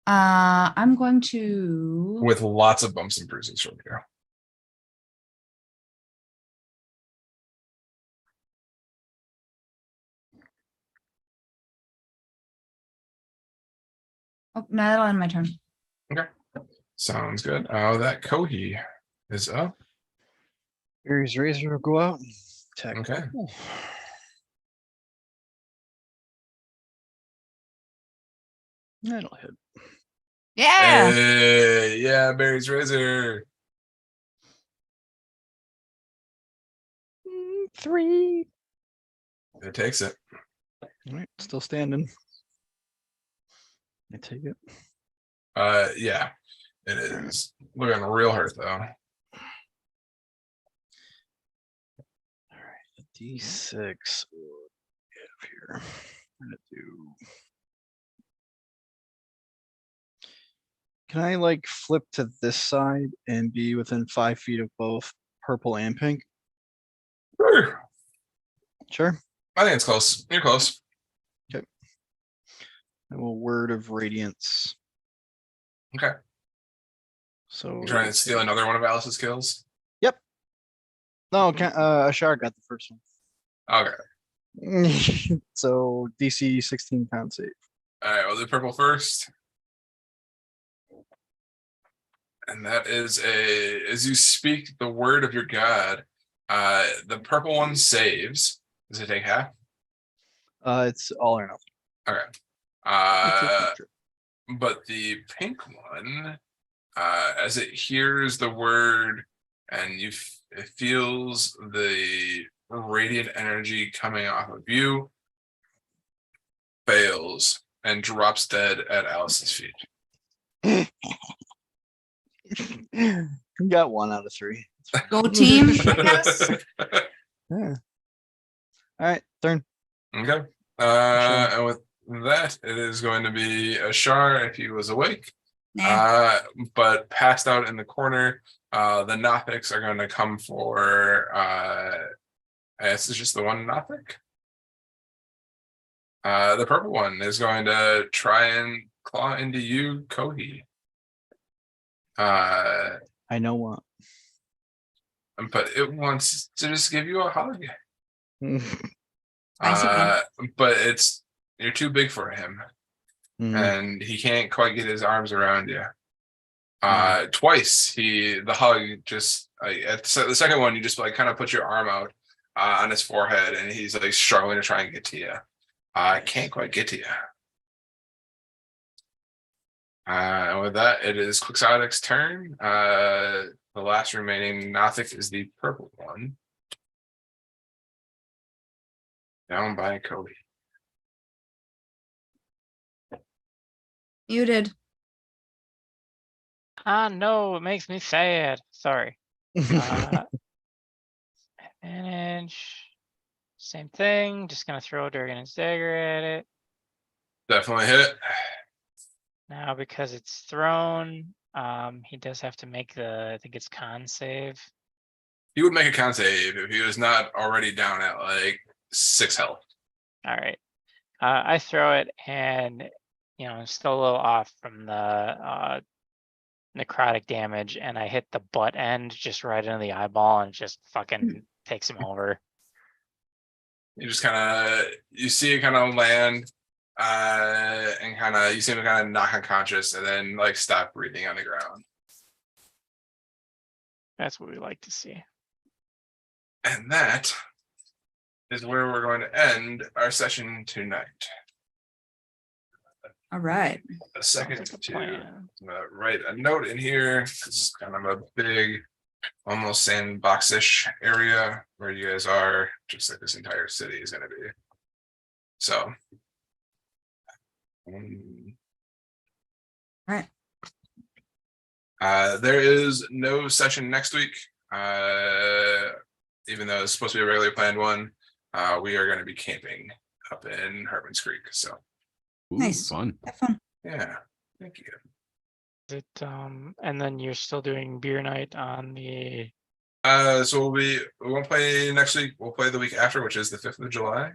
S5: I'm going to
S1: with lots of bumps and bruises from you.
S5: Oh, no, that'll end my turn.
S1: Sounds good. That Kohi is up.
S2: Aries Razor will go out and attack.
S1: Okay.
S2: Purple. That'll hit.
S5: Yeah.
S1: Hey, yeah, Barry's Razor.
S2: 3.
S1: It takes it.
S2: All right, still standing. I take it.
S1: Yeah, it is. Looking real hurt though.
S2: All right, D6. What do we have here? I'm gonna do. Can I like flip to this side and be within 5 feet of both purple and pink?
S1: Sure.
S2: Sure.
S1: I think it's close. You're close.
S2: I will word of radiance.
S1: Okay.
S2: So
S1: You trying to steal another one of Alice's kills?
S2: no, Ashar got the first
S1: Okay.
S2: one. So DC 16 con save.
S1: All right, we'll do purple first. And that is as you speak the word of your god, the purple one saves. Does it take half?
S2: It's all or nothing.
S1: Okay.
S2: It's a cantrip.
S1: But the pink one, as it hears the word and it feels the radiant energy coming off of you, fails and drops dead at Alice's feet.
S2: You got 1 out of 3.
S5: Go team, I guess.
S2: Yeah. All right, turn.
S1: Okay.
S2: Sure.
S1: And with that, it is going to be Ashar if he was awake.
S5: Nah.
S1: But passed out in the corner. The Nothics are going to come for this is just the one Nothic. The purple one is going to try and claw into you, Kohi.
S2: I know what.
S1: But it wants to just give you a hug.
S5: Spicy man.
S1: But you're too big for him, and he can't quite get his arms around you. Twice the hug just at the second one you just like kind of put your arm out on his forehead, and he's like struggling to try and get to you. I can't quite get to you. And with that, it is Quixotic's turn. The last remaining Nothic is the purple one. Down by Kobe.
S5: Muted.
S3: No, it makes me sad. Sorry. Advantage. Same thing. Just gonna throw Durgan's dagger at it.
S1: Definitely hit.
S3: Now because it's thrown, he does have to make I think it's con save.
S1: He would make a con save if he was not already down at like 6 health.
S3: All right. I throw it and, I'm still a little off from the necrotic damage, and I hit the butt end just right into the eyeball and just fucking takes him over.
S1: You just kind of you see it kind of land, and kind of you see him kind of knock unconscious, and then like stop breathing on the ground.
S3: That's what we like to see.
S1: And that is where we're going to end our session tonight.
S5: All right.
S1: A
S3: Sounds
S1: second
S3: like a
S1: to
S3: plan.
S1: write a note in here. It's kind of a big, almost sandbox-ish area where you guys are, just like this entire city is going to be. So.
S5: Right.
S1: There is no session next week. Even though it's supposed to be a regularly planned one, we are going to be camping up in Hartman's Creek. So,
S7: Ooh,
S5: Nice.
S7: fun.
S5: Have fun.
S1: yeah, thank you.
S3: Is it, and then you're still doing beer night on the
S1: So we won't play next week. We'll play the week after, which is the 5th of July.